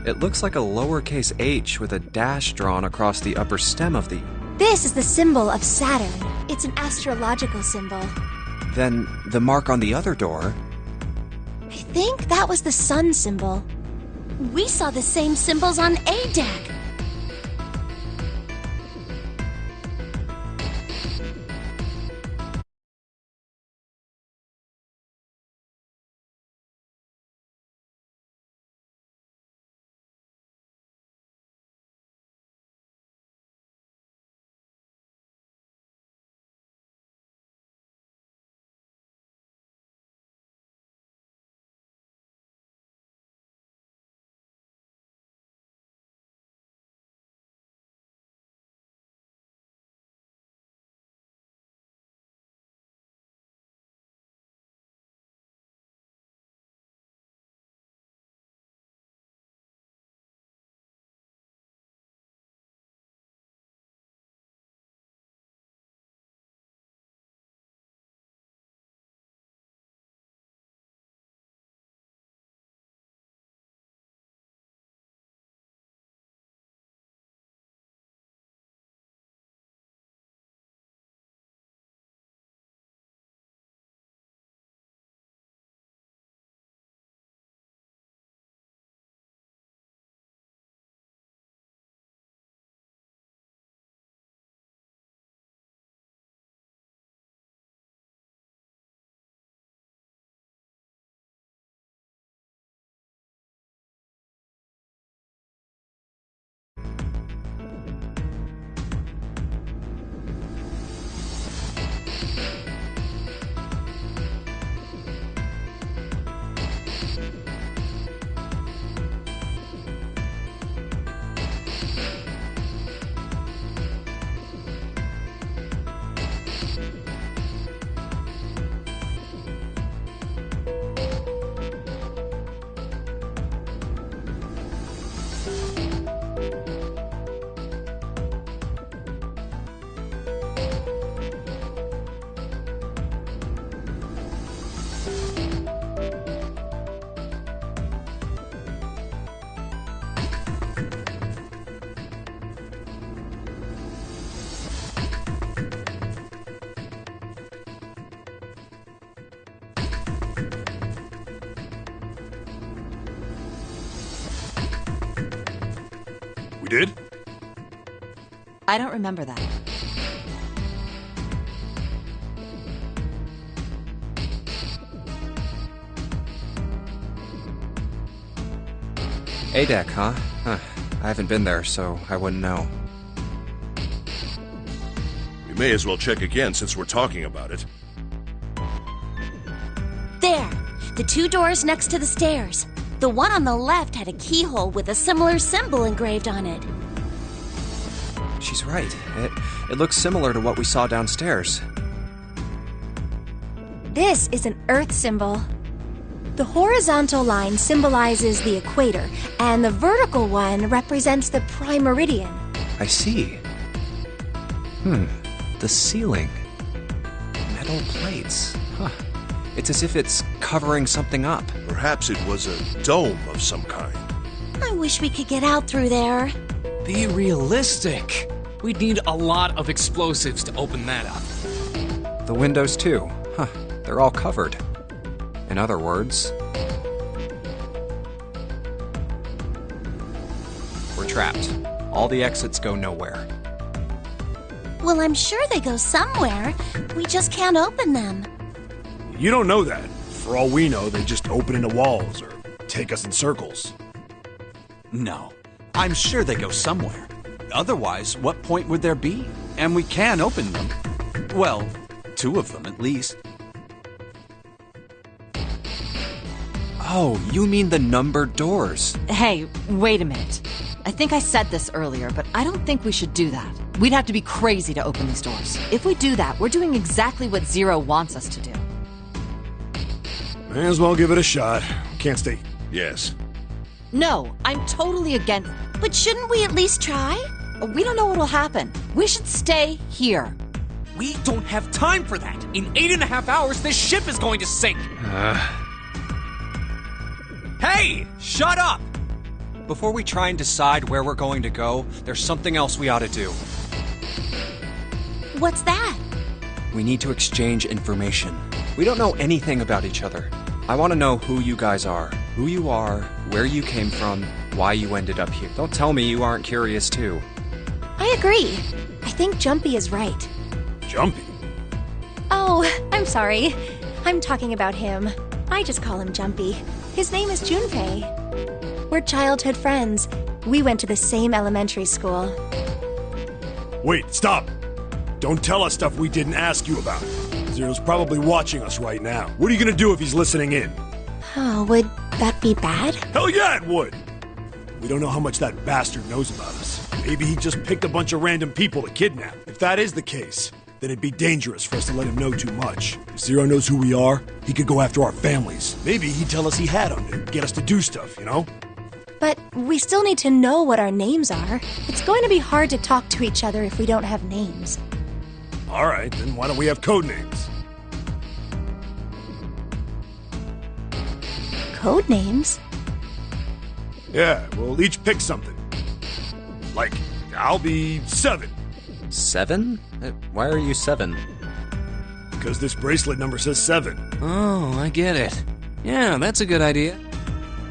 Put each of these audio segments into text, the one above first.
It looks like a lowercase h with a dash drawn across the upper stem of the U. This is the symbol of Saturn. It's an astrological symbol. Then the mark on the other door... I think that was the sun symbol. We saw the same symbols on A deck. We did? I don't remember that. A deck, huh? I haven't been there, so I wouldn't know. We may as well check again since we're talking about it. There! The two doors next to the stairs. The one on the left had a keyhole with a similar symbol engraved on it. She's right. It looks similar to what we saw downstairs. This is an Earth symbol. The horizontal line symbolizes the equator, and the vertical one represents the prime meridian. I see. The ceiling. Metal plates. Huh. It's as if it's covering something up. Perhaps it was a dome of some kind. I wish we could get out through there. Be realistic. We'd need a lot of explosives to open that up. The windows, too. Huh. They're all covered. In other words, we're trapped. All the exits go nowhere. Well, I'm sure they go somewhere. We just can't open them. You don't know that. For all we know, they just open into walls or take us in circles. No. I'm sure they go somewhere. Otherwise, what point would there be? And we can open them. Well, two of them at least. Oh, you mean the numbered doors. Hey, wait a minute. I think I said this earlier, but I don't think we should do that. We'd have to be crazy to open these doors. If we do that, we're doing exactly what Zero wants us to do. May as well give it a shot. Can't stay. Yes. No, I'm totally against... But shouldn't we at least try? We don't know what'll happen. We should stay here. We don't have time for that. In 8.5 hours, this ship is going to sink. Hey, shut up! before we try and decide where we're going to go, there's something else we ought to do. What's that? We need to exchange information. We don't know anything about each other. I want to know who you guys are, who you are, where you came from, why you ended up here. Don't tell me you aren't curious too. I agree. I think Jumpy is right. Jumpy? Oh, I'm sorry. I'm talking about him. I just call him Jumpy. His name is Junpei. We're childhood friends. We went to the same elementary school. Wait, stop! Don't tell us stuff we didn't ask you about. Zero's probably watching us right now. What are you gonna do if he's listening in? Oh, would that be bad? Hell yeah, it would! We don't know how much that bastard knows about us. Maybe he just picked a bunch of random people to kidnap. If that is the case, then it'd be dangerous for us to let him know too much. If Zero knows who we are, he could go after our families. Maybe he'd tell us he had them and get us to do stuff, you know? But we still need to know what our names are. It's going to be hard to talk to each other if we don't have names. Alright, then why don't we have code names? Code names? Yeah, we'll each pick something. Like, I'll be 7. 7? Why are you 7? Because this bracelet number says 7. Oh, I get it. Yeah, that's a good idea.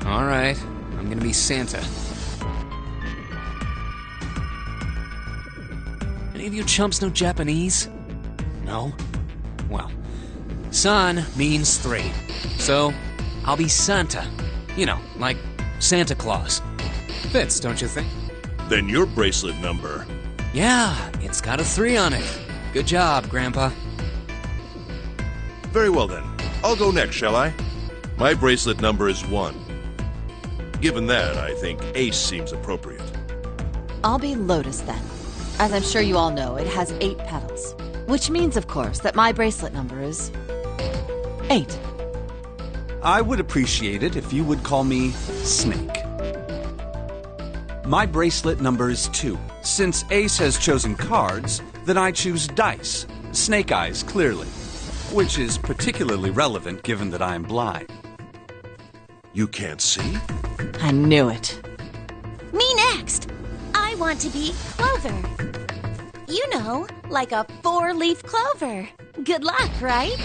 All right, I'm gonna be Santa. Any of you chumps know Japanese? No? Well, san means 3. So, I'll be Santa. You know, like Santa Claus. Fits, don't you think? Then your bracelet number. Yeah, it's got a 3 on it. Good job, Grandpa. Very well then. I'll go next, shall I? My bracelet number is 1. Given that, I think Ace seems appropriate. I'll be Lotus then. As I'm sure you all know, it has 8 petals. Which means, of course, that my bracelet number is 8. I would appreciate it if you would call me Snake. My bracelet number is 2. Since Ace has chosen cards, then I choose dice. Snake eyes, clearly. Which is particularly relevant given that I'm blind. You can't see? I knew it. Me next! I want to be Clover. You know, like a 4-leaf clover. Good luck, right?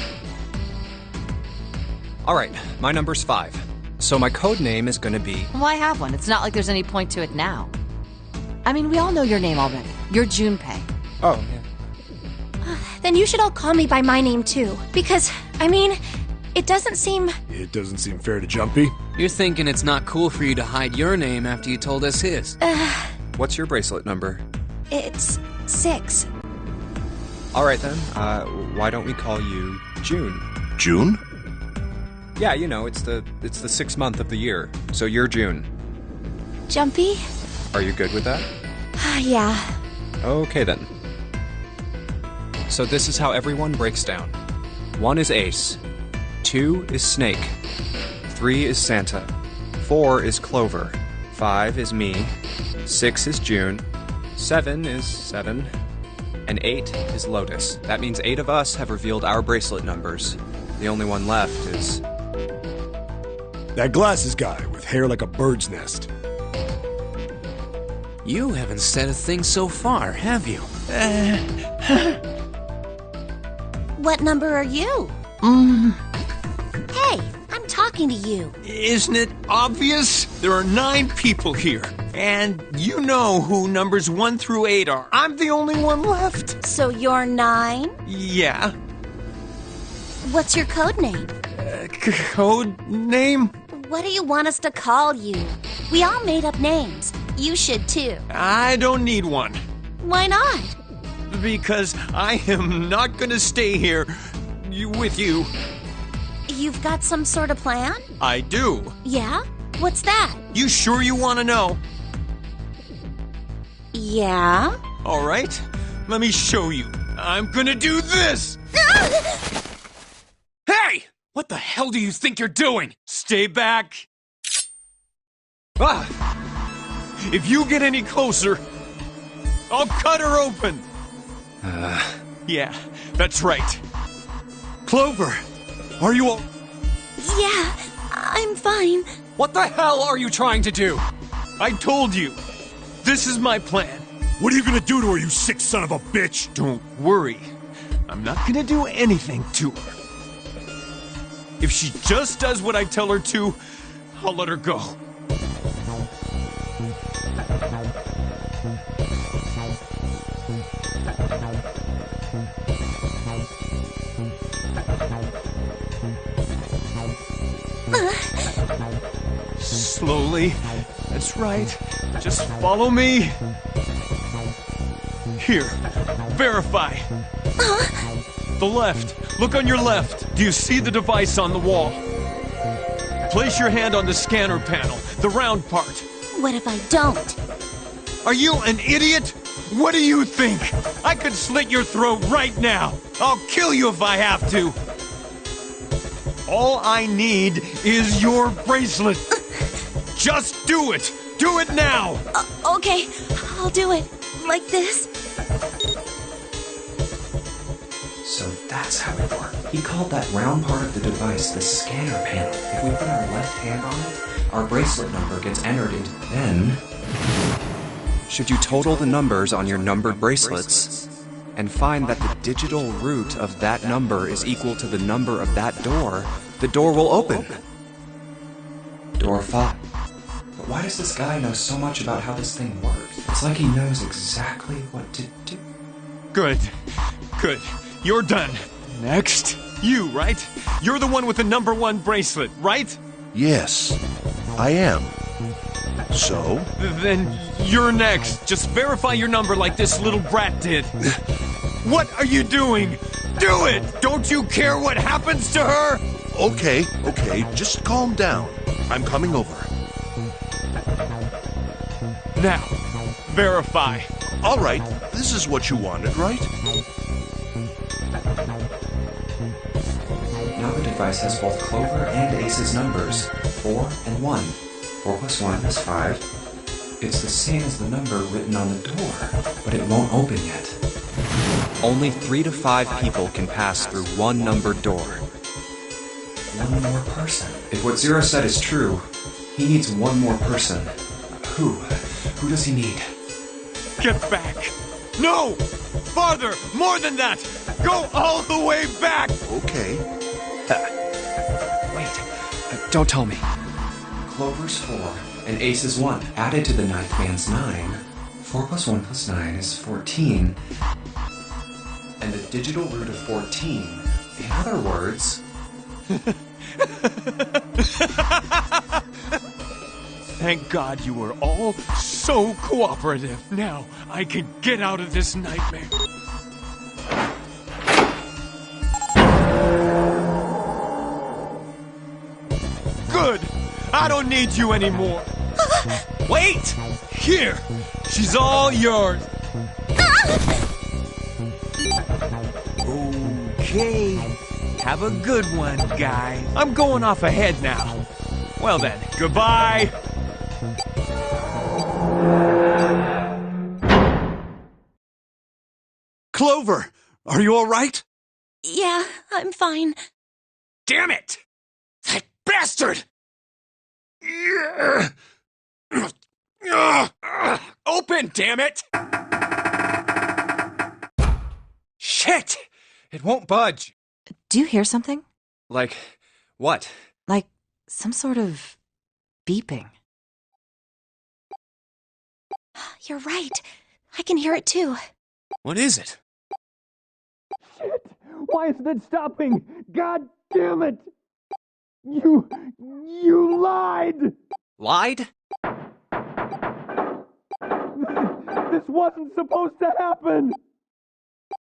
Alright, my number's 5. So my code name is gonna be... Why have one? It's not like there's any point to it now. I mean, we all know your name already. You're Junpei. Oh, yeah. Then you should all call me by my name too. Because, I mean, it doesn't seem... It doesn't seem fair to Jumpy. You're thinking it's not cool for you to hide your name after you told us his. What's your bracelet number? It's 6. Alright then, why don't we call you June? June? Yeah, you know, it's the 6th month of the year, so you're June. Jumpy? Are you good with that? Yeah. Okay then. So this is how everyone breaks down. 1 is Ace. 2 is Snake. 3 is Santa. 4 is Clover. 5 is me. 6 is June. 7 is 7. And 8 is Lotus. That means 8 of us have revealed our bracelet numbers. The only one left is... That glasses guy with hair like a bird's nest. You haven't said a thing so far, have you? What number are you? Hey, I'm talking to you. Isn't it obvious? There are 9 people here. And you know who numbers 1 through 8 are. I'm the only one left. So you're 9? Yeah. What's your code name? Code name? What do you want us to call you? We all made up names. You should too. I don't need one. Why not? Because I am not gonna stay here with you. You've got some sort of plan? I do. Yeah? What's that? You sure you want to know? Yeah? All right, let me show you. I'm gonna do this! Hey! What the hell do you think you're doing? Stay back. Ah! If you get any closer, I'll cut her open. Yeah, that's right. Clover, are you all... Yeah, I'm fine. What the hell are you trying to do? I told you. This is my plan. What are you gonna do to her, you sick son of a bitch? Don't worry. I'm not gonna do anything to her. If she just does what I tell her to, I'll let her go. Slowly. That's right. Just follow me. Here. Verify. The left. Look on your left. Do you see the device on the wall? Place your hand on the scanner panel, the round part. What if I don't? Are you an idiot? What do you think? I could slit your throat right now. I'll kill you if I have to. All I need is your bracelet. Just do it. Do it now. Okay, I'll do it. Like this. So that's how it worked. He called that round part of the device the scanner panel. If we put our left hand on it, our bracelet number gets entered into... Then... should you total the numbers on your numbered bracelets and find that the digital root of that number is equal to the number of that door, the door will open. Door 5. But why does this guy know so much about how this thing works? It's like he knows exactly what to do. Good. Good. You're done. Next. You, right? You're the one with the number 1 bracelet, right? Yes, I am. So? Then you're next. Just verify your number like this little brat did. What are you doing? Do it! Don't you care what happens to her? Okay, just calm down. I'm coming over. Now, verify. All right, this is what you wanted, right? Now the device has both Clover and Ace's numbers, 4 and 1. 4 plus 1 is 5. It's the same as the number written on the door, but it won't open yet. Only 3 to 5 people can pass through one numbered door. One more person. If what Zero said is true, he needs one more person. Who? Who does he need? Get back! No! Farther! More than that! Go all the way back! Okay. Wait. Don't tell me. Clover's 4 and Ace's 1. Added to the ninth man's 9. 4 plus 1 plus 9 is 14. And the digital root of 14. In other words... Thank God you were all so cooperative. Now I can get out of this nightmare. Good! I don't need you anymore. Wait! Here! She's all yours. Okay. Have a good one, guys. I'm going off ahead now. Well then, goodbye. Clover, are you all right? Yeah, I'm fine. Damn it! That bastard! Open, damn it! Shit! It won't budge. Do you hear something? Like, what? Like some sort of beeping. You're right. I can hear it too. What is it? Shit! Why isn't it stopping? God damn it! You lied! Lied? This wasn't supposed to happen!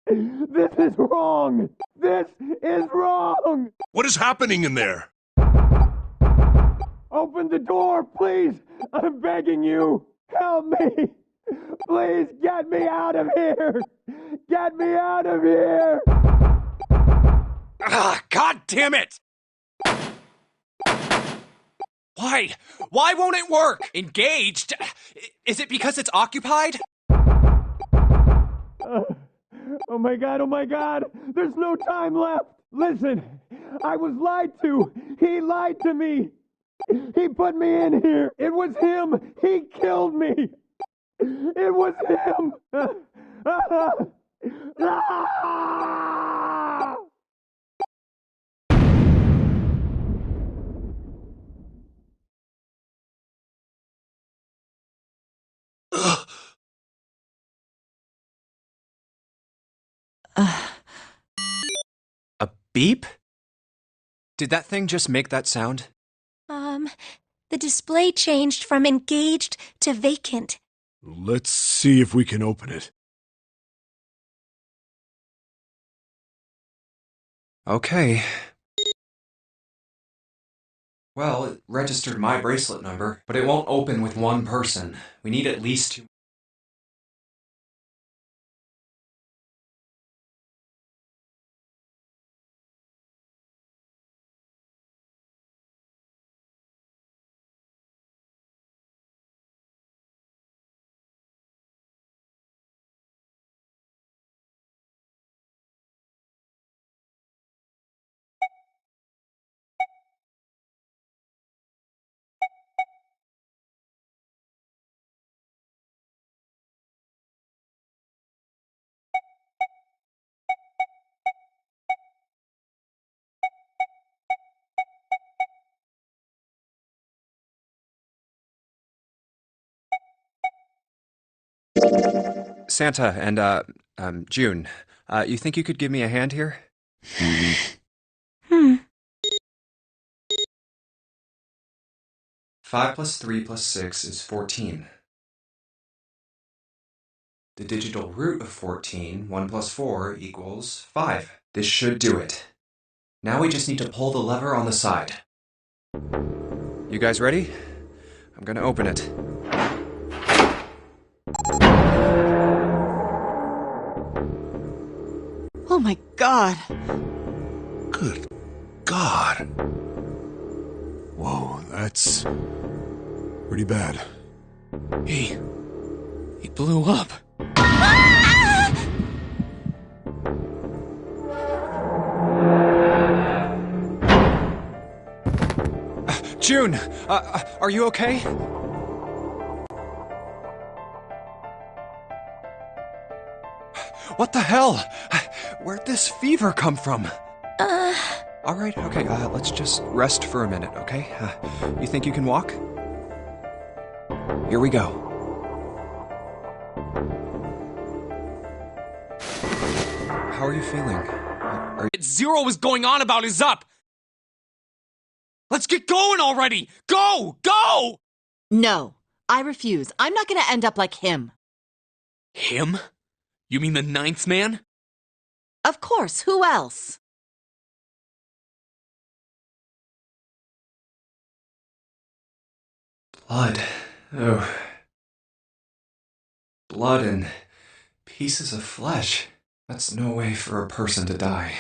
This is wrong! This is wrong! What is happening in there? Open the door, please! I'm begging you! Help me! Please get me out of here! Get me out of here! Ah, God damn it! Why? Why won't it work? Engaged? Is it because it's occupied? Oh my God, there's no time left! Listen, I was lied to! He lied to me! He put me in here! It was him! He killed me! It was him! A beep? Did that thing just make that sound? The display changed from engaged to vacant. Let's see if we can open it. Okay. Well, it registered my bracelet number, but it won't open with one person. We need at least two. Santa and, June, you think you could give me a hand here? 5 plus 3 plus 6 is 14. The digital root of 14, 1 plus 4, equals 5. This should do it. Now we just need to pull the lever on the side. You guys ready? I'm gonna open it. Oh my god. Good God. Whoa, that's pretty bad. He blew up. June, are you okay? What the hell? Where'd this fever come from? All right, okay, let's just rest for a minute, okay? You think you can walk? Here we go. How are you feeling? Zero was going on about is up! Let's get going already! Go! Go! No, I refuse. I'm not gonna end up like him. Him? You mean the ninth man? Of course, who else? Blood. Oh. Blood and pieces of flesh. That's no way for a person to die.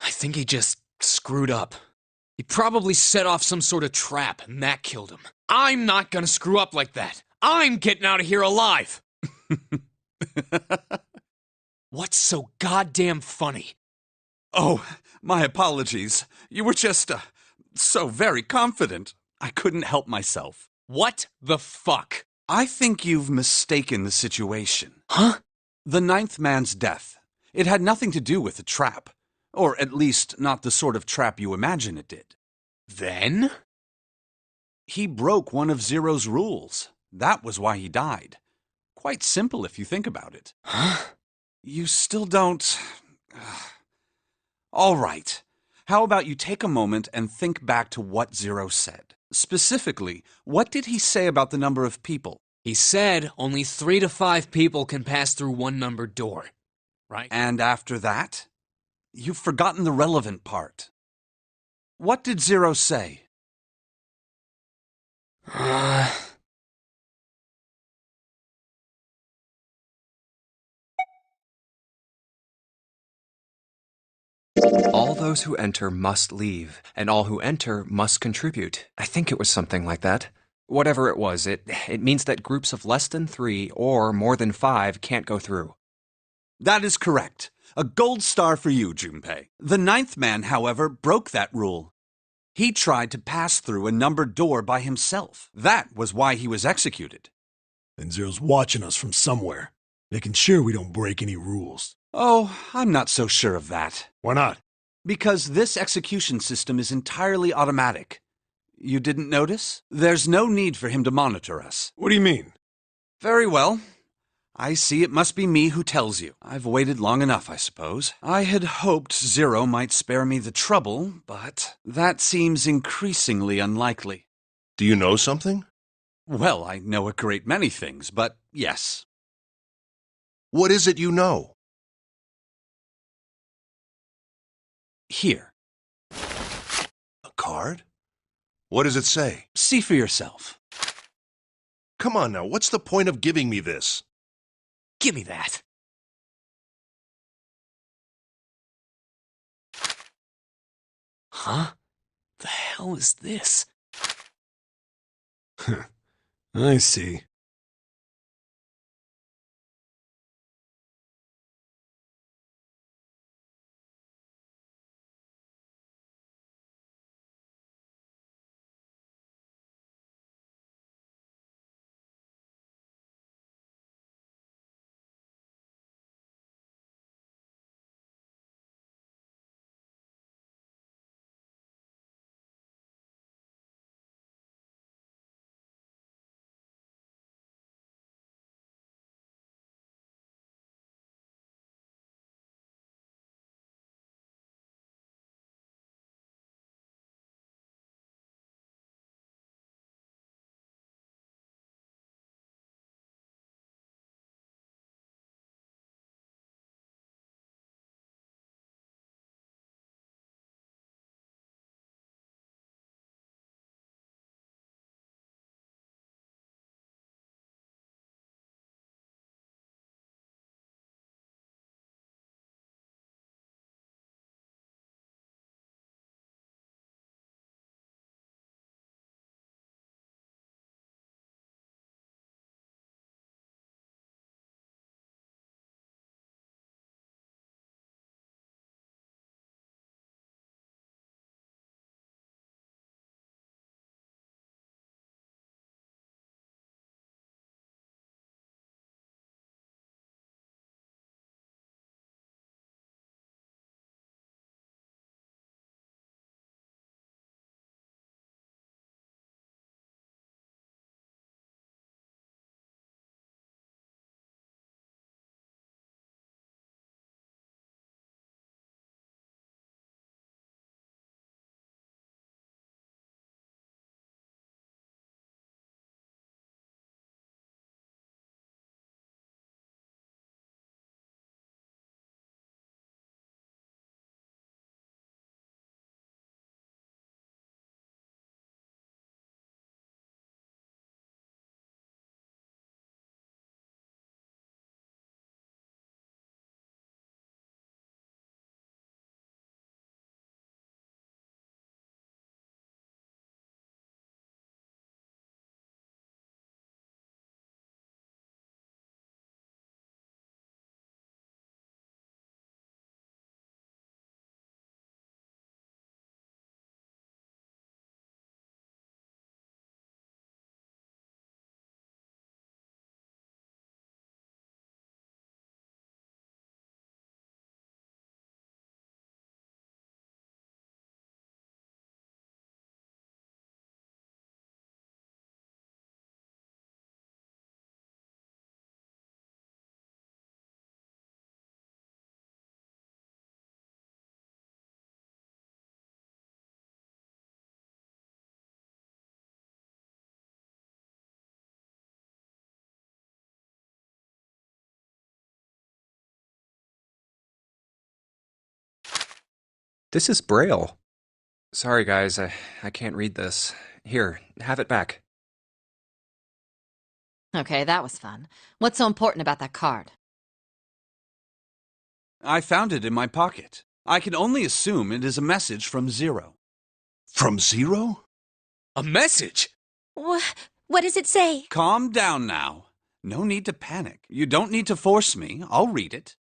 I think he just screwed up. He probably set off some sort of trap, and that killed him. I'm not gonna screw up like that. I'm getting out of here alive. What's so goddamn funny? Oh, my apologies. You were just, so very confident. I couldn't help myself. What the fuck? I think you've mistaken the situation. Huh? The ninth man's death. It had nothing to do with the trap. Or at least not the sort of trap you imagine it did. Then? He broke one of Zero's rules. That was why he died. Quite simple if you think about it. Huh? You still don't... All right. How about you take a moment and think back to what Zero said? Specifically, what did he say about the number of people? He said only 3 to 5 people can pass through one numbered door. Right? And after that? You've forgotten the relevant part. What did Zero say? All those who enter must leave, and all who enter must contribute. I think it was something like that. Whatever it was, it means that groups of less than 3 or more than 5 can't go through. That is correct. A gold star for you, Junpei. The ninth man, however, broke that rule. He tried to pass through a numbered door by himself. That was why he was executed. And Zero's watching us from somewhere, making sure we don't break any rules. Oh, I'm not so sure of that. Why not? Because this execution system is entirely automatic. You didn't notice? There's no need for him to monitor us. What do you mean? Very well. I see it must be me who tells you. I've waited long enough, I suppose. I had hoped Zero might spare me the trouble, but that seems increasingly unlikely. Do you know something? Well, I know a great many things, but yes. What is it you know? Here. A card? What does it say? See for yourself. Come on now, what's the point of giving me this? Give me that. Huh? The hell is this? I see. This is Braille. Sorry, guys, I can't read this. Here, have it back. Okay, that was fun. What's so important about that card? I found it in my pocket. I can only assume it is a message from Zero. From Zero? A message? What does it say? Calm down now. No need to panic. You don't need to force me. I'll read it.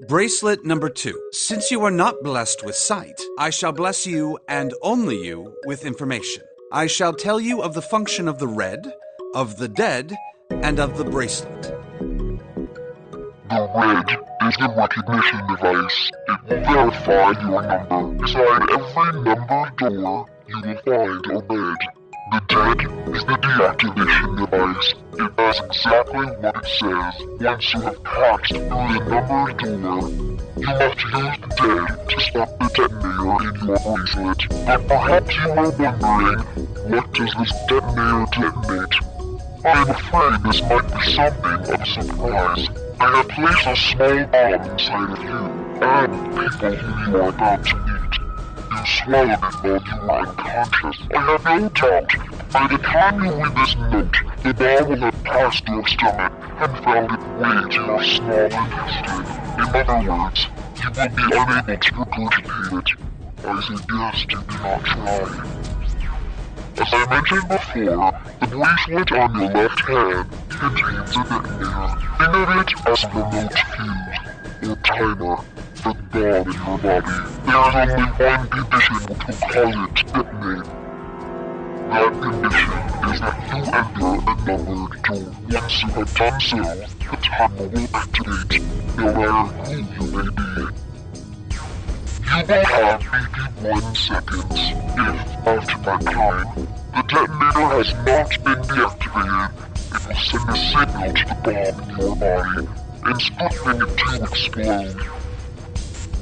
Bracelet number 2. Since you are not blessed with sight, I shall bless you, and only you, with information. I shall tell you of the function of the red, of the dead, and of the bracelet. The red is the recognition device. It will verify your number. Inside every numbered door, you will find a red. The dead is the deactivation device. It does exactly what it says. Once you have passed through the numbered door, you must use the dead to stop the detonator in your bracelet. But perhaps you are wondering, what does this detonator detonate? I am afraid this might be something of a surprise. I have placed a small bomb inside of you, and people who you are about to meet. You swallowed it while you were unconscious. I have no doubt, by the time you read this note, the bomb will have passed your stomach and found its way to your small intestine. In other words, you will be unable to regurgitate it. I suggest you do not try. As I mentioned before, the bracelet on your left hand contains a detonator. Think of it as a remote fuse, or timer, for the bomb in your body. There is only one condition which will cause it to detonate. That condition is that you enter a numbered door. Once you have done so, the timer will activate, no matter who you may be. You will have 81 seconds if, after that time, the detonator has not been deactivated. It will send a signal to the bomb in your body, instructing it to explode.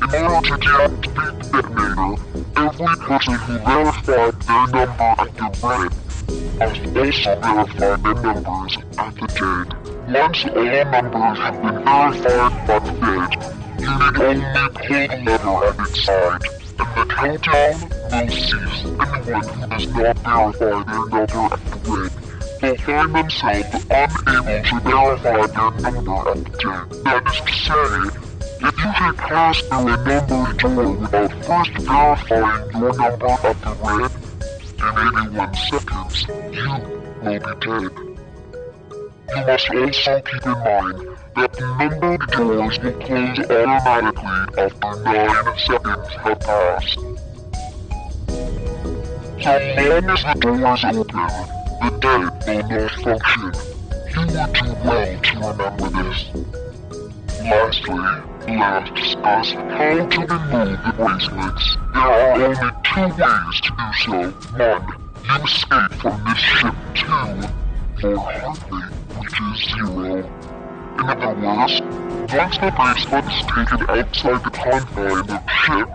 In order to deactivate the detonator, every person who verified their number at the red must also verify their numbers at the dead. Once all numbers have been verified by the dead, you need only pull the lever at its side, and the countdown will cease. Anyone who does not verify their number at the red will find themselves unable to verify their number at the dead. That is to say, if you should pass through a numbered door without first verifying your number at the red, in 81 seconds, you will be dead. You must also keep in mind that the numbered doors will close automatically after 9 seconds have passed. So long as the doors open, the dead will not function. You would do well to remember this. Lastly, let us discuss how to remove the bracelets. There are only 2 ways to do so. 1. You escape from this ship. 2. Your heart rate reaches 0. In other words, once the bracelet is taken outside the confines of the ship,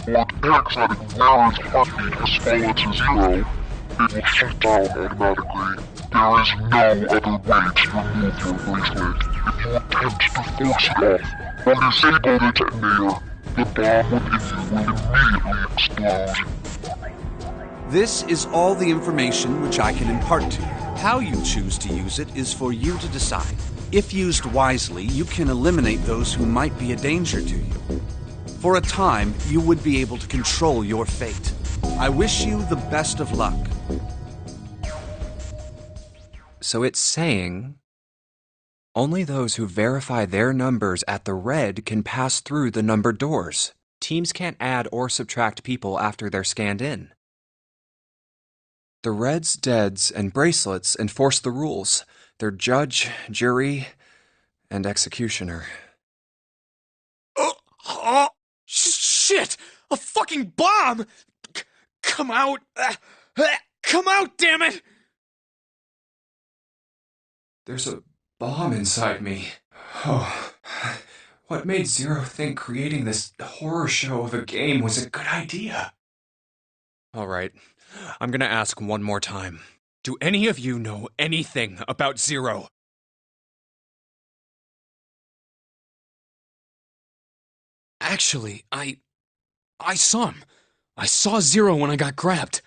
or detects that its heartbeat has fallen to 0, it will shut down automatically. There is no other way to remove your bracelet. If you attempt to force it off, or disable the detonator, the bomb within you will immediately explode. This is all the information which I can impart to you. How you choose to use it is for you to decide. If used wisely, you can eliminate those who might be a danger to you. For a time, you would be able to control your fate. I wish you the best of luck. So it's saying only those who verify their numbers at the red can pass through the numbered doors. Teams can't add or subtract people after they're scanned in. The reds, deads, and bracelets enforce the rules. They're judge, jury, and executioner. Shit! A fucking bomb! Come out! Come out, damn it! There's a bomb inside me. Oh, what made Zero think creating this horror show of a game was a good idea? All right, I'm gonna ask one more time. Do any of you know anything about Zero? Actually, I saw him. I saw Zero when I got grabbed.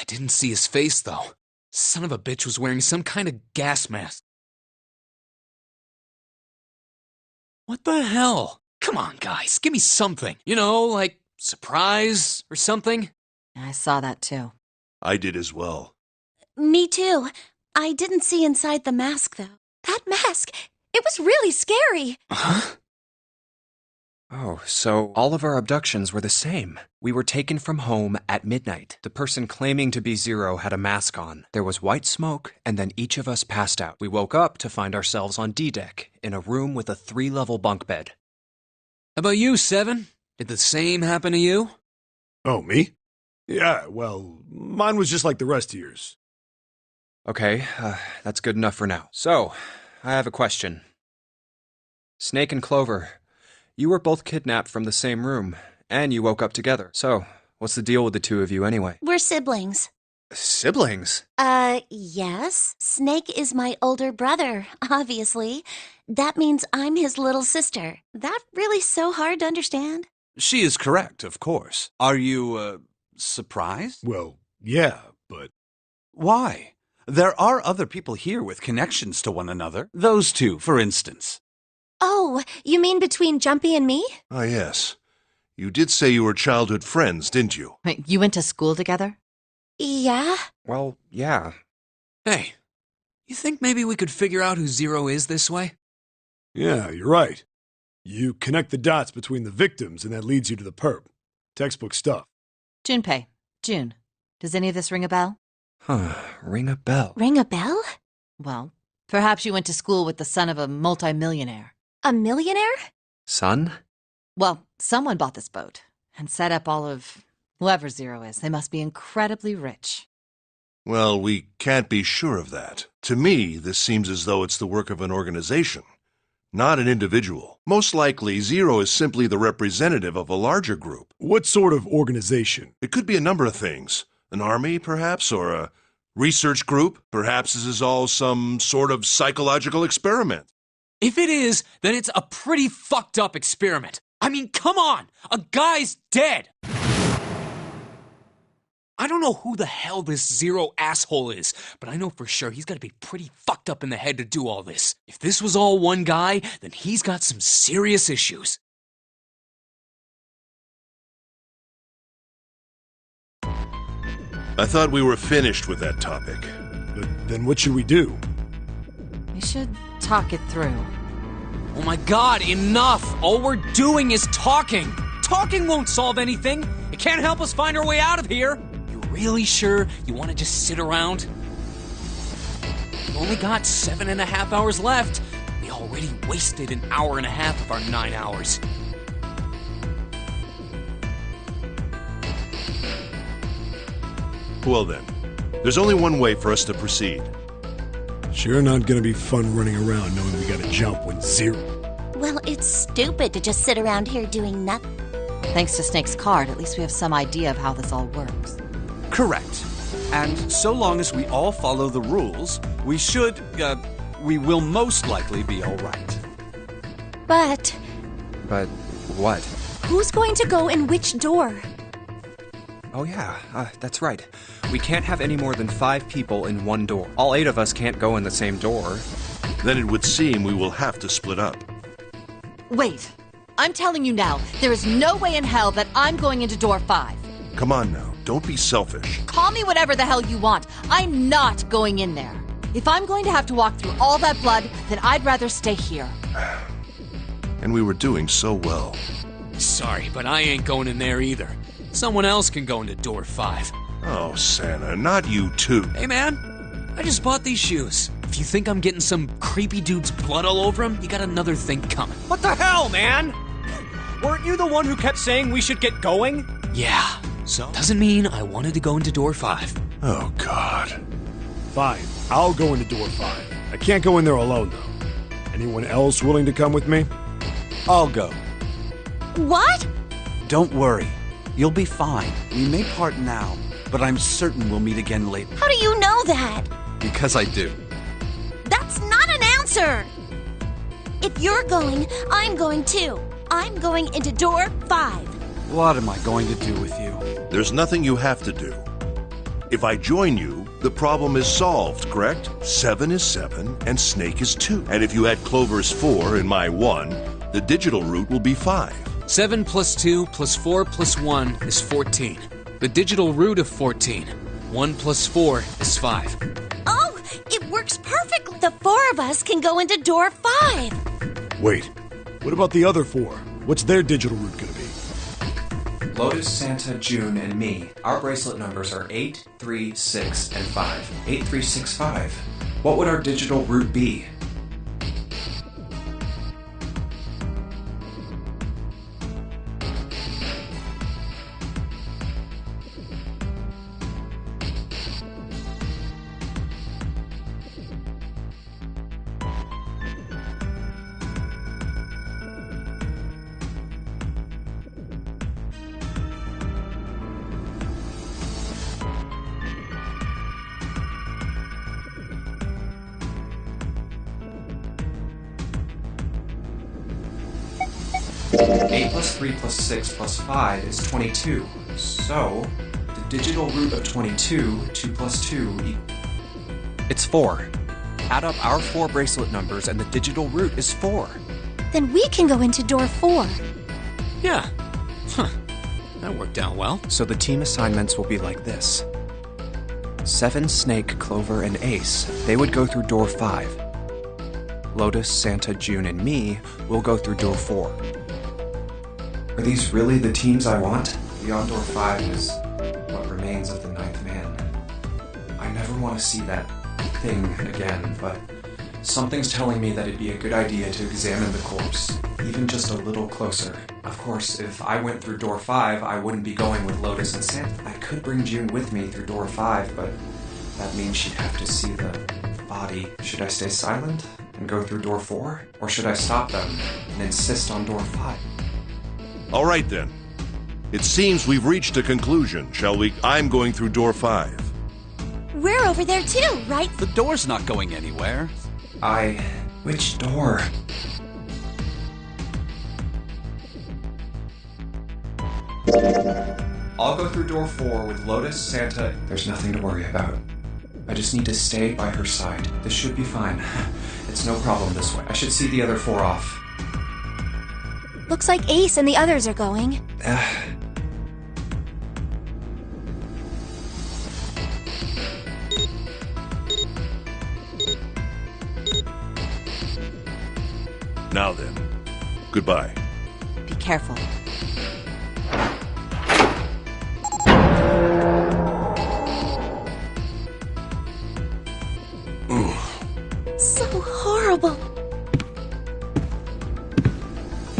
I didn't see his face, though. Son of a bitch was wearing some kind of gas mask. What the hell? Come on, guys, give me something. You know, like surprise or something? I saw that too. I did as well. Me too. I didn't see inside the mask, though. That mask, it was really scary. Huh? Oh, so all of our abductions were the same. We were taken from home at midnight. The person claiming to be Zero had a mask on. There was white smoke, and then each of us passed out. We woke up to find ourselves on D-Deck, in a room with a 3-level bunk bed. How about you, Seven? Did the same happen to you? Oh, me? Yeah, well, mine was just like the rest of yours. Okay, that's good enough for now. So, I have a question. Snake and Clover, you were both kidnapped from the same room, and you woke up together. So, what's the deal with the two of you anyway? We're siblings. Siblings? Yes. Snake is my older brother, obviously. That means I'm his little sister. That really so hard to understand? She is correct, of course. Are you, surprised? Well, yeah, but... Why? There are other people here with connections to one another. Those two, for instance. Oh, you mean between Jumpy and me? Ah, yes. You did say you were childhood friends, didn't you? Wait, you went to school together? Yeah. Well, yeah. Hey, you think maybe we could figure out who Zero is this way? Yeah, you're right. You connect the dots between the victims, and that leads you to the perp. Textbook stuff. Junpei. June. Does any of this ring a bell? Huh, ring a bell. Ring a bell? Well, perhaps you went to school with the son of a multimillionaire. A millionaire? Son? Well, someone bought this boat and set up all of whoever Zero is. They must be incredibly rich. Well, we can't be sure of that. To me, this seems as though it's the work of an organization, not an individual. Most likely, Zero is simply the representative of a larger group. What sort of organization? It could be a number of things. An army, perhaps, or a research group. Perhaps this is all some sort of psychological experiment. If it is, then it's a pretty fucked up experiment. I mean, come on! A guy's dead! I don't know who the hell this Zero asshole is, but I know for sure he's gotta be pretty fucked up in the head to do all this. If this was all one guy, then he's got some serious issues. I thought we were finished with that topic. But then what should we do? We should talk it through. Oh my god, enough! All we're doing is talking! Talking won't solve anything! It can't help us find our way out of here! You really sure you want to just sit around? We've only got 7.5 hours left. We already wasted 1.5 hours of our 9 hours. Well then, there's only one way for us to proceed. Sure not gonna be fun running around knowing we gotta jump when Zero... Well, it's stupid to just sit around here doing nothing. Thanks to Snake's card, at least we have some idea of how this all works. Correct. And so long as we all follow the rules, we will most likely be all right. But But what? who's going to go in which door? Oh yeah, that's right. We can't have any more than 5 people in one door. All 8 of us can't go in the same door. Then it would seem we will have to split up. Wait. I'm telling you now, there is no way in hell that I'm going into door 5. Come on now, don't be selfish. Call me whatever the hell you want. I'm not going in there. If I'm going to have to walk through all that blood, then I'd rather stay here. And we were doing so well. Sorry, but I ain't going in there either. Someone else can go into door 5. Oh, Santa, not you too. Hey man, I just bought these shoes. If you think I'm getting some creepy dude's blood all over them, you got another thing coming. What the hell, man? Weren't you the one who kept saying we should get going? Yeah, so doesn't mean I wanted to go into door 5. Oh, God. Fine, I'll go into door 5. I can't go in there alone, though. Anyone else willing to come with me? I'll go. What? Don't worry. You'll be fine. We may part now, but I'm certain we'll meet again later. How do you know that? Because I do. That's not an answer! If you're going, I'm going too. I'm going into door 5. What am I going to do with you? There's nothing you have to do. If I join you, the problem is solved, correct? 7 is 7, and Snake is 2. And if you add Clover's 4 and my 1, the digital root will be 5. 7 plus 2 plus 4 plus 1 is 14. The digital root of 14. 1 plus 4 is 5. Oh, it works perfectly. The 4 of us can go into door 5. Wait, what about the other 4? What's their digital root gonna be? Lotus, Santa, June, and me. Our bracelet numbers are 8, 3, 6, and 5. 8, 3, 6, 5. What would our digital root be? Eight plus 3 plus 6 plus 5 is 22. So, the digital root of 22, 2 plus 2 It's 4. Add up our 4 bracelet numbers and the digital root is 4. Then we can go into door 4. Yeah. Huh. That worked out well. So the team assignments will be like this. 7, Snake, Clover, and Ace, they would go through door 5. Lotus, Santa, June, and me will go through door 4. Are these really the teams I want? Beyond door 5 is what remains of the 9th man. I never want to see that thing again, but something's telling me that it'd be a good idea to examine the corpse, even just a little closer. Of course, if I went through door 5, I wouldn't be going with Lotus and Santa. I could bring June with me through door 5, but that means she'd have to see the body. Should I stay silent and go through door 4? Or should I stop them and insist on door 5? All right, then. It seems we've reached a conclusion, shall we? I'm going through door 5. We're over there too, right? The door's not going anywhere. Which door? I'll go through door 4 with Lotus, Santa. There's nothing to worry about. I just need to stay by her side. This should be fine. It's no problem this way. I should see the other 4 off. Looks like Ace and the others are going. Now then, goodbye. Be careful. So horrible.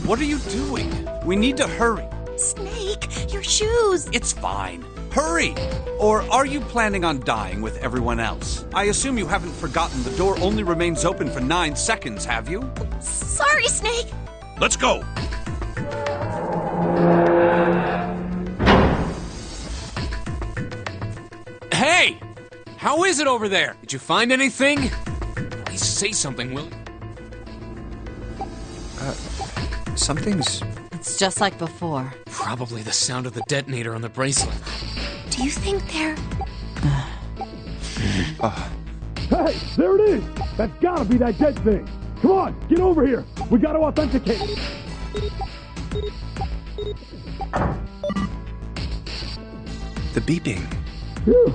What are you doing? We need to hurry. Snake, your shoes. It's fine. Hurry! Or are you planning on dying with everyone else? I assume you haven't forgotten the door only remains open for 9 seconds, have you? Sorry, Snake. Let's go! Hey! How is it over there? Did you find anything? Please say something, will you? Something's... It's just like before. Probably the sound of the detonator on the bracelet. Do you think they're... Hey, there it is! That's gotta be that dead thing! Come on, get over here! We gotta authenticate! The beeping. Phew.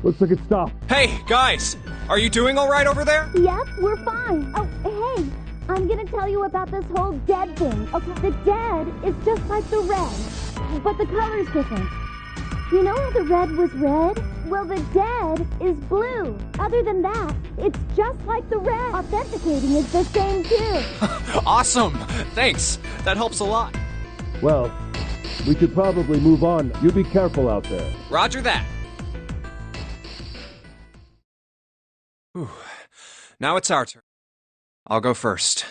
Looks like it stopped. Hey, guys! Are you doing all right over there? Yep, we're fine. Oh, hey, I'm gonna tell you about this whole dead thing. Okay, the dead is just like the red, but the color's different. You know how the red was red? Well, the dead is blue. Other than that, it's just like the red. Authenticating is the same too. Awesome! Thanks! That helps a lot. Well, we should probably move on. You be careful out there. Roger that. Whew. Now it's our turn. I'll go first.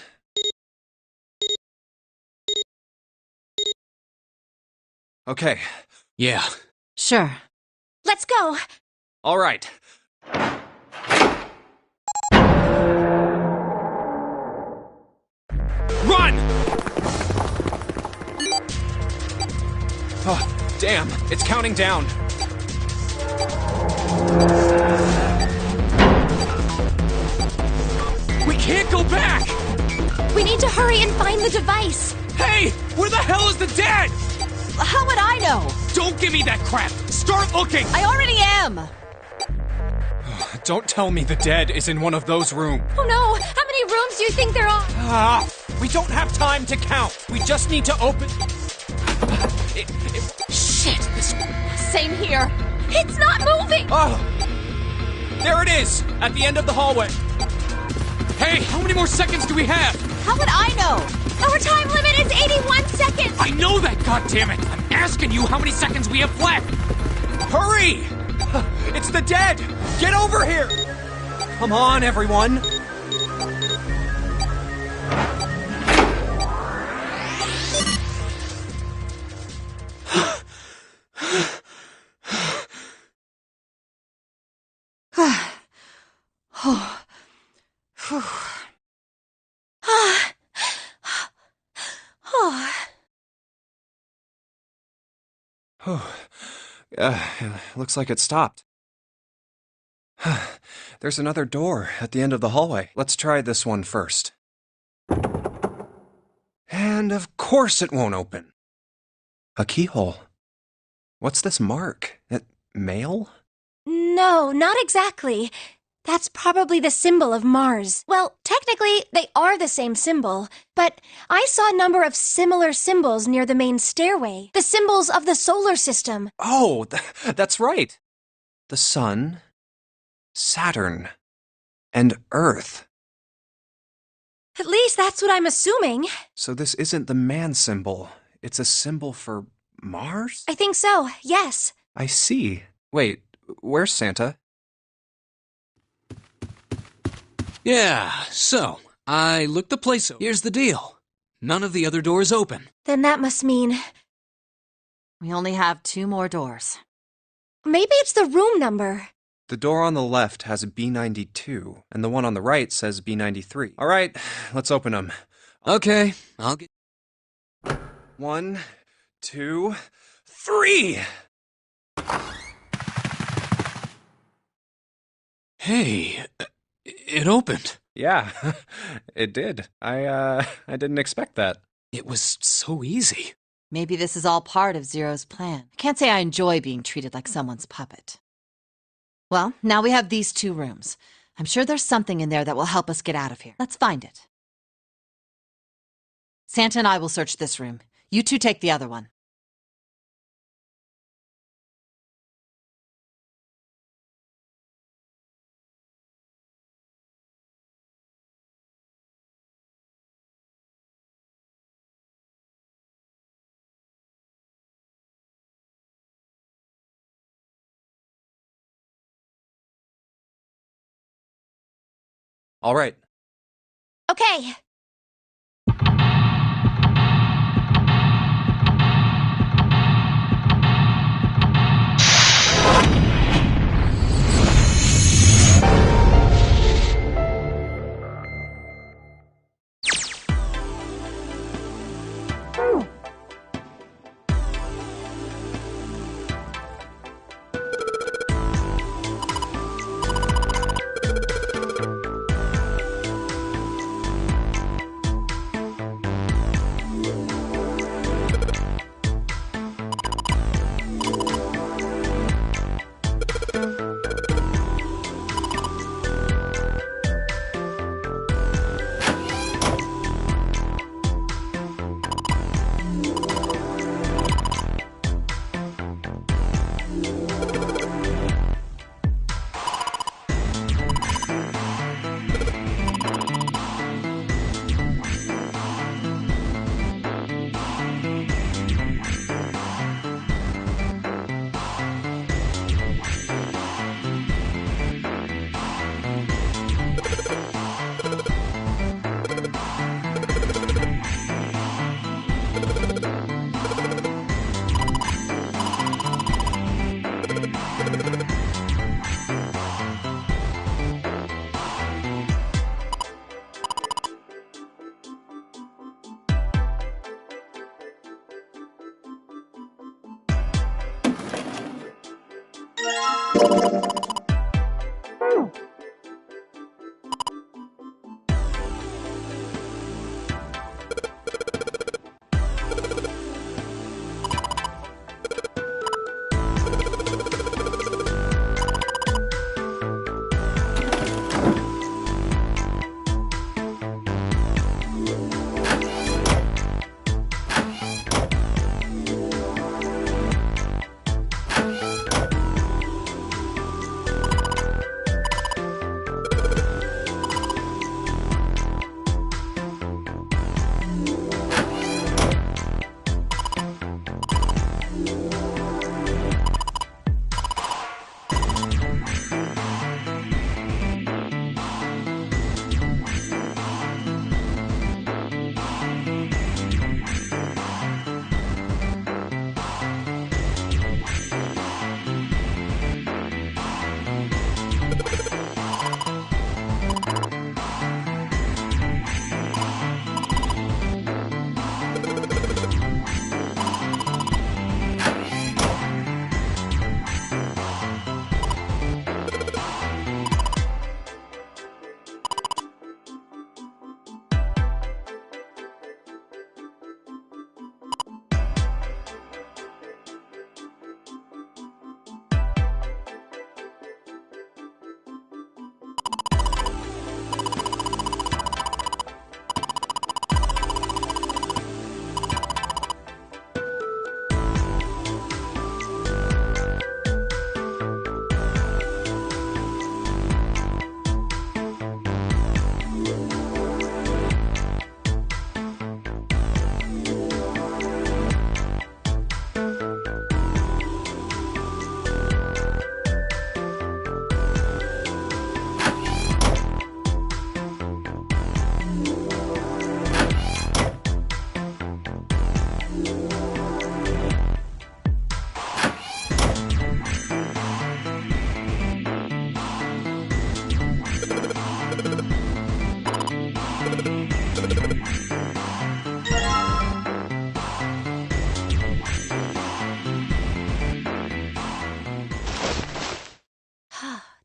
Okay. Yeah. Sure. Let's go. All right. Run! Oh, damn. It's counting down. We can't go back! We need to hurry and find the device. Hey! Where the hell is the dead? How would I know? Don't give me that crap! Start looking! I already am! Don't tell me the dead is in one of those rooms. Oh no! How many rooms do you think there are? We don't have time to count. We just need to open... Shit! Same here. It's not moving! Oh! There it is! At the end of the hallway. Hey, how many more seconds do we have? How would I know? Our time limit is 81 seconds! I know that, goddammit! I'm asking you how many seconds we have left! Hurry! It's the dead! Get over here! Come on, everyone! Looks like it stopped. There's another door at the end of the hallway. Let's try this one first. And of course it won't open. A keyhole. What's this mark? Mail? No, not exactly. That's probably the symbol of Mars. Well, technically, they are the same symbol, but I saw a number of similar symbols near the main stairway. The symbols of the solar system. Oh, that's right. The Sun, Saturn, and Earth. At least that's what I'm assuming. So this isn't the man symbol. It's a symbol for Mars? I think so, yes. I see. Wait, where's Santa? Yeah, so, I looked the place over. Here's the deal. None of the other doors open. Then that must mean... We only have 2 more doors. Maybe it's the room number. The door on the left has a B92, and the one on the right says B93. All right, let's open them. Okay, I'll get... 1, 2, 3! Hey, it opened. Yeah, it did. I didn't expect that. It was so easy. Maybe this is all part of Zero's plan. I can't say I enjoy being treated like someone's puppet. Well, now we have these 2 rooms. I'm sure there's something in there that will help us get out of here. Let's find it. Santa and I will search this room. You 2 take the other one. All right. Okay.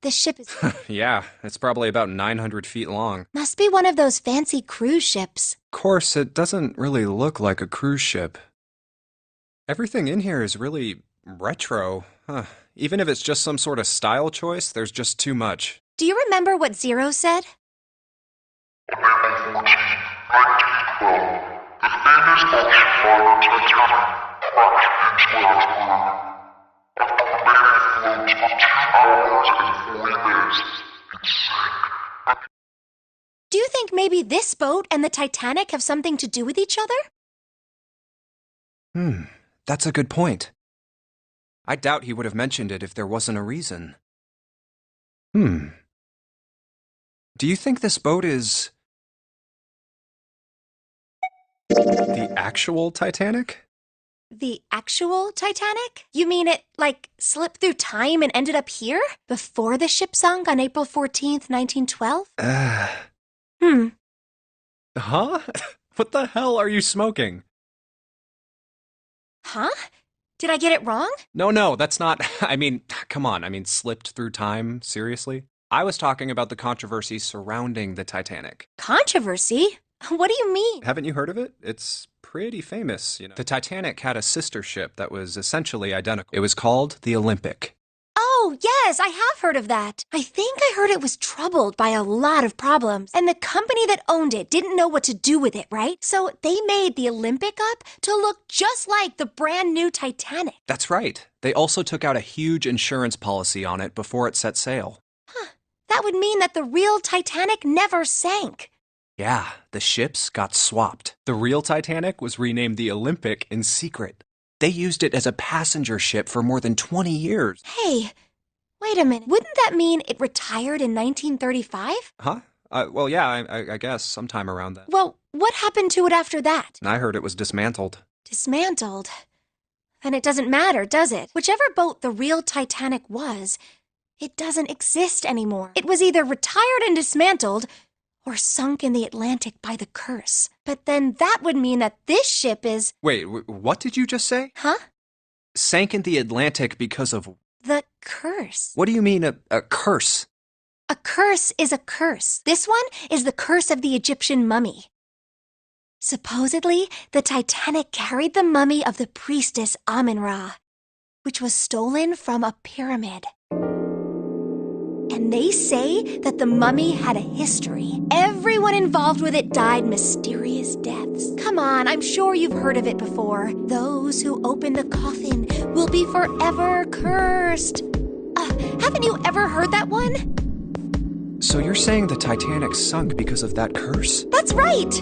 the ship is... Yeah, it's probably about 900 feet long. Must be one of those fancy cruise ships. Of course, it doesn't really look like a cruise ship. Everything in here is really retro. Even if it's just some sort of style choice, there's just too much. Do you remember what Zero said? On April 14, 1912, the famous ocean liner Titanic crashed into Earth. After remaining afloat for 2 hours and 40 minutes, it sank. Do you think maybe this boat and the Titanic have something to do with each other? That's a good point. I doubt he would have mentioned it if there wasn't a reason. Do you think this boat is... the actual Titanic? The actual Titanic? You mean it, like, slipped through time and ended up here? Before the ship sunk on April 14th, 1912? Huh? What the hell are you smoking? Huh? Did I get it wrong? No, that's not... come on, slipped through time? Seriously? I was talking about the controversy surrounding the Titanic. Controversy? What do you mean? Haven't you heard of it? It's pretty famous, you know. The Titanic had a sister ship that was essentially identical. It was called the Olympic. Oh, yes, I have heard of that. I think I heard it was troubled by a lot of problems, and the company that owned it didn't know what to do with it, right? So they made the Olympic up to look just like the brand new Titanic. That's right. They also took out a huge insurance policy on it before it set sail. That would mean that the real Titanic never sank. Yeah, the ships got swapped. The real Titanic was renamed the Olympic in secret. They used it as a passenger ship for more than 20 years. Hey, wait a minute. Wouldn't that mean it retired in 1935? Huh? Well, yeah, I guess sometime around then. Well, what happened to it after that? I heard it was dismantled. Dismantled? Then it doesn't matter, does it? Whichever boat the real Titanic was, it doesn't exist anymore. It was either retired and dismantled, or sunk in the Atlantic by the curse. But then that would mean that this ship is... Wait, what did you just say? Huh? Sank in the Atlantic because of... The curse. What do you mean, a curse? A curse is a curse. This one is the curse of the Egyptian mummy. Supposedly, the Titanic carried the mummy of the priestess Amun-Ra, which was stolen from a pyramid. And they say that the mummy had a history. Everyone involved with it died mysterious deaths. Come on, I'm sure you've heard of it before. Those who open the coffin will be forever cursed. Haven't you ever heard that one? So you're saying the Titanic sunk because of that curse? That's right!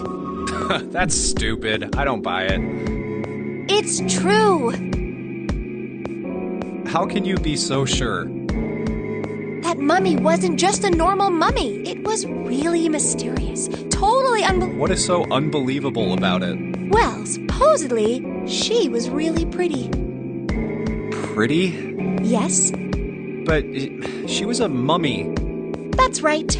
That's stupid. I don't buy it. It's true. How can you be so sure? That mummy wasn't just a normal mummy. It was really mysterious. Totally unbelievable. What is so unbelievable about it? Well, supposedly, she was really pretty. Pretty? Yes. But she was a mummy. That's right.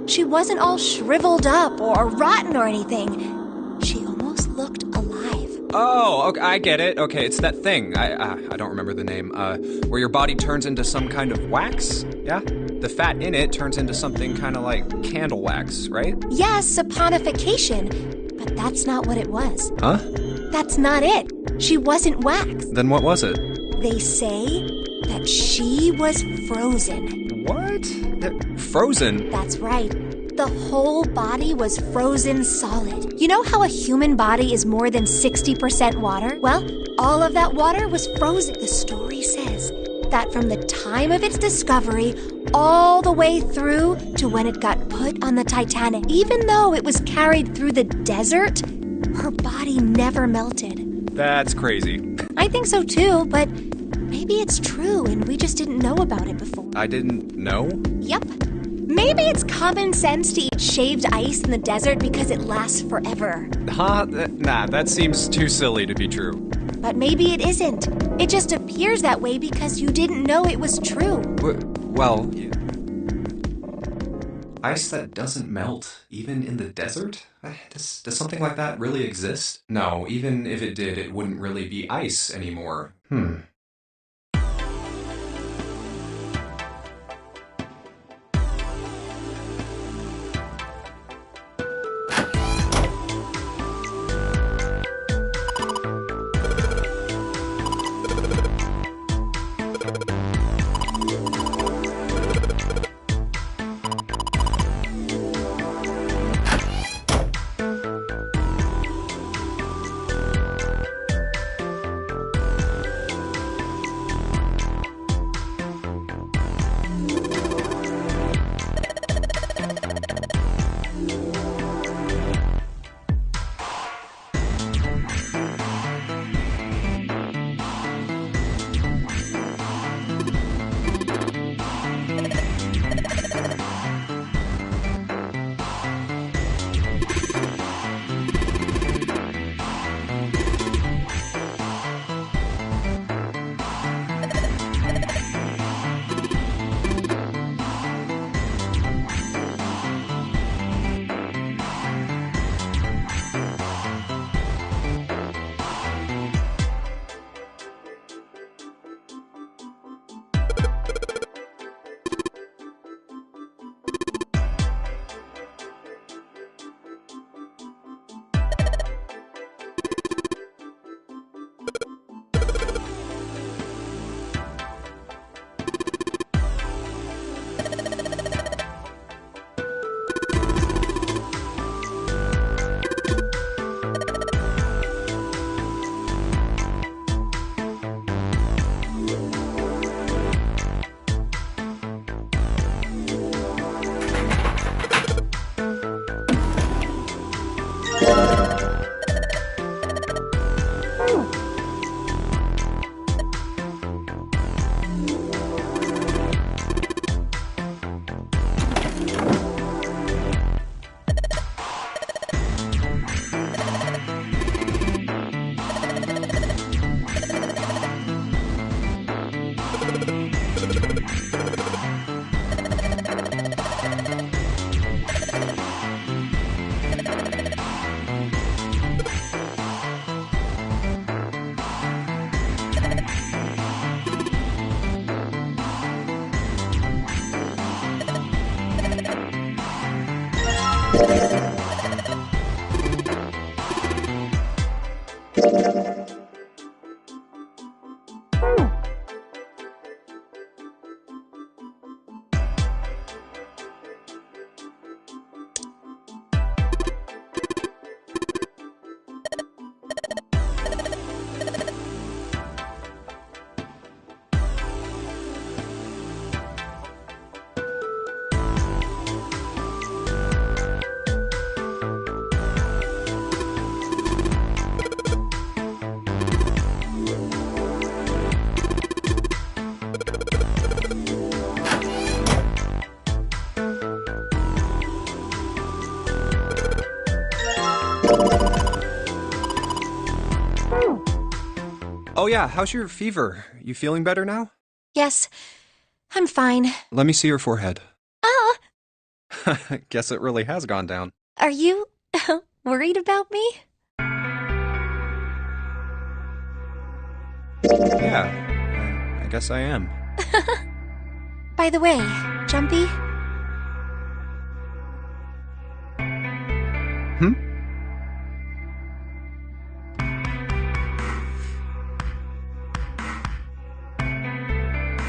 She wasn't all shriveled up or rotten or anything. She almost looked alive. Oh, okay, I get it. Okay, it's that thing. I don't remember the name. Where your body turns into some kind of wax? Yeah? The fat in it turns into something kind of like candle wax, right? Yes, saponification. But that's not what it was. Huh? That's not it. She wasn't wax. Then what was it? They say that she was frozen. What? Frozen? That's right. The whole body was frozen solid. You know how a human body is more than 60% water? Well, all of that water was frozen. The story says that from the time of its discovery all the way through to when it got put on the Titanic, even though it was carried through the desert, her body never melted. That's crazy. I think so too, but maybe it's true and we just didn't know about it before. I didn't know? Yep. Maybe it's common sense to eat shaved ice in the desert because it lasts forever. Huh? Nah, that seems too silly to be true. But maybe it isn't. It just appears that way because you didn't know it was true. Well, ice that doesn't melt, even in the desert? Does something like that really exist? No, even if it did, it wouldn't really be ice anymore. yeah, how's your fever? You feeling better now? Yes, I'm fine. Let me see your forehead. Ah, Guess it really has gone down. are you worried about me? Yeah, I guess I am. By the way, Jumpy,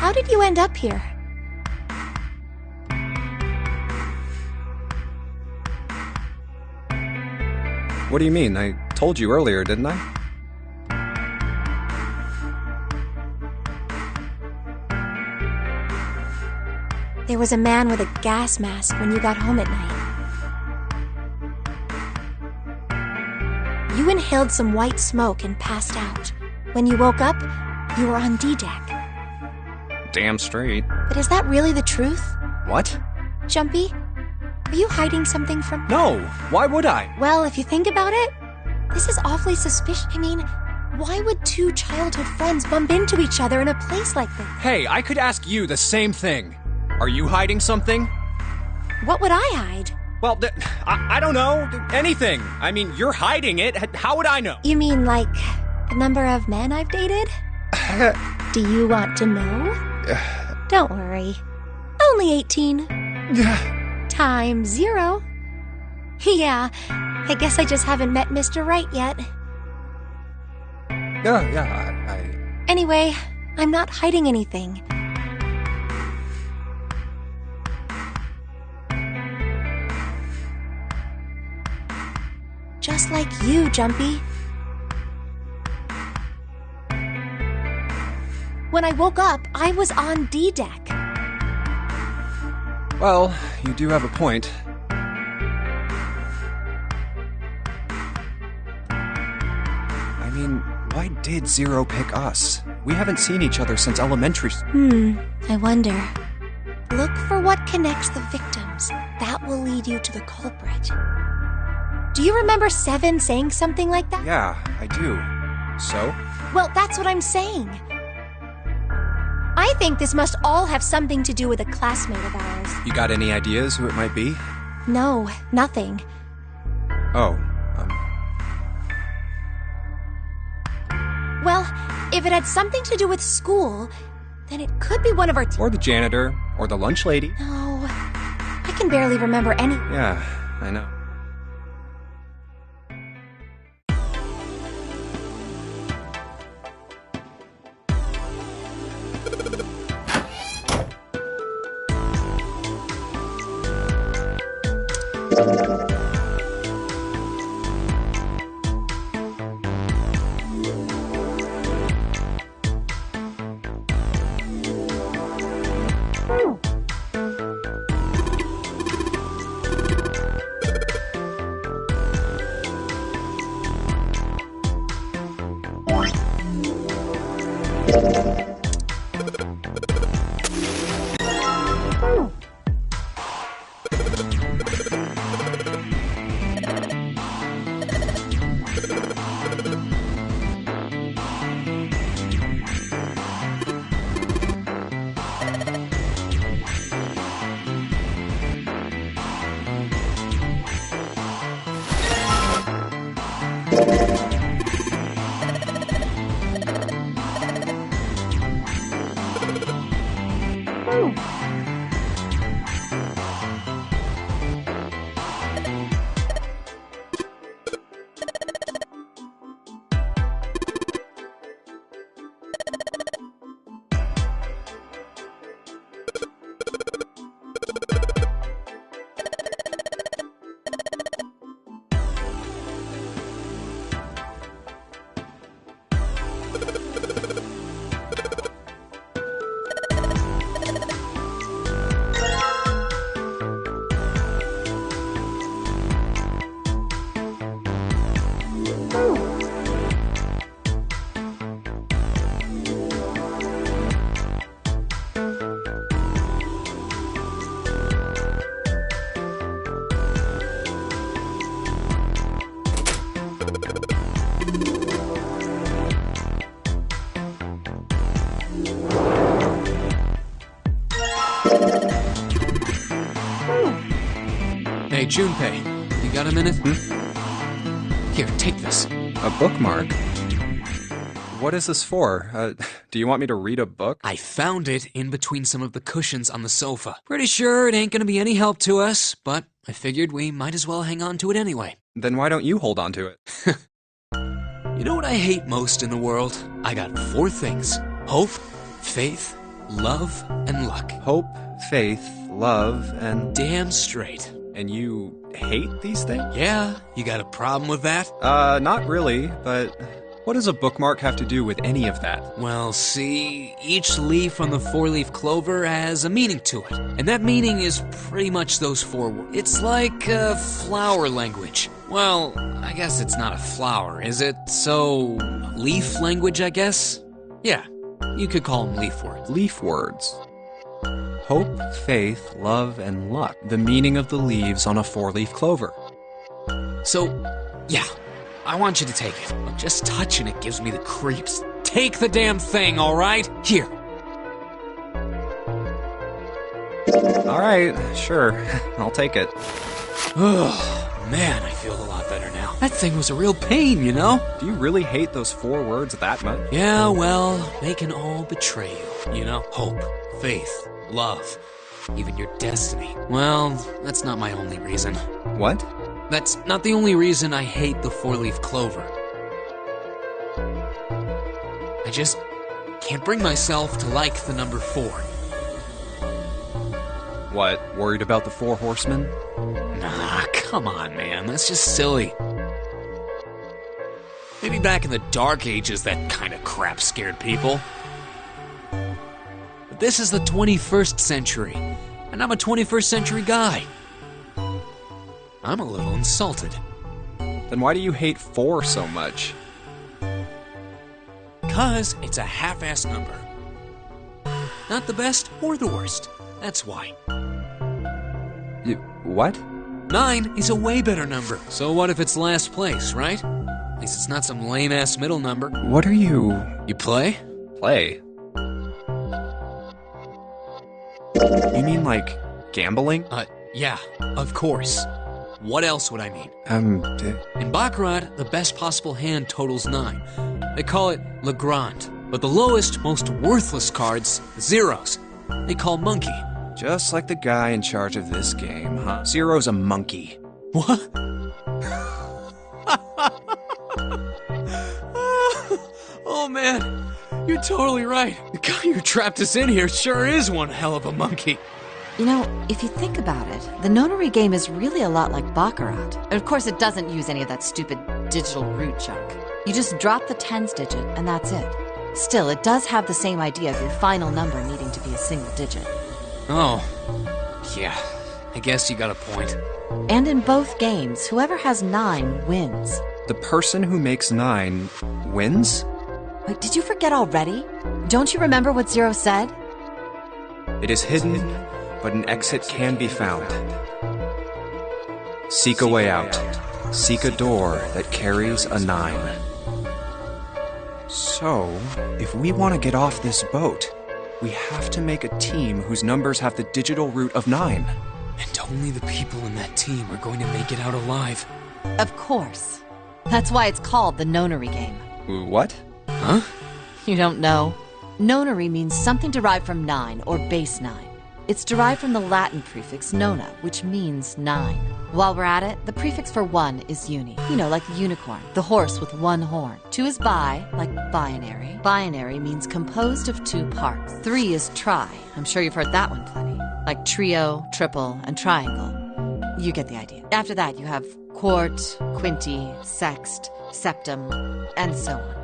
how did you end up here? What do you mean? I told you earlier, didn't I? There was a man with a gas mask when you got home at night. You inhaled some white smoke and passed out. When you woke up, you were on D-Deck. Damn straight. But is that really the truth? What? Jumpy, are you hiding something from... No! Why would I? Well, if you think about it, this is awfully suspicious. I mean, why would two childhood friends bump into each other in a place like this? Hey, I could ask you the same thing. Are you hiding something? What would I hide? Well, I don't know. Anything. I mean, you're hiding it. How would I know? You mean like the number of men I've dated? Do you want to know? Don't worry. Only 18. Times 0. Yeah, I guess I just haven't met Mr. Right yet. Yeah, Anyway, I'm not hiding anything. Just like you, Jumpy. When I woke up, I was on D-Deck. Well, you do have a point. I mean, why did Zero pick us? We haven't seen each other since elementary school. I wonder. Look for what connects the victims. That will lead you to the culprit. Do you remember Seven saying something like that? Yeah, I do. So? Well, that's what I'm saying. I think this must all have something to do with a classmate of ours. You got any ideas who it might be? No, nothing. Oh, Well, if it had something to do with school, then it could be one of our... or the janitor, or the lunch lady. No, I can barely remember any... Yeah, I know. Hey, Junpei, you got a minute? Here, take this. A bookmark? What is this for? Do you want me to read a book? I found it in between some of the cushions on the sofa. Pretty sure it ain't gonna be any help to us, but I figured we might as well hang on to it anyway. Then why don't you hold on to it? You know what I hate most in the world? I got 4 things. Hope, faith, love, and luck. Hope, faith, love, and... Damn straight. And you hate these things? Yeah, you got a problem with that? Not really, but... What does a bookmark have to do with any of that? Well, see, each leaf on the 4-leaf clover has a meaning to it. And that meaning is pretty much those 4 words. It's like flower language. Well, I guess it's not a flower, is it? So, leaf language, I guess? Yeah, you could call them leaf words. Leaf words. Hope, faith, love, and luck. The meaning of the leaves on a 4-leaf clover. So, yeah. I want you to take it, but just touching it gives me the creeps. Take the damn thing, all right? Here. All right, sure. I'll take it. Oh, man, I feel a lot better now. That thing was a real pain, you know? Do you really hate those 4 words that much? Yeah, well, they can all betray you, you know? Hope, faith, love, even your destiny. Well, that's not my only reason. What? That's not the only reason I hate the 4-leaf clover. I just can't bring myself to like the number 4. What, worried about the 4 horsemen? Nah, come on, man, that's just silly. Maybe back in the Dark Ages that kind of crap scared people. But this is the 21st century, and I'm a 21st century guy. I'm a little insulted. Then why do you hate 4 so much? 'Cause it's a half-ass number. Not the best or the worst. That's why. What? 9 is a way better number. So what if it's last place, right? At least it's not some lame-ass middle number. What are you... You play? Play? You mean like gambling? Yeah, of course. What else would I mean? In Baccarat, the best possible hand totals 9. They call it Le Grand. But the lowest, most worthless cards, zeros, they call monkey. Just like the guy in charge of this game, huh? Zero's a monkey. What? Oh man, you're totally right. The guy who trapped us in here sure is one hell of a monkey. You know, if you think about it, the nonary game is really a lot like Baccarat. And of course, it doesn't use any of that stupid digital root junk. You just drop the tens digit, and that's it. Still, it does have the same idea of your final number needing to be a single digit. Oh, yeah, I guess you got a point. And in both games, whoever has 9 wins. The person who makes 9 wins? Wait, did you forget already? Don't you remember what Zero said? It is hidden, but an exit can be found. Seek a way out. Seek a door that carries a 9. So, if we want to get off this boat, we have to make a team whose numbers have the digital root of 9. And only the people in that team are going to make it out alive. Of course. That's why it's called the nonary game. What? Huh? You don't know? Nonary means something derived from 9 or base 9. It's derived from the Latin prefix nona, which means 9. While we're at it, the prefix for 1 is uni. You know, like the unicorn, the horse with 1 horn. 2 is bi, like binary. Binary means composed of 2 parts. 3 is tri. I'm sure you've heard that one plenty. Like trio, triple, and triangle. You get the idea. After that, you have quart, quinti, sext, septum, and so on.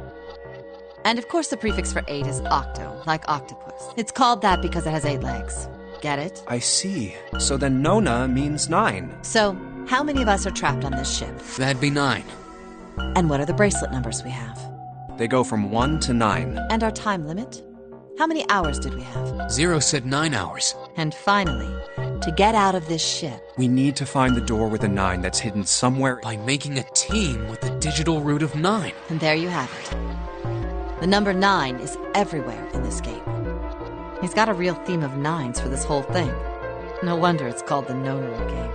And of course, the prefix for 8 is octo, like octopus. It's called that because it has 8 legs. Get it? I see. So then nona means 9. So, how many of us are trapped on this ship? That'd be 9. And what are the bracelet numbers we have? They go from 1 to 9. And our time limit? How many hours did we have? Zero said 9 hours. And finally, to get out of this ship, we need to find the door with a 9 that's hidden somewhere. By making a team with the digital root of 9. And there you have it. The number 9 is everywhere in this game. He's got a real theme of 9s for this whole thing. No wonder it's called the nonary game.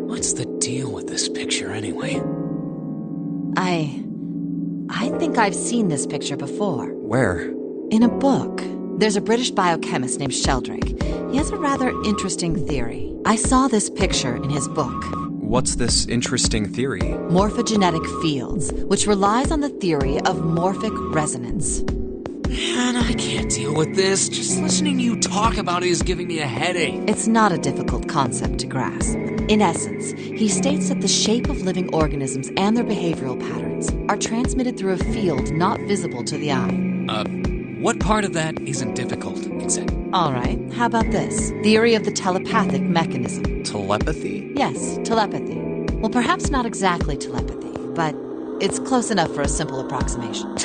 What's the deal with this picture anyway? I think I've seen this picture before. Where? In a book. There's a British biochemist named Sheldrake. He has a rather interesting theory. I saw this picture in his book. What's this interesting theory? Morphogenetic fields, which relies on the theory of morphic resonance. Man, I can't deal with this. Just listening to you talk about it is giving me a headache. It's not a difficult concept to grasp. In essence, he states that the shape of living organisms and their behavioral patterns are transmitted through a field not visible to the eye. What part of that isn't difficult, exactly? All right, how about this? Theory of the telepathic mechanism. Telepathy? Yes, telepathy. Well, perhaps not exactly telepathy, but it's close enough for a simple approximation.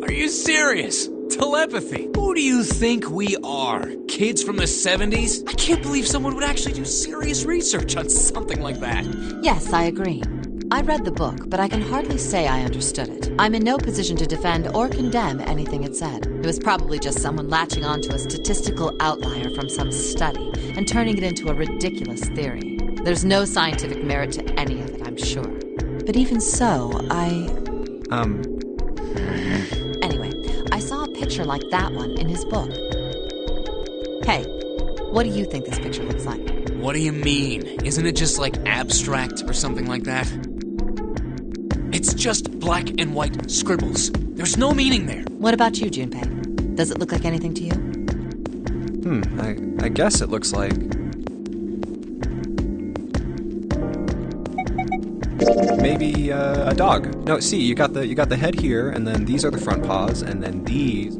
Are you serious? Telepathy? Who do you think we are? Kids from the 70s? I can't believe someone would actually do serious research on something like that. Yes, I agree. I read the book, but I can hardly say I understood it. I'm in no position to defend or condemn anything it said. It was probably just someone latching onto a statistical outlier from some study and turning it into a ridiculous theory. There's no scientific merit to any of it, I'm sure. But even so, Anyway, I saw a picture like that one in his book. Hey, what do you think this picture looks like? What do you mean? Isn't it just like abstract or something like that? It's just black and white scribbles. There's no meaning there. What about you, Junpei? Does it look like anything to you? I guess it looks like... maybe a dog. No, see, you got the head here, and then these are the front paws, and then these...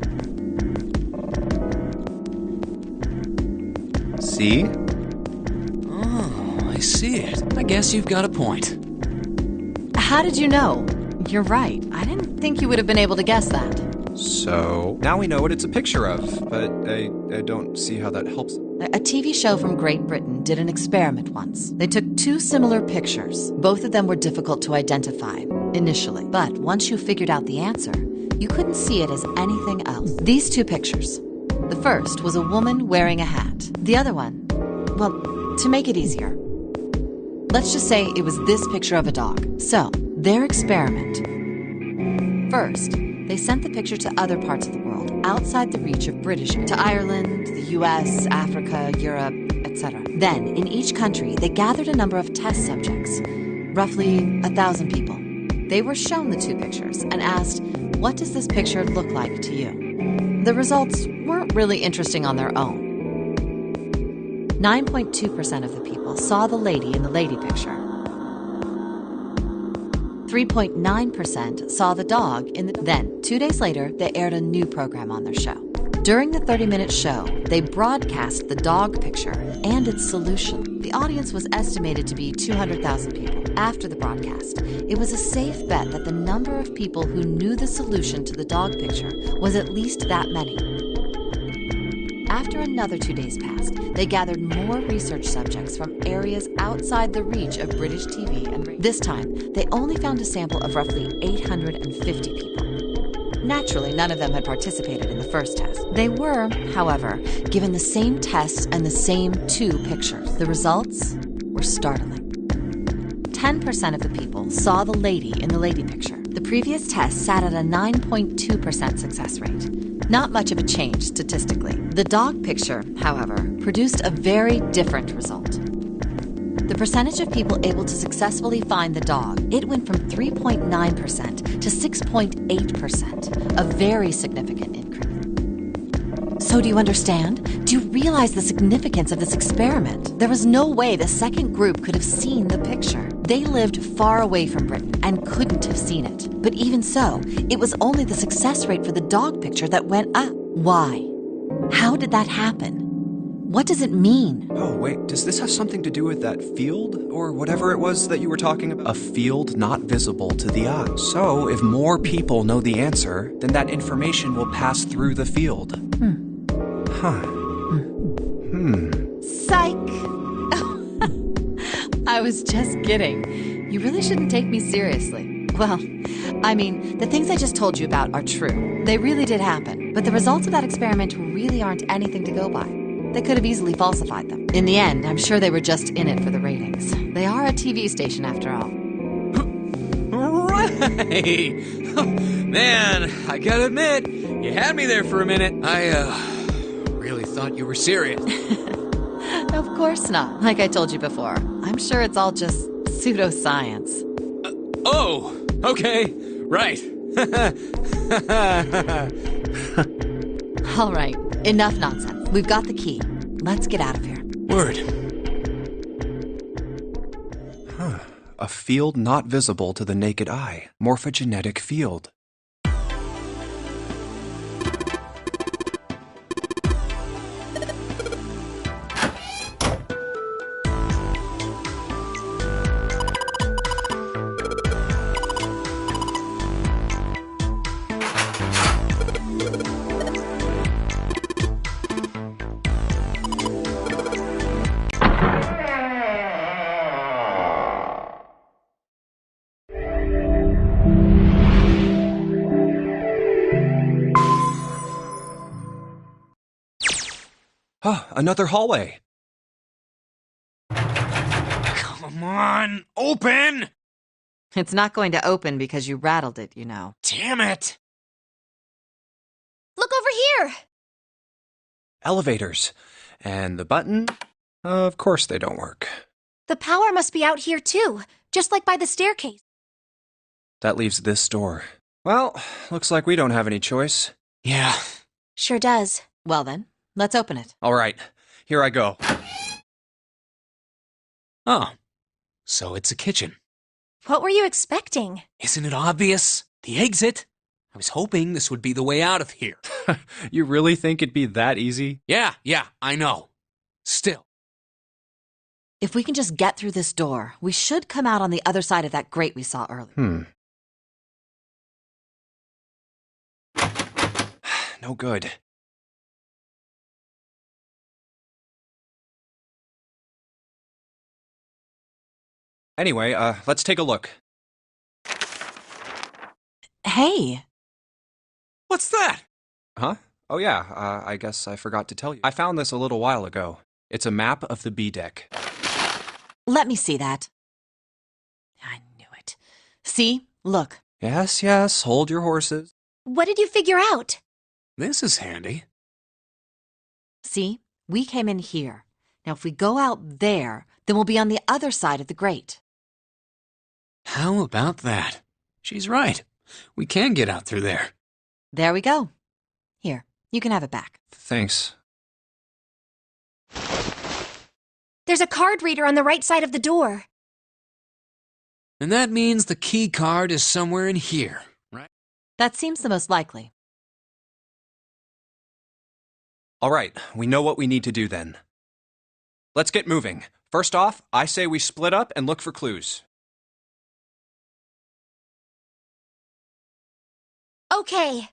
See? Oh, I see it. I guess you've got a point. How did you know? You're right. I didn't think you would have been able to guess that. So, now we know what it's a picture of, but I don't see how that helps. A TV show from Great Britain did an experiment once. They took two similar pictures. Both of them were difficult to identify, initially. But once you figured out the answer, you couldn't see it as anything else. These two pictures. The first was a woman wearing a hat. The other one, well, to make it easier, let's just say it was this picture of a dog. So, their experiment. First, they sent the picture to other parts of the world, outside the reach of British, to Ireland, the US, Africa, Europe, etc. Then, in each country, they gathered a number of test subjects, roughly 1,000 people. They were shown the two pictures and asked, what does this picture look like to you? The results weren't really interesting on their own. 9.2% of the people saw the lady in the lady picture. 3.9% saw the dog in the... Then, 2 days later, they aired a new program on their show. During the 30-minute show, they broadcast the dog picture and its solution. The audience was estimated to be 200,000 people. After the broadcast, it was a safe bet that the number of people who knew the solution to the dog picture was at least that many. After another 2 days passed, they gathered more research subjects from areas outside the reach of British TV and radio. This time, they only found a sample of roughly 850 people. Naturally, none of them had participated in the first test. They were, however, given the same tests and the same 2 pictures. The results were startling. 10% of the people saw the lady in the lady picture. The previous test sat at a 9.2% success rate. Not much of a change statistically. The dog picture, however, produced a very different result. The percentage of people able to successfully find the dog, it went from 3.9% to 6.8%, a very significant increase. So do you understand? Do you realize the significance of this experiment? There was no way the second group could have seen the picture. They lived far away from Britain and couldn't have seen it. But even so, it was only the success rate for the dog picture that went up. Why? How did that happen? What does it mean? Oh, wait, does this have something to do with that field? Or whatever it was that you were talking about? A field not visible to the eye. So, if more people know the answer, then that information will pass through the field. Psych! I was just kidding. You really shouldn't take me seriously. Well, I mean, the things I just told you about are true. They really did happen. But the results of that experiment really aren't anything to go by. They could have easily falsified them. In the end, I'm sure they were just in it for the ratings. They are a TV station after all. Right! Man, I gotta admit, you had me there for a minute. I, really thought you were serious. Of course not. Like I told you before, I'm sure it's all just pseudoscience. Oh, okay, right. All right, enough nonsense. We've got the key. Let's get out of here. Word. A field not visible to the naked eye. Morphogenetic field. Another hallway. Come on, open! It's not going to open because you rattled it, you know. Damn it! Look over here! Elevators. And the button? Of course they don't work. The power must be out here too, just like by the staircase. That leaves this door. Well, looks like we don't have any choice. Yeah. Sure does. Well then, let's open it. All right, here I go. Oh, so it's a kitchen. What were you expecting? Isn't it obvious? The exit? I was hoping this would be the way out of here. You really think it'd be that easy? Yeah, I know. Still. If we can just get through this door, we should come out on the other side of that grate we saw earlier. No good. Anyway, let's take a look. Hey! What's that? Huh? Oh yeah, I guess I forgot to tell you. I found this a little while ago. It's a map of the B deck. Let me see that. I knew it. See? Look. Yes, hold your horses. What did you figure out? This is handy. See? We came in here. Now if we go out there, then we'll be on the other side of the grate. How about that? She's right. We can get out through there. There we go. Here, you can have it back. Thanks. There's a card reader on the right side of the door. And that means the key card is somewhere in here, right? That seems the most likely. All right, we know what we need to do then. Let's get moving. First off, I say we split up and look for clues. Okay.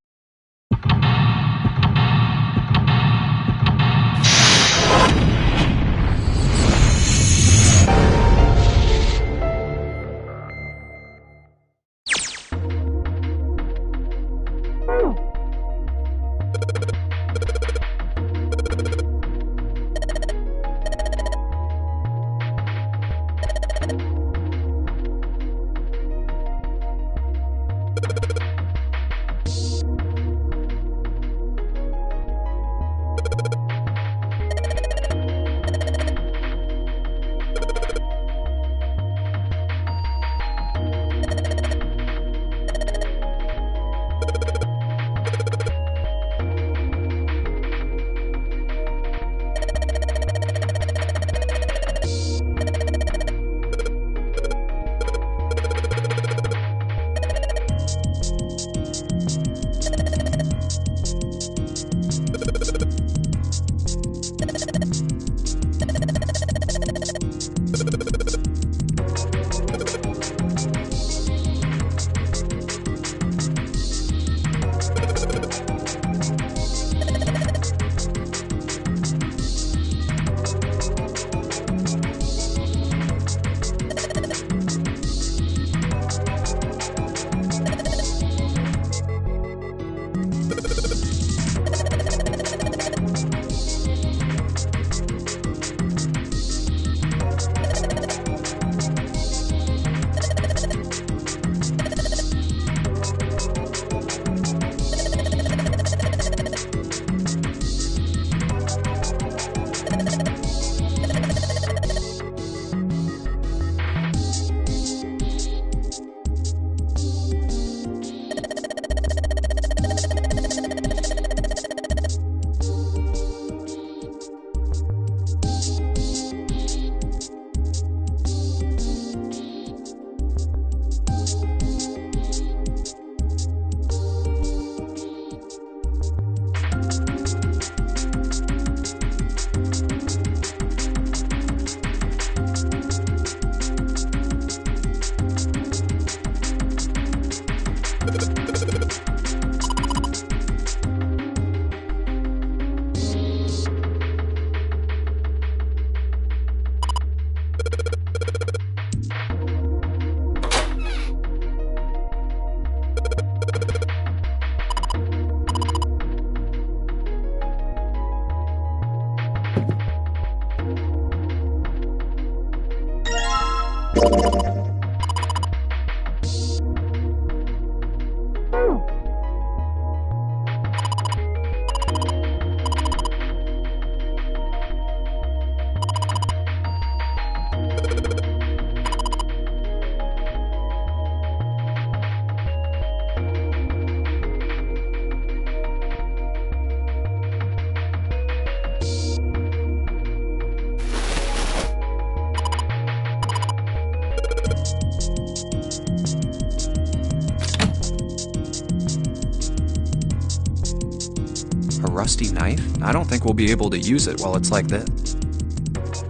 A rusty knife? I don't think we'll be able to use it while it's like this.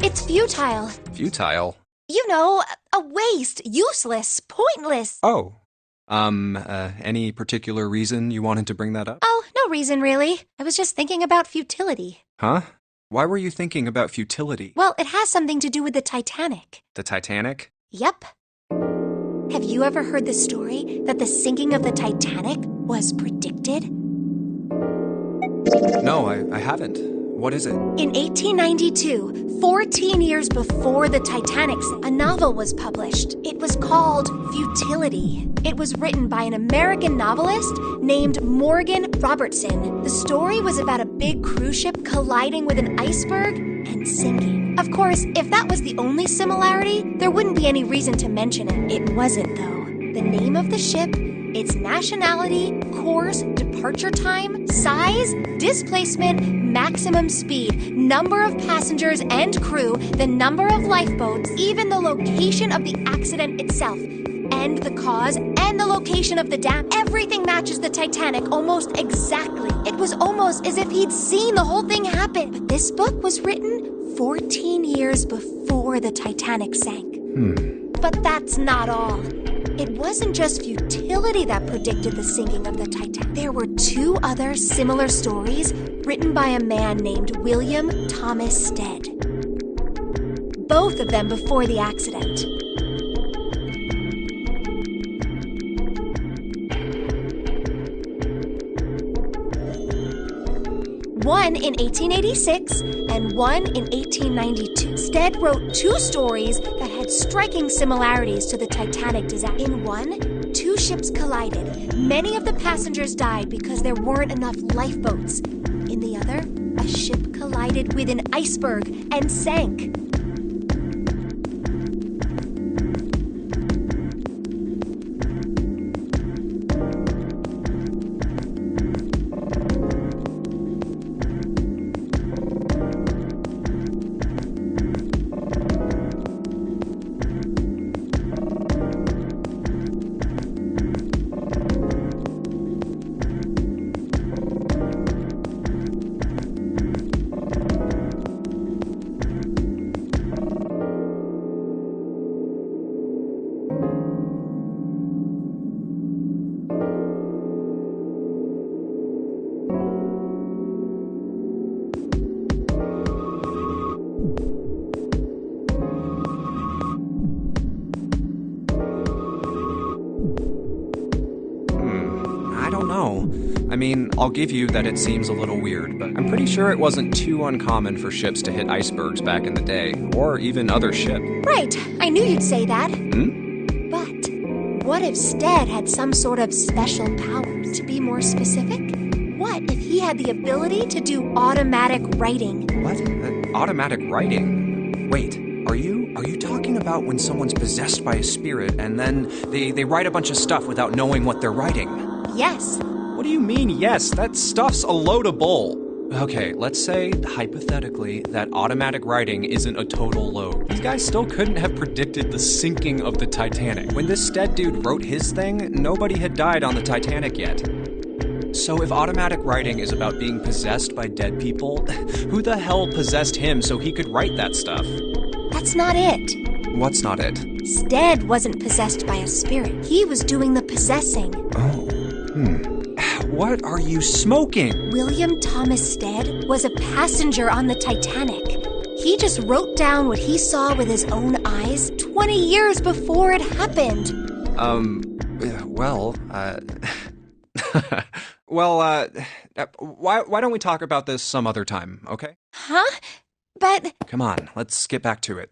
It's futile. Futile? You know, a waste, useless, pointless. Oh. Any particular reason you wanted to bring that up? Oh, no reason really. I was just thinking about futility. Huh? Why were you thinking about futility? Well, it has something to do with the Titanic. The Titanic? Yep. Have you ever heard the story that the sinking of the Titanic was predicted? No, I haven't. What is it? In 1892, 14 years before the Titanic sank, a novel was published. It was called Futility. It was written by an American novelist named Morgan Robertson. The story was about a big cruise ship colliding with an iceberg and sinking. Of course, if that was the only similarity, there wouldn't be any reason to mention it. It wasn't, though. The name of the ship, its nationality, course, departure time, size, displacement, maximum speed, number of passengers and crew, the number of lifeboats, even the location of the accident itself, and the cause and the location of the dam. Everything matches the Titanic almost exactly. It was almost as if he'd seen the whole thing happen. But this book was written 14 years before the Titanic sank. But that's not all. It wasn't just futility that predicted the sinking of the Titanic. There were 2 other similar stories written by a man named William Thomas Stead. Both of them before the accident. One in 1886 and one in 1892. Stead wrote 2 stories that had striking similarities to the Titanic disaster. In one, 2 ships collided. Many of the passengers died because there weren't enough lifeboats. In the other, a ship collided with an iceberg and sank. I mean, I'll give you that it seems a little weird, but I'm pretty sure it wasn't too uncommon for ships to hit icebergs back in the day, or even other ships. Right, I knew you'd say that. Hmm? But what if Stead had some sort of special powers? To be more specific, what if he had the ability to do automatic writing? What? Automatic writing? Wait, are you talking about when someone's possessed by a spirit and then they write a bunch of stuff without knowing what they're writing? Yes. What do you mean, yes? That stuff's a load of bull. Okay, let's say, hypothetically, that automatic writing isn't a total load. These guys still couldn't have predicted the sinking of the Titanic. When this Stead dude wrote his thing, nobody had died on the Titanic yet. So if automatic writing is about being possessed by dead people, who the hell possessed him so he could write that stuff? That's not it. What's not it? Stead wasn't possessed by a spirit. He was doing the possessing. Oh, What are you smoking? William Thomas Stead was a passenger on the Titanic. He just wrote down what he saw with his own eyes 20 years before it happened. Why don't we talk about this some other time, okay? Huh? But... Come on, let's get back to it.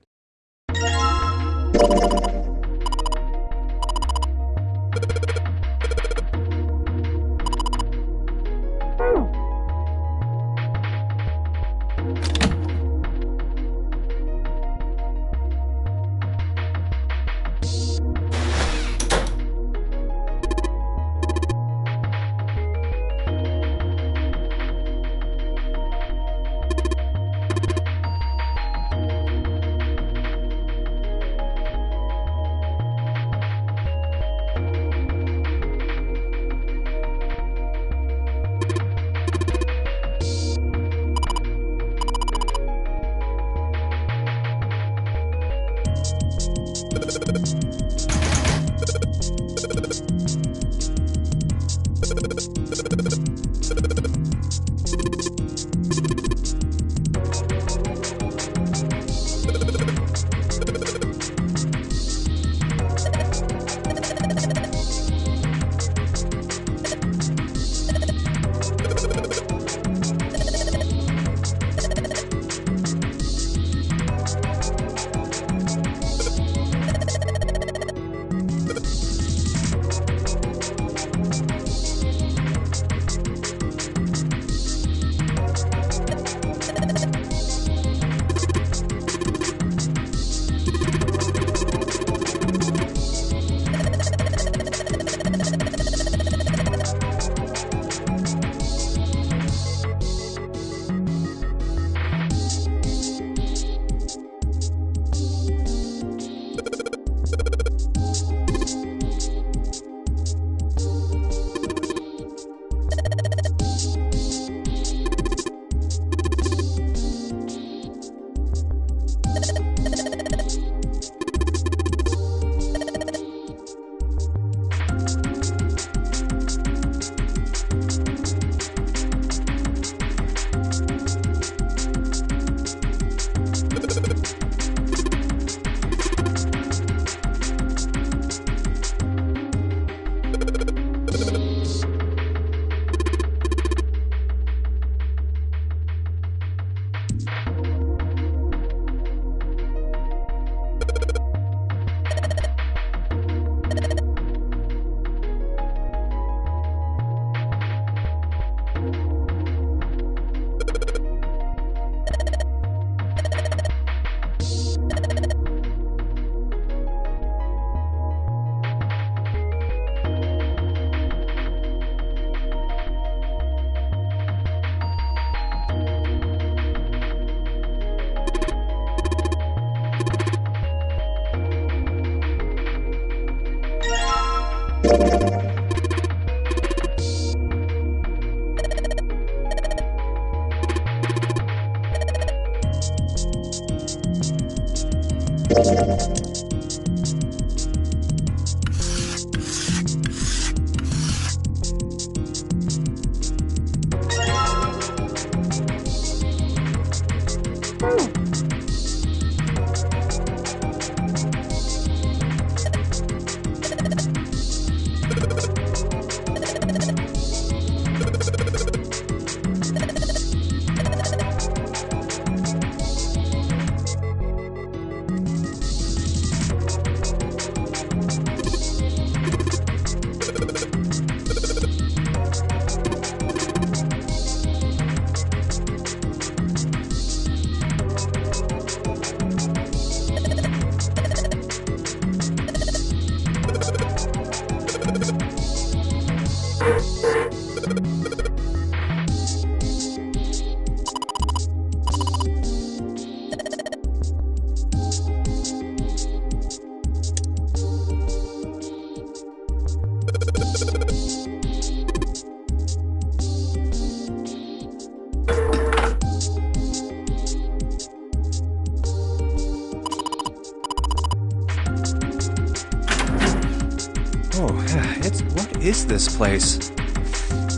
is this place?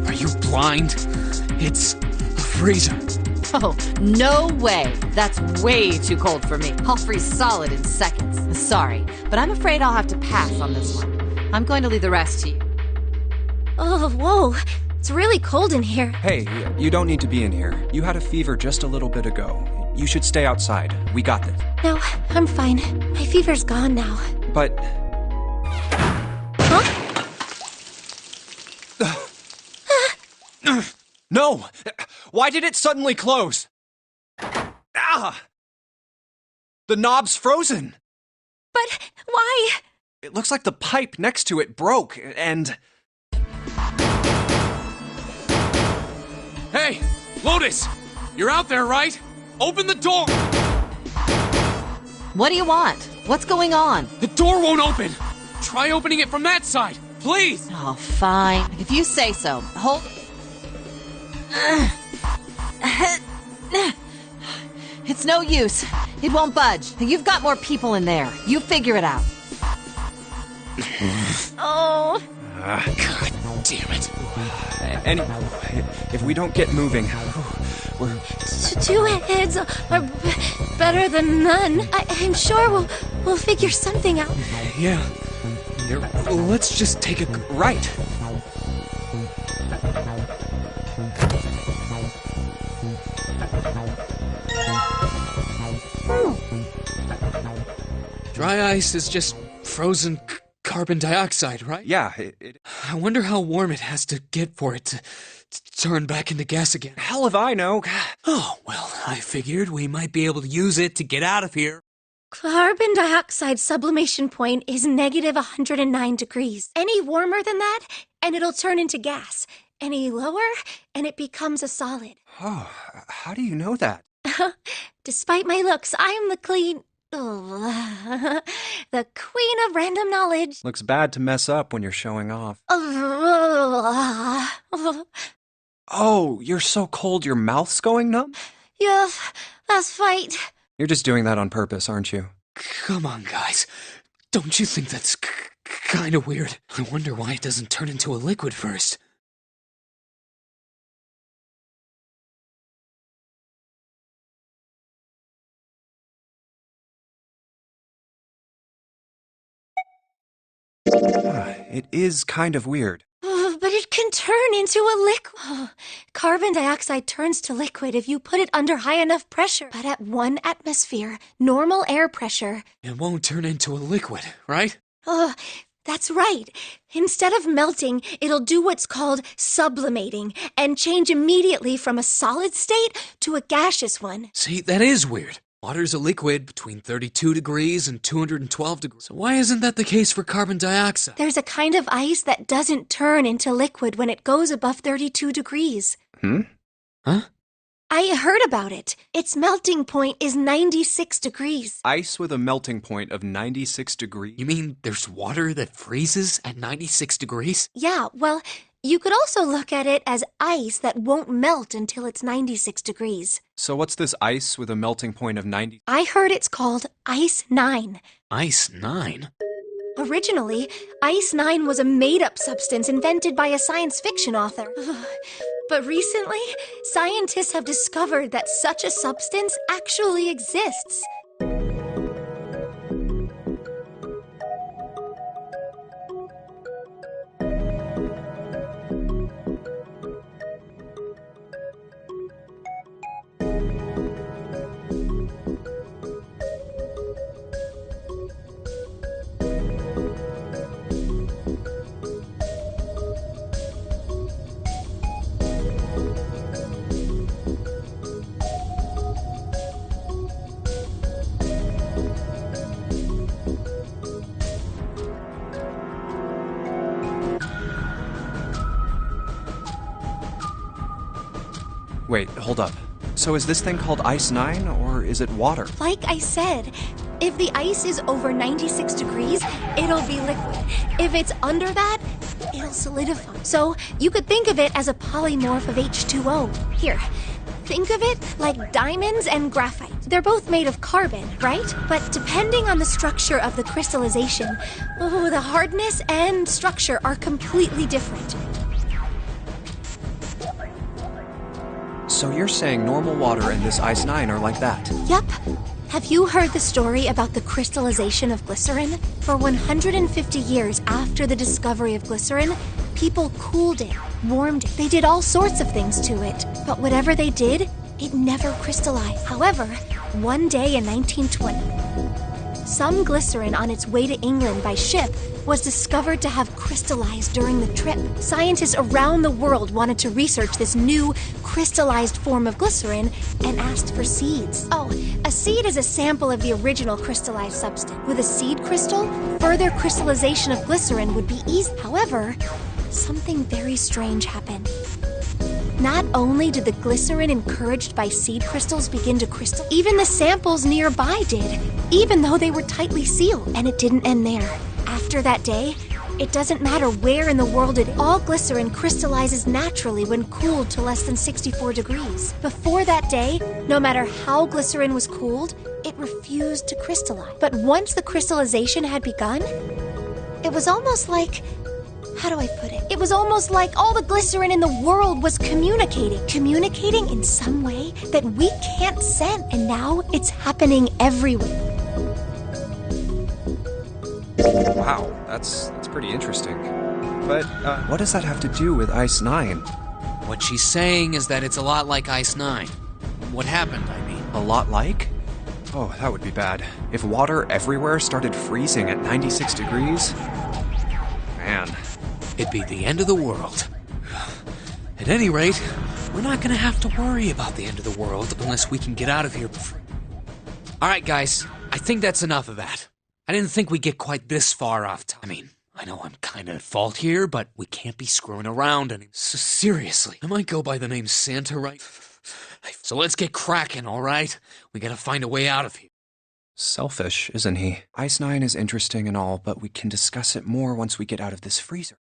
Are you blind? It's a freezer. Oh, no way. That's way too cold for me. I'll freeze solid in seconds. Sorry, but I'm afraid I'll have to pass on this one. I'm going to leave the rest to you. Oh, whoa. It's really cold in here. Hey, you don't need to be in here. You had a fever just a little bit ago. You should stay outside. We got this. No, I'm fine. My fever's gone now. But... Huh? No! Why did it suddenly close? Ah! The knob's frozen! But why? It looks like the pipe next to it broke, and... Hey, Lotus! You're out there, right? Open the door! What do you want? What's going on? The door won't open! Try opening it from that side, please! Oh, fine. If you say so. Hold... It's no use. It won't budge. You've got more people in there. You figure it out. Oh. God damn it. Anyway, if we don't get moving, we're... Two heads are better than none. I'm sure we'll figure something out. Yeah. Let's just take a... Right. Dry ice is just frozen carbon dioxide, right? Yeah, I wonder how warm it has to get for it to turn back into gas again. Hell if I know. Oh, well, I figured we might be able to use it to get out of here. Carbon dioxide sublimation point is negative 109 degrees. Any warmer than that, and it'll turn into gas. Any lower, and it becomes a solid. Oh, how do you know that? Despite my looks, I'm the the queen of random knowledge. Looks bad to mess up when you're showing off. Oh, you're so cold your mouth's going numb? Yes, that's right. You're just doing that on purpose, aren't you? Come on, guys. Don't you think that's kind of weird? I wonder why it doesn't turn into a liquid first. It is kind of weird. But it can turn into a liquid. Carbon dioxide turns to liquid if you put it under high enough pressure. But at 1 atmosphere, normal air pressure... It won't turn into a liquid, right? That's right. Instead of melting, it'll do what's called sublimating and change immediately from a solid state to a gaseous one. See, that is weird. Water's a liquid between 32 degrees and 212 degrees. So why isn't that the case for carbon dioxide? There's a kind of ice that doesn't turn into liquid when it goes above 32 degrees. Huh? I heard about it. Its melting point is 96 degrees. Ice with a melting point of 96 degrees? You mean there's water that freezes at 96 degrees? Yeah, well, you could also look at it as ice that won't melt until it's 96 degrees. So what's this ice with a melting point of 90? I heard it's called Ice 9. Ice 9? Originally, Ice 9 was a made-up substance invented by a science fiction author. But recently, scientists have discovered that such a substance actually exists. Wait, hold up. So is this thing called Ice 9, or is it water? Like I said, if the ice is over 96 degrees, it'll be liquid. If it's under that, it'll solidify. So you could think of it as a polymorph of H2O. Here, Think of it like diamonds and graphite. They're both made of carbon, right? But depending on the structure of the crystallization, the hardness and structure are completely different. So you're saying normal water and this Ice 9 are like that? Yep. Have you heard the story about the crystallization of glycerin? For 150 years after the discovery of glycerin, people cooled it, warmed it. They did all sorts of things to it. But whatever they did, it never crystallized. However, one day in 1920, some glycerin on its way to England by ship was discovered to have crystallized during the trip. Scientists around the world wanted to research this new crystallized form of glycerin and asked for seeds. Oh, a seed is a sample of the original crystallized substance. With a seed crystal, further crystallization of glycerin would be easy. However, something very strange happened. Not only did the glycerin encouraged by seed crystals begin to crystal, even the samples nearby did, even though they were tightly sealed. And it didn't end there. After that day, it doesn't matter where in the world it is. All glycerin crystallizes naturally when cooled to less than 64 degrees. Before that day, no matter how glycerin was cooled, it refused to crystallize. But once the crystallization had begun, it was almost like... how do I put it? It was almost like all the glycerin in the world was communicating in some way that we can't sense. And now it's happening everywhere. Wow, that's pretty interesting. But, what does that have to do with Ice 9? What she's saying is that it's a lot like Ice 9. What happened, I mean. A lot like? Oh, that would be bad. If water everywhere started freezing at 96 degrees? Man. It'd be the end of the world. At any rate, we're not gonna have to worry about the end of the world unless we can get out of here before... Alright, guys, I think that's enough of that. I didn't think we'd get quite this far off time. I mean, I know I'm kinda at fault here, but we can't be screwing around anymore. So seriously, I might go by the name Santa, right? So let's get cracking, alright? We gotta find a way out of here. Selfish, isn't he? Ice 9 is interesting and all, but we can discuss it more once we get out of this freezer.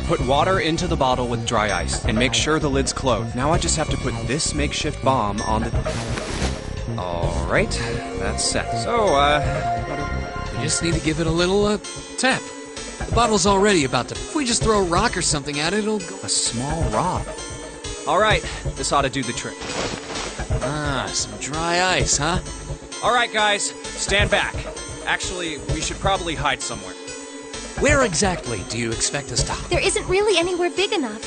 Put water into the bottle with dry ice, and make sure the lid's closed. Now I just have to put this makeshift bomb on the... Alright, that's set. So, we just need to give it a little, tap. The bottle's already about to... If we just throw a rock or something at it, it'll go... A small rock? Alright, this ought to do the trick. Ah, some dry ice, huh? Alright, guys, stand back. Actually, we should probably hide somewhere. Where exactly do you expect us to hide? There isn't really anywhere big enough.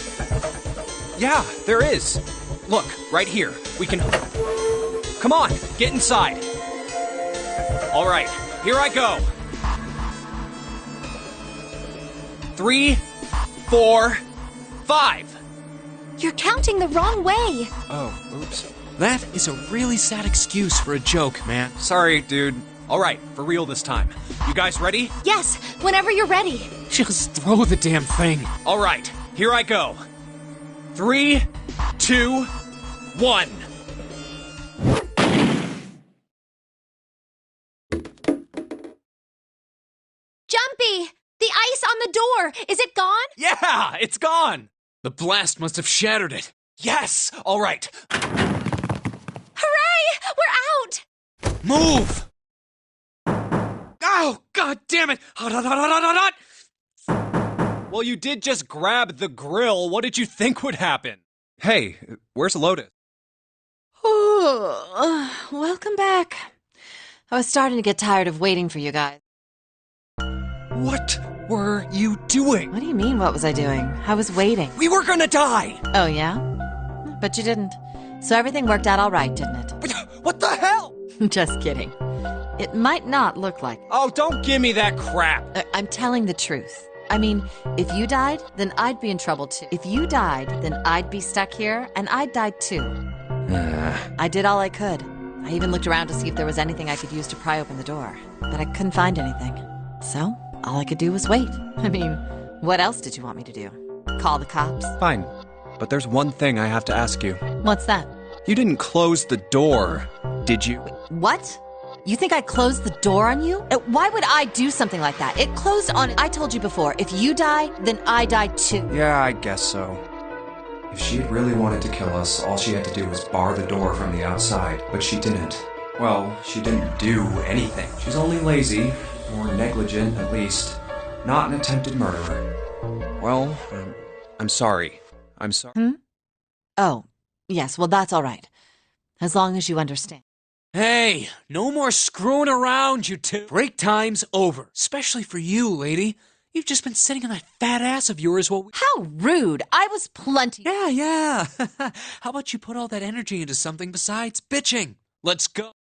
Yeah, there is. Look, right here. We can... Come on, get inside. Alright, here I go. 3, 4, 5. You're counting the wrong way. Oh, oops. That is a really sad excuse for a joke, man. Sorry, dude. Alright, for real this time. You guys ready? Yes, whenever you're ready. Just throw the damn thing. Alright, here I go. 3, 2, 1. Jumpy! The ice on the door! Is it gone? Yeah, it's gone! The blast must have shattered it. Yes! Alright. Hooray! We're out! Move! Oh, god damn it! Hot, hot, hot, hot, hot, hot. Well, you did just grab the grill. What did you think would happen? Hey, where's Lotus? Welcome back. I was starting to get tired of waiting for you guys. What were you doing? What do you mean, what was I doing? I was waiting. We were gonna die! Oh, yeah? But you didn't. So everything worked out all right, didn't it? What the hell? Just kidding. It might not look like... Oh, don't give me that crap. I'm telling the truth. I mean, if you died, then I'd be in trouble too. If you died, then I'd be stuck here, and I'd die too. I did all I could. I even looked around to see if there was anything I could use to pry open the door. But I couldn't find anything. So, all I could do was wait. I mean, what else did you want me to do? Call the cops? Fine. But there's one thing I have to ask you. What's that? You didn't close the door, did you? What? You think I closed the door on you? Why would I do something like that? It closed on... I told you before, if you die, then I die too. Yeah, I guess so. If she had really wanted to kill us, all she had to do was bar the door from the outside. But she didn't. Well, she didn't do anything. She's only lazy, or negligent at least. Not an attempted murderer. Well, I'm sorry. I'm sorry. Oh, yes, well that's all right. As long as you understand. Hey, no more screwing around, you two. Break time's over. Especially for you, lady. You've just been sitting on that fat ass of yours while we... How rude! I was plenty... Yeah. How about you put all that energy into something besides bitching? Let's go.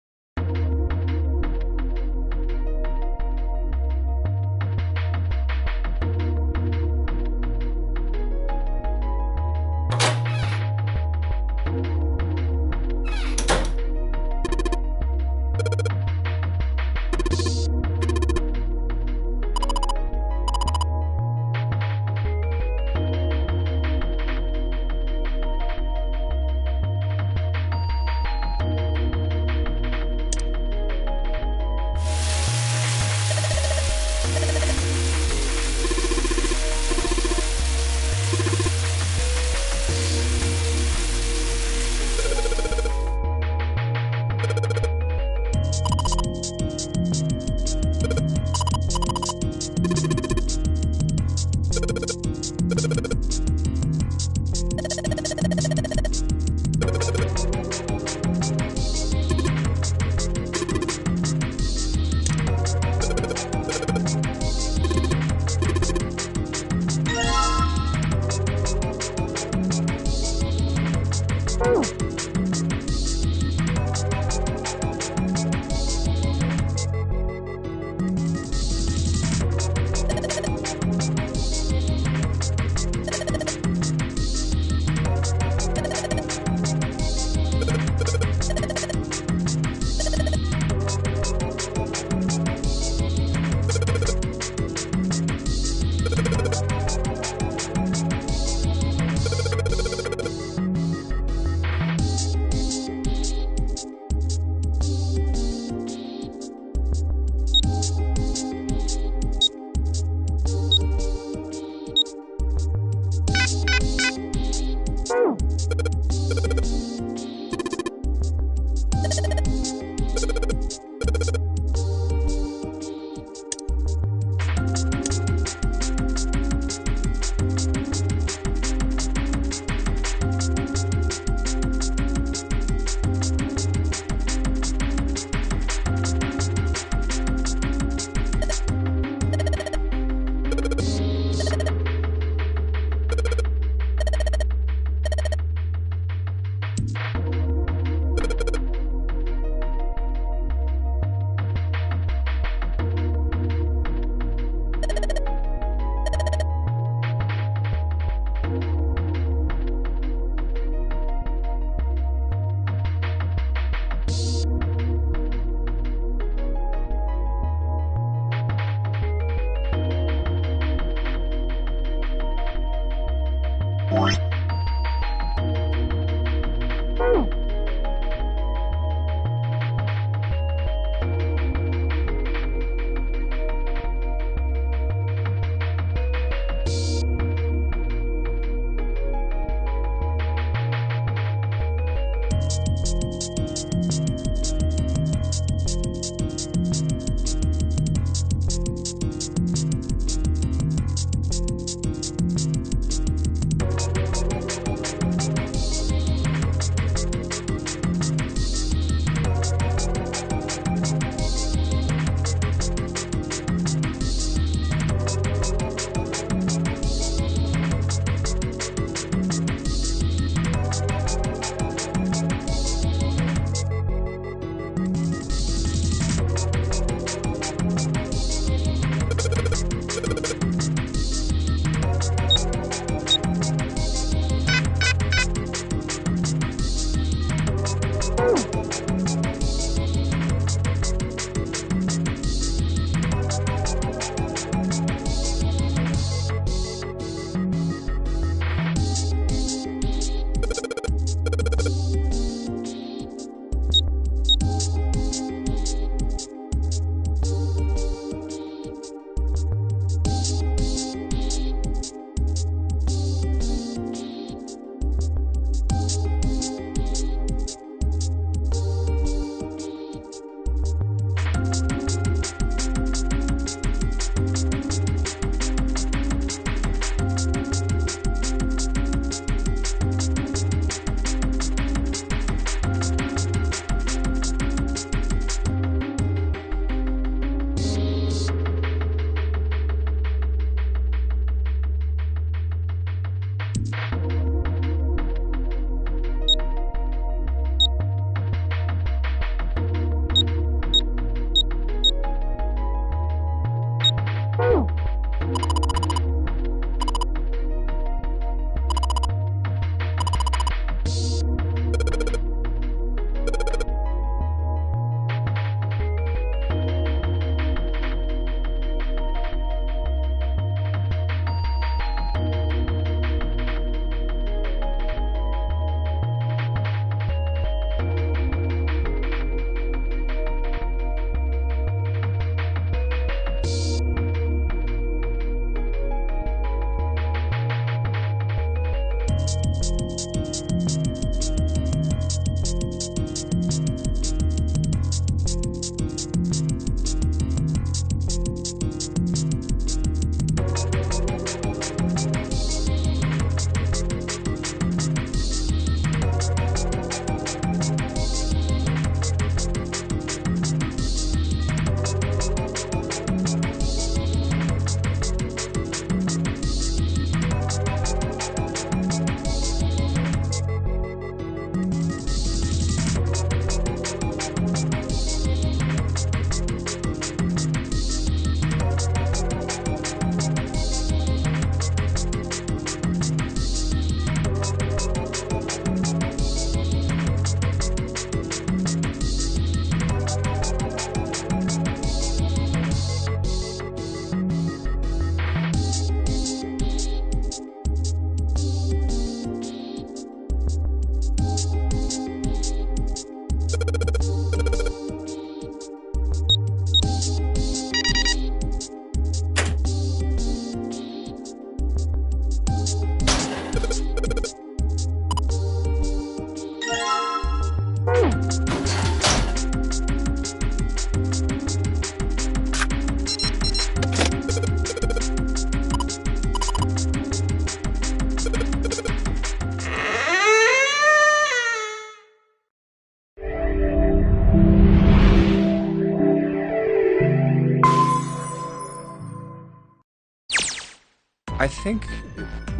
think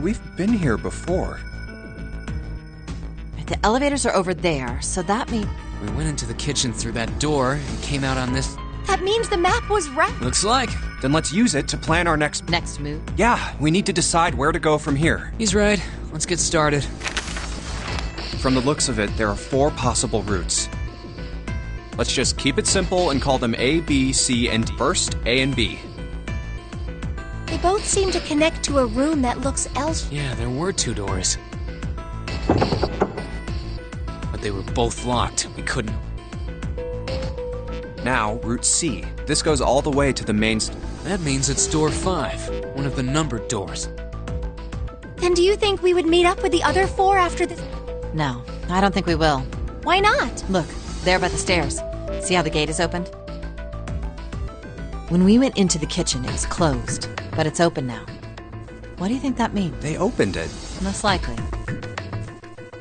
we've been here before. The elevators are over there, so that means... We went into the kitchen through that door and came out on this. That means the map was right. Looks like. Then let's use it to plan our next move. Yeah, we need to decide where to go from here. He's right. Let's get started. From the looks of it, there are 4 possible routes. Let's just keep it simple and call them A, B, C, and D. First, A and B. They both seem to connect to a room that looks else. Yeah, there were 2 doors. But they were both locked. We couldn't. Now, Route C. This goes all the way to the main... That means it's door 5, one of the numbered doors. Then do you think we would meet up with the other 4 after this? No, I don't think we will. Why not? Look, there by the stairs. See how the gate is opened? When we went into the kitchen, it was closed, but it's open now. What do you think that means? They opened it. Most likely.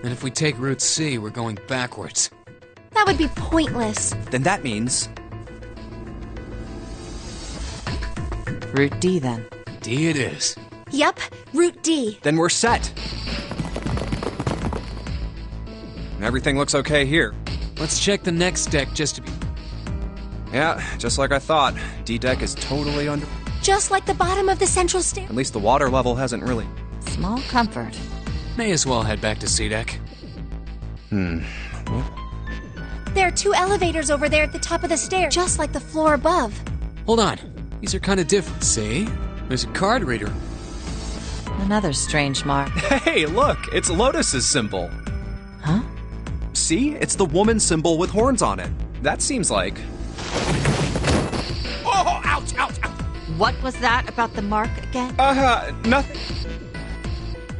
And if we take Route C, we're going backwards. That would be pointless. Then that means... Route D, then. D it is. Yep, Route D. Then we're set. And everything looks okay here. Let's check the next deck just to be... Yeah, just like I thought. D-deck is totally under... Just like the bottom of the central stair. At least the water level hasn't really... Small comfort. May as well head back to C deck. There are 2 elevators over there at the top of the stairs, just like the floor above. Hold on. These are kind of different. See? There's a card reader. Another strange mark. Hey, look! It's Lotus's symbol. Huh? See? It's the woman symbol with horns on it. That seems like... Oh, ouch, ouch, ouch! What was that about the mark again? Nothing.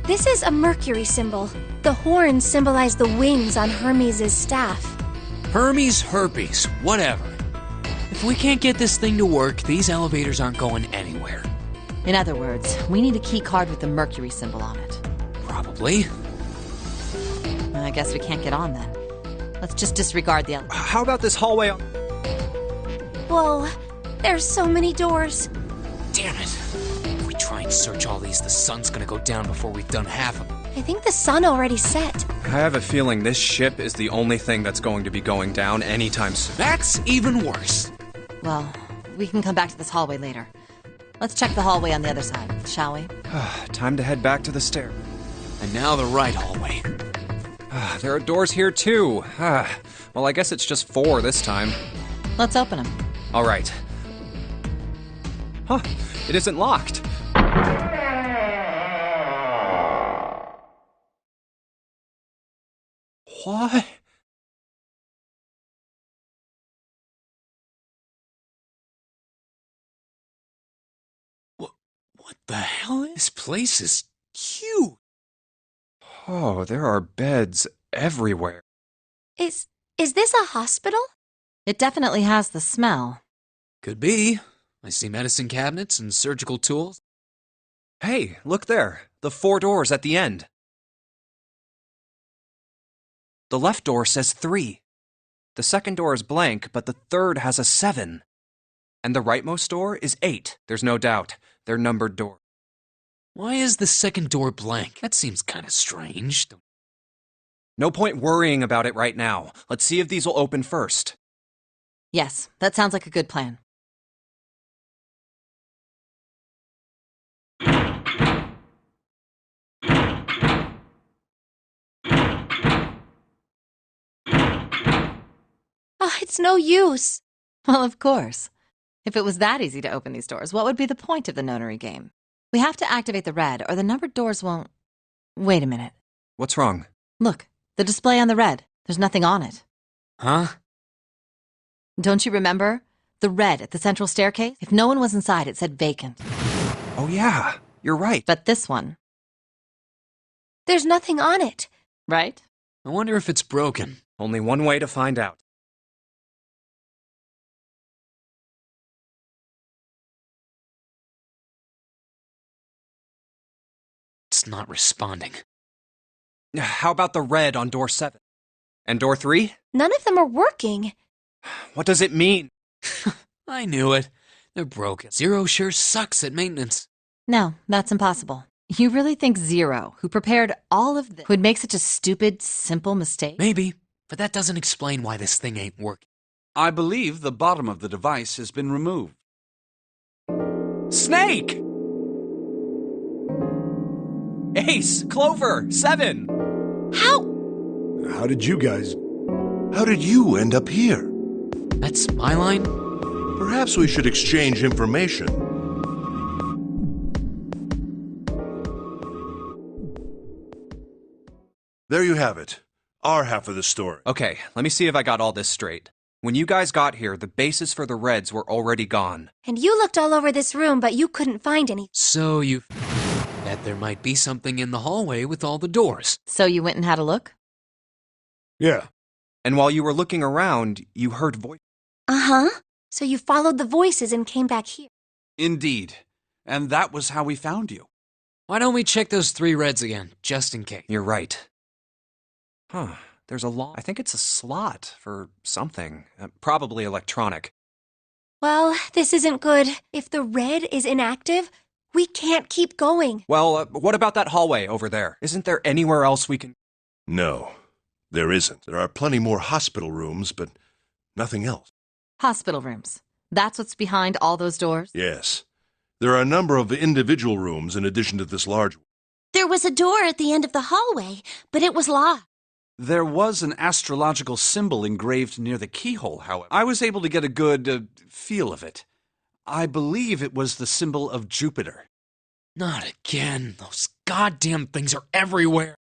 This is a Mercury symbol. The horns symbolize the wings on Hermes' staff. Hermes, herpes, whatever. If we can't get this thing to work, these elevators aren't going anywhere. In other words, we need a key card with the Mercury symbol on it. Probably. I guess we can't get on then. Let's just disregard the elevator. How about this hallway on... Whoa, there's so many doors. Damn it. If we try and search all these, the sun's gonna go down before we've done half of them. I think the sun already set. I have a feeling this ship is the only thing that's going to be going down anytime soon. That's even worse. Well, we can come back to this hallway later. Let's check the hallway on the other side, shall we? Time to head back to the stair. And now the right hallway. There are doors here too. Well, I guess it's just 4 this time. Let's open them. All right. Huh, it isn't locked. What? What the hell? This place is huge. Oh, there are beds everywhere. Is this a hospital? It definitely has the smell. Could be. I see medicine cabinets and surgical tools. Hey, look there. The 4 doors at the end. The left door says 3. The second door is blank, but the third has a 7. And the rightmost door is 8. There's no doubt. They're numbered doors. Why is the second door blank? That seems kind of strange. No point worrying about it right now. Let's see if these will open first. Yes, that sounds like a good plan. Oh, it's no use. Well, of course. If it was that easy to open these doors, what would be the point of the nonary game? We have to activate the red, or the numbered doors won't... Wait a minute. What's wrong? Look, the display on the red. There's nothing on it. Huh? Don't you remember? The red at the central staircase? If no one was inside, it said vacant. Oh yeah, you're right. But this one... There's nothing on it. Right? I wonder if it's broken. Only one way to find out. It's not responding. How about the red on door 7? And door 3? None of them are working. What does it mean? I knew it. They're broken. Zero sure sucks at maintenance. No, that's impossible. You really think Zero, who prepared all of this, would make such a stupid, simple mistake? Maybe, but that doesn't explain why this thing ain't working. I believe the bottom of the device has been removed. Snake! Ace, Clover, 7. How did you guys... How did you end up here? That's my line? Perhaps we should exchange information. There you have it. Our half of the story. Okay, let me see if I got all this straight. When you guys got here, the bases for the Reds were already gone. And you looked all over this room, but you couldn't find any. So you... that there might be something in the hallway with all the doors. So you went and had a look? Yeah. And while you were looking around, you heard voices. Uh-huh. So you followed the voices and came back here. Indeed. And that was how we found you. Why don't we check those 3 Reds again, just in case? You're right. Huh. There's a lot. I think it's a slot for something. Probably electronic. Well, this isn't good. If the red is inactive, we can't keep going. Well, what about that hallway over there? Isn't there anywhere else we can... No, there isn't. There are plenty more hospital rooms, but nothing else. Hospital rooms. That's what's behind all those doors? Yes. There are a number of individual rooms in addition to this large one. There was a door at the end of the hallway, but it was locked. There was an astrological symbol engraved near the keyhole, however. I was able to get a good feel of it. I believe it was the symbol of Jupiter. Not again. Those goddamn things are everywhere.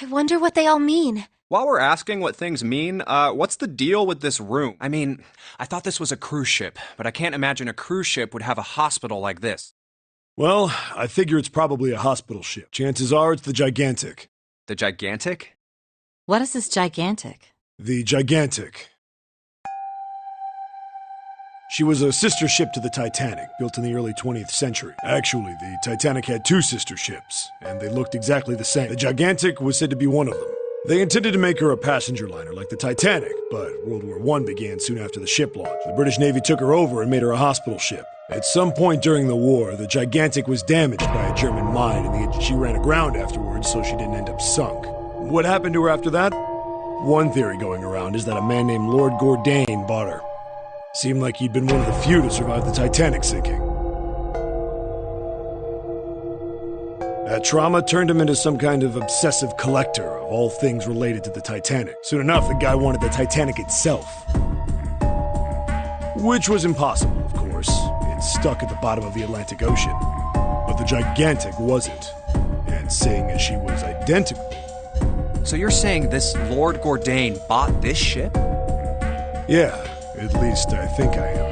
I wonder what they all mean. While we're asking what things mean, what's the deal with this room? I mean, I thought this was a cruise ship, but I can't imagine a cruise ship would have a hospital like this. Well, I figure it's probably a hospital ship. Chances are it's the Gigantic. The Gigantic? What is this gigantic? The Gigantic. She was a sister ship to the Titanic, built in the early 20th century. Actually, the Titanic had 2 sister ships, and they looked exactly the same. The Gigantic was said to be one of them. They intended to make her a passenger liner like the Titanic, but World War I began soon after the ship launch. The British Navy took her over and made her a hospital ship. At some point during the war, the Gigantic was damaged by a German mine, and she ran aground afterwards, so she didn't end up sunk. What happened to her after that? One theory going around is that a man named Lord Gourdain bought her. Seemed like he'd been one of the few to survive the Titanic sinking. That trauma turned him into some kind of obsessive collector of all things related to the Titanic. Soon enough, the guy wanted the Titanic itself. Which was impossible, of course. It's stuck at the bottom of the Atlantic Ocean. But the Gigantic wasn't. And seeing as she was identical... So you're saying this Lord Gourdain bought this ship? Yeah, at least I think I am.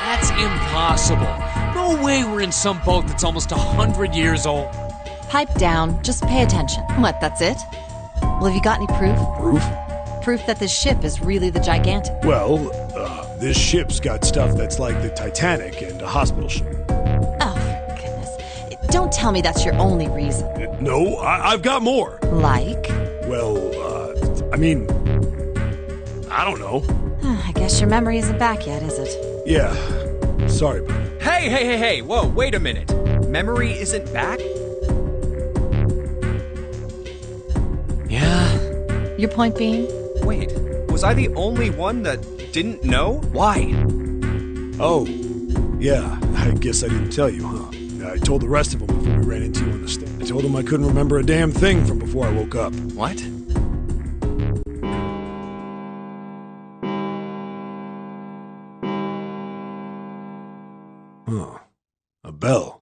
That's impossible. No way we're in some boat that's almost 100 years old. Pipe down, just pay attention. What, that's it? Well, have you got any proof? Proof? Proof that this ship is really the Gigantic. Well, this ship's got stuff that's like the Titanic and a hospital ship. Oh, for goodness. Don't tell me that's your only reason. No, I've got more. Like? Well, I mean, I don't know. I guess your memory isn't back yet, is it? Yeah, sorry about it. Hey, whoa, wait a minute. Memory isn't back? Yeah. Your point being? Wait, was I the only one that didn't know? Why? Oh, yeah, I guess I didn't tell you, huh? I told the rest of them before we ran into you on the stage. I told them I couldn't remember a damn thing from before I woke up. What? Huh. A bell.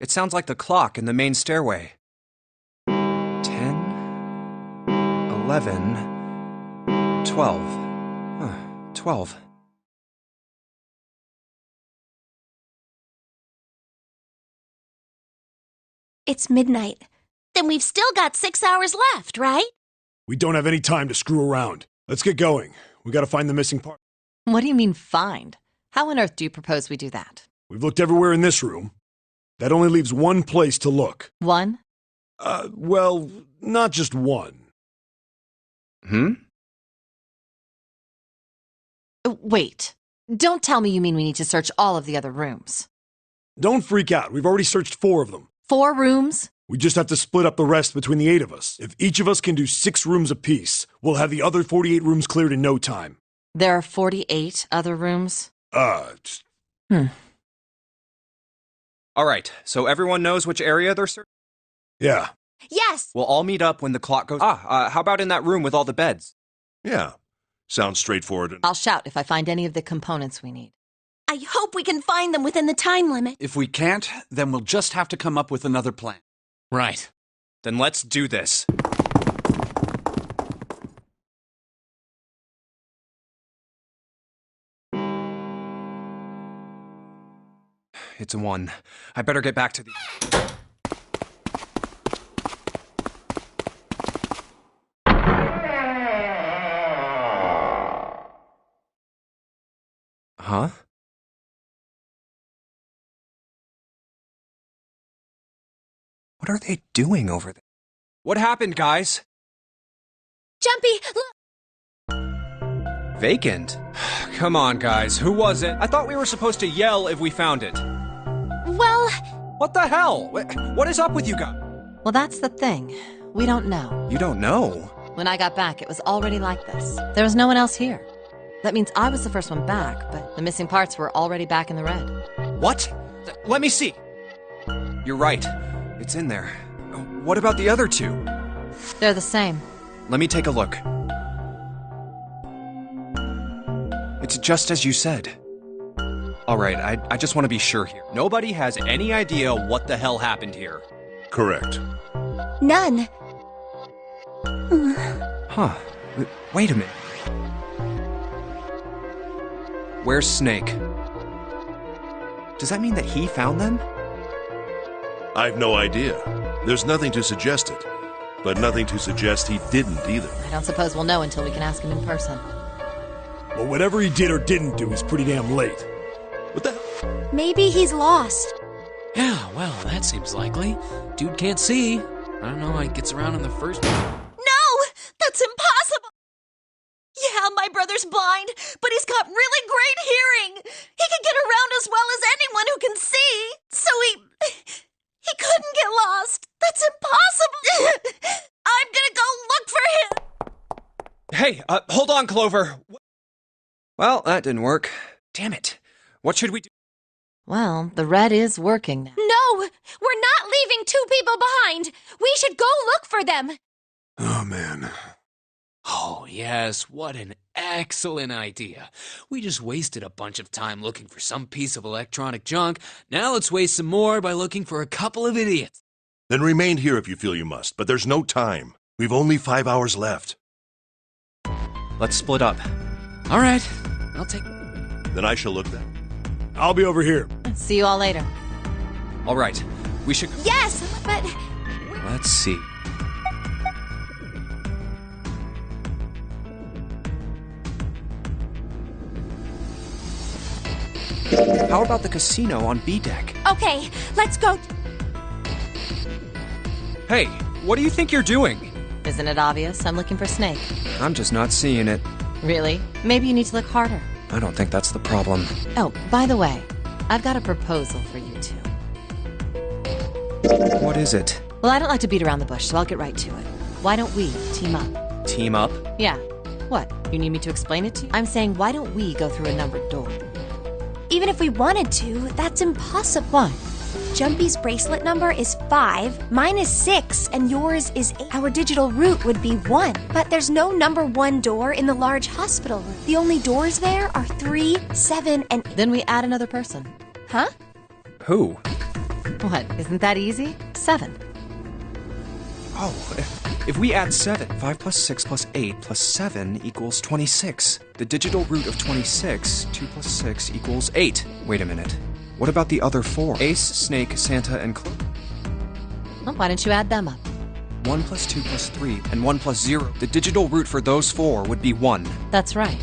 It sounds like the clock in the main stairway. 10, 11, 12. Huh, 12. It's midnight. Then we've still got 6 hours left, right? We don't have any time to screw around. Let's get going. We gotta find the missing part. What do you mean, find? How on earth do you propose we do that? We've looked everywhere in this room. That only leaves one place to look. One? Well, not just one. Wait. Don't tell me you mean we need to search all of the other rooms. Don't freak out. We've already searched 4 of them. 4 rooms? We just have to split up the rest between the 8 of us. If each of us can do 6 rooms apiece, we'll have the other 48 rooms cleared in no time. There are 48 other rooms? Just... All right, so everyone knows which area they're searching? Yeah. Yes! We'll all meet up when the clock goes... how about in that room with all the beds? Yeah. Sounds straightforward. I'll shout if I find any of the components we need. I hope we can find them within the time limit. If we can't, then we'll just have to come up with another plan. Right. Then let's do this. It's a 1. I better get back to the... Huh? What are they doing over there? What happened, guys? Jumpy, look! Vacant? Come on, guys. Who was it? I thought we were supposed to yell if we found it. Well... What the hell? What is up with you guys? Well, that's the thing. We don't know. You don't know? When I got back, it was already like this. There was no one else here. That means I was the first one back, but the missing parts were already back in the red. What? Let me see. You're right. It's in there. What about the other 2? They're the same. Let me take a look. It's just as you said. Alright, I just want to be sure here. Nobody has any idea what the hell happened here. Correct. None. Huh. Wait a minute. Where's Snake? Does that mean that he found them? I've no idea. There's nothing to suggest it, but nothing to suggest he didn't either. I don't suppose we'll know until we can ask him in person. But whatever he did or didn't do is pretty damn late. What the hell? Maybe he's lost. Yeah, well, that seems likely. Dude can't see. I don't know how he gets around in the first place. No! That's impossible! Yeah, my brother's blind, but he's got really great hearing. He can get around as well as anyone who can see. So he couldn't get lost. That's impossible. I'm gonna go look for him. Hey, hold on, Clover. Well, that didn't work. Damn it. What should we do? Well, the red is working now. No! We're not leaving 2 people behind! We should go look for them! Oh, man. Oh, yes, what an excellent idea. We just wasted a bunch of time looking for some piece of electronic junk. Now let's waste some more by looking for a couple of idiots. Then remain here if you feel you must, but there's no time. We've only 5 hours left. Let's split up. All right, I'll take... Then I shall look then. I'll be over here. See you all later. All right, we should... Yes, but... Let's see. How about the casino on B deck? Okay, let's go. Hey, what do you think you're doing? Isn't it obvious? I'm looking for Snake. I'm just not seeing it. Really? Maybe you need to look harder. I don't think that's the problem. Oh, by the way, I've got a proposal for you 2. What is it? Well, I don't like to beat around the bush, so I'll get right to it. Why don't we team up? Team up? Yeah. What? You need me to explain it to you? I'm saying, why don't we go through a numbered door? Even if we wanted to, that's impossible. Why? Jumpy's bracelet number is 5, mine is 6, and yours is 8. Our digital route would be 1, but there's no number 1 door in the large hospital room. The only doors there are 3, 7, and... Then we add another person. Huh? Who? What? Isn't that easy? 7. Oh, if we add 7, 5 plus 6 plus 8 plus 7 equals 26. The digital root of 26, 2 plus 6 equals 8. Wait a minute. What about the other 4? Ace, Snake, Santa, and Clover. Well, why don't you add them up? 1 plus 2 plus 3, and 1 plus 0. The digital root for those 4 would be 1. That's right.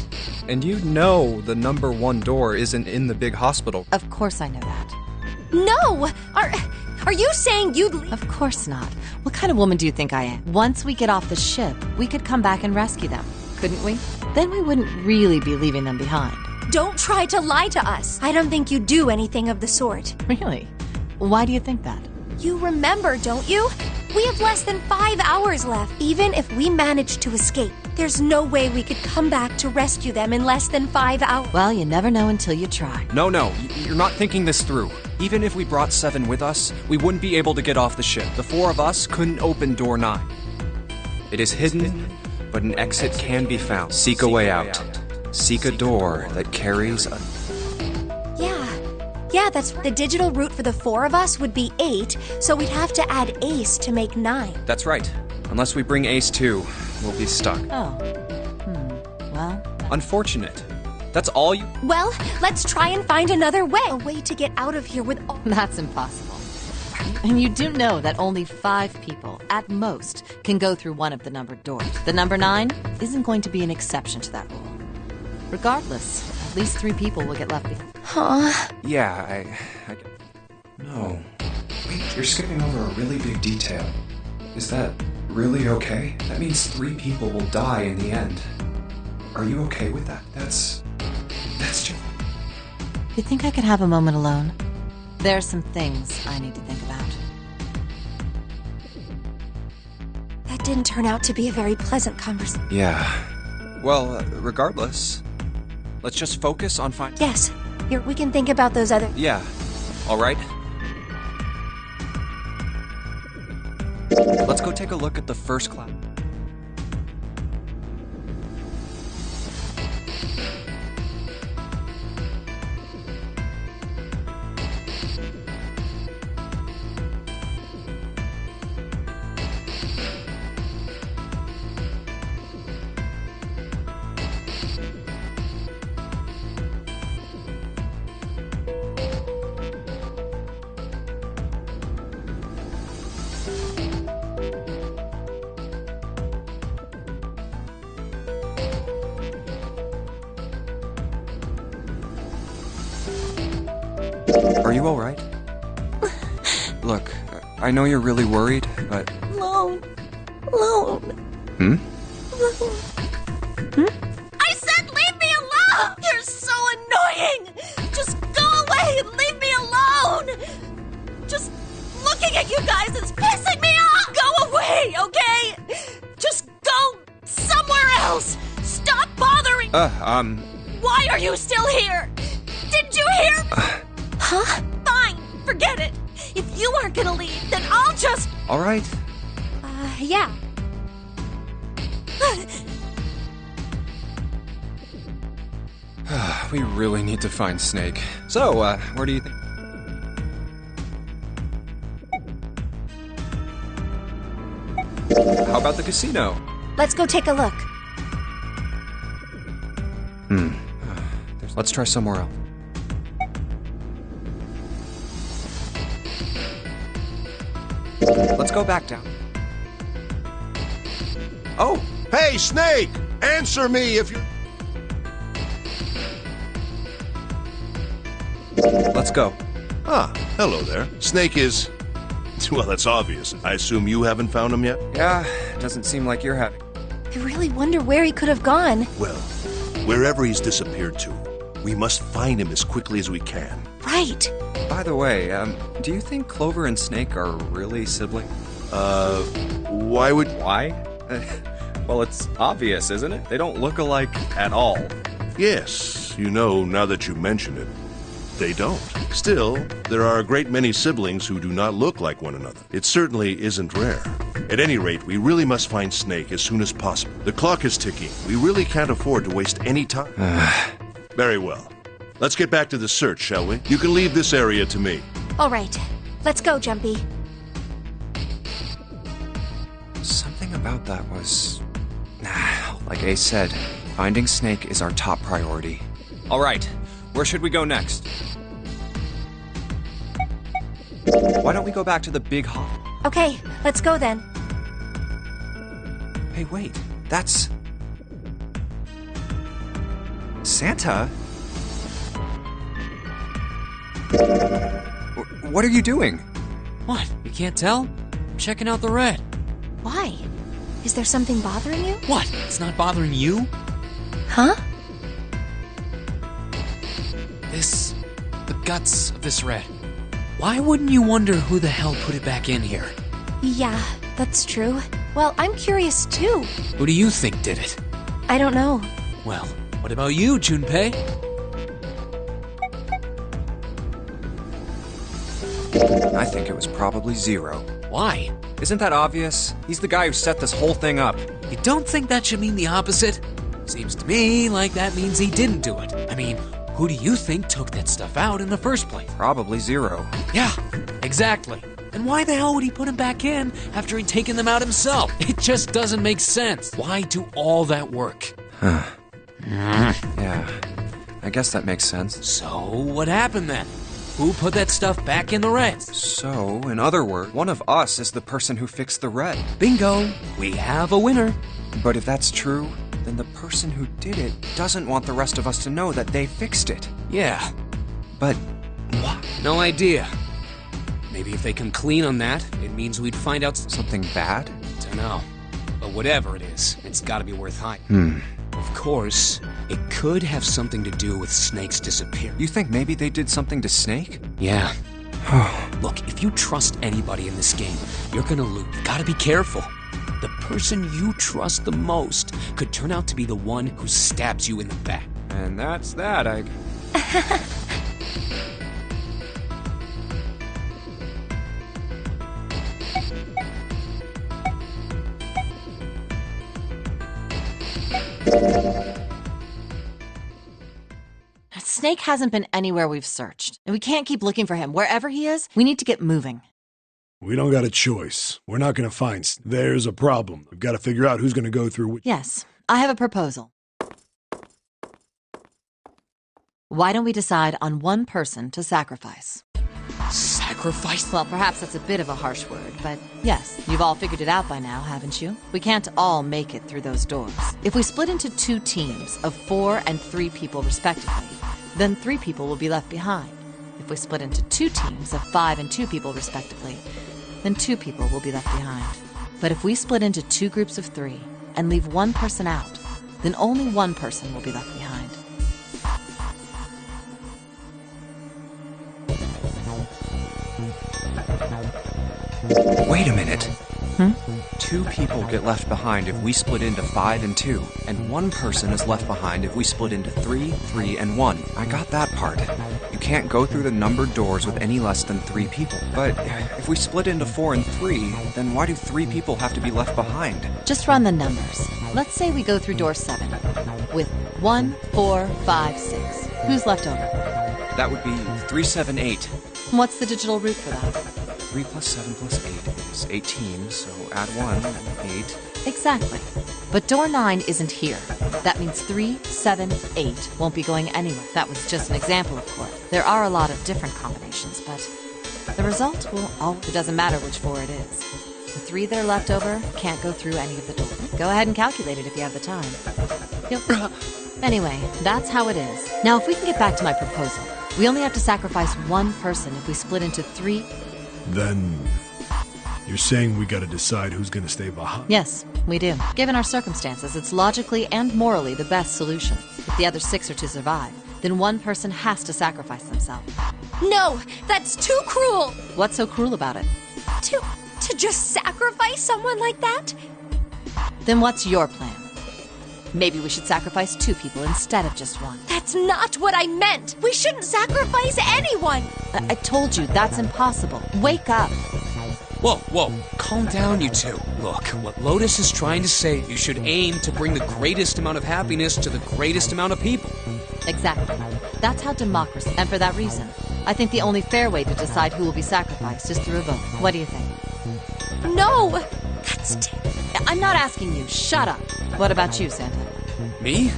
And you know the number 1 door isn't in the big hospital. Of course I know that. No! Are you saying you'd leave? Of course not. What kind of woman do you think I am? Once we get off the ship, we could come back and rescue them, couldn't we? Then we wouldn't really be leaving them behind. Don't try to lie to us. I don't think you do anything of the sort. Really? Why do you think that? You remember, don't you? We have less than 5 hours left. Even if we manage to escape, there's no way we could come back to rescue them in less than 5 hours. Well, you never know until you try. No, you're not thinking this through. Even if we brought 7 with us, we wouldn't be able to get off the ship. The 4 of us couldn't open door 9. It is hidden, but an exit can be found. Seek a way out. Seek a door that carries a... Yeah, that's the digital route for the 4 of us would be 8, so we'd have to add Ace to make 9. That's right. Unless we bring Ace too, we'll be stuck. Oh. Well... Unfortunate. That's all you... Well, let's try and find another way. A way to get out of here with all... That's impossible. And you do know that only 5 people, at most, can go through one of the numbered doors. The number 9 isn't going to be an exception to that rule. Regardless, at least 3 people will get left behind. Huh? Yeah, I... No. Wait, you're skipping over a really big detail. Is that really okay? That means 3 people will die in the end. Are you okay with that? That's just... You think I could have a moment alone? There are some things I need to think about. That didn't turn out to be a very pleasant conversation. Yeah. Well, regardless, let's just focus on finding... Yes. Here, we can think about those other... Yeah. All right. Let's go take a look at the first class. Are you all right? Look, I know you're really worried, but... Alone. I said leave me alone! You're so annoying! Just go away and leave me alone! Just looking at you guys is pissing me off! Go away, okay? Just go somewhere else! Stop bothering... Why are you still here? Did you hear? Huh? Fine, forget it. If you aren't gonna leave, then I'll just... All right. Yeah. We really need to find Snake. So, where do you think... How about the casino? Let's go take a look. Let's try somewhere else. Let's go back down. Oh! Hey, Snake! Answer me if you're... Let's go. Ah, hello there. Snake is... Well, that's obvious. I assume you haven't found him yet? Yeah, doesn't seem like you're having... I really wonder where he could have gone. Well, wherever he's disappeared to, we must find him as quickly as we can. Right. By the way, do you think Clover and Snake are really siblings? Why would... Why? Well, it's obvious, isn't it? They don't look alike at all. Yes, you know, now that you mention it, they don't. Still, there are a great many siblings who do not look like one another. It certainly isn't rare. At any rate, we really must find Snake as soon as possible. The clock is ticking. We really can't afford to waste any time. Very well. Let's get back to the search, shall we? You can leave this area to me. All right. Let's go, Jumpy. Something about that was... Like Ace said, finding Snake is our top priority. All right, where should we go next? Why don't we go back to the big hall? Okay, let's go then. Hey, wait, that's... Santa? What are you doing? What? You can't tell? I'm checking out the red. Why? Is there something bothering you? What? It's not bothering you? Huh? The guts of this red. Why wouldn't you wonder who the hell put it back in here? Yeah, that's true. Well, I'm curious too. Who do you think did it? I don't know. Well, what about you, Junpei? I think it was probably Zero. Why? Isn't that obvious? He's the guy who set this whole thing up. You don't think that should mean the opposite? Seems to me like that means he didn't do it. I mean, who do you think took that stuff out in the first place? Probably Zero. Yeah, exactly. And why the hell would he put him back in after he'd taken them out himself? It just doesn't make sense. Why do all that work? Yeah, I guess that makes sense. So, what happened then? Who put that stuff back in the reds? So, in other words, one of us is the person who fixed the red. Bingo! We have a winner. But if that's true, then the person who did it doesn't want the rest of us to know that they fixed it. Yeah. But what? No idea. Maybe if they come clean on that, it means we'd find out Something bad? Dunno. But whatever it is, it's gotta be worth hiding. Of course, it could have something to do with Snake's disappearance. You think maybe they did something to Snake? Yeah. Look, if you trust anybody in this game, you're gonna lose. You gotta be careful. The person you trust the most could turn out to be the one who stabs you in the back. And that's that, I... Snake hasn't been anywhere we've searched, and we can't keep looking for him. Wherever he is, we need to get moving. We don't got a choice. We're not gonna find... There's a problem. We've got to figure out who's gonna go through which... Yes, I have a proposal. Why don't we decide on one person to sacrifice? Sacrifice? Well, perhaps that's a bit of a harsh word, but yes, you've all figured it out by now, haven't you? We can't all make it through those doors. If we split into 2 teams of 4 and 3 people respectively, then 3 people will be left behind. If we split into 2 teams of 5 and 2 people respectively, then 2 people will be left behind. But if we split into 2 groups of 3 and leave 1 person out, then only 1 person will be left behind. Wait a minute. 2 people get left behind if we split into 5 and 2, and 1 person is left behind if we split into 3, 3, and 1. I got that part. You can't go through the numbered doors with any less than 3 people. But if we split into 4 and 3, then why do 3 people have to be left behind? Just run the numbers. Let's say we go through door 7 with 1, 4, 5, 6. Who's left over? That would be 3, 7, 8. What's the digital root for that? 3 plus 7 plus 8 is 18, so add 1 and 8. Exactly. But door 9 isn't here. That means 3, 7, 8 won't be going anywhere. That was just an example, of course. There are a lot of different combinations, but the result will always... It doesn't matter which 4 it is. The 3 that are left over can't go through any of the doors. Go ahead and calculate it if you have the time. Yep. Anyway, that's how it is. Now, if we can get back to my proposal, we only have to sacrifice 1 person if we split into 3... Then... You're saying we gotta decide who's gonna stay behind? Yes, we do. Given our circumstances, it's logically and morally the best solution. If the other 6 are to survive, then 1 person has to sacrifice themselves. No, that's too cruel! What's so cruel about it? To just sacrifice someone like that? Then what's your plan? Maybe we should sacrifice 2 people instead of just 1. That's not what I meant! We shouldn't sacrifice anyone! I told you, that's impossible. Wake up! Whoa, calm down, you 2. Look, what Lotus is trying to say, you should aim to bring the greatest amount of happiness to the greatest amount of people. Exactly. That's how democracy... And for that reason, I think the only fair way to decide who will be sacrificed is through a vote. What do you think? No! That's... I'm not asking you. Shut up. What about you, Santa? Me?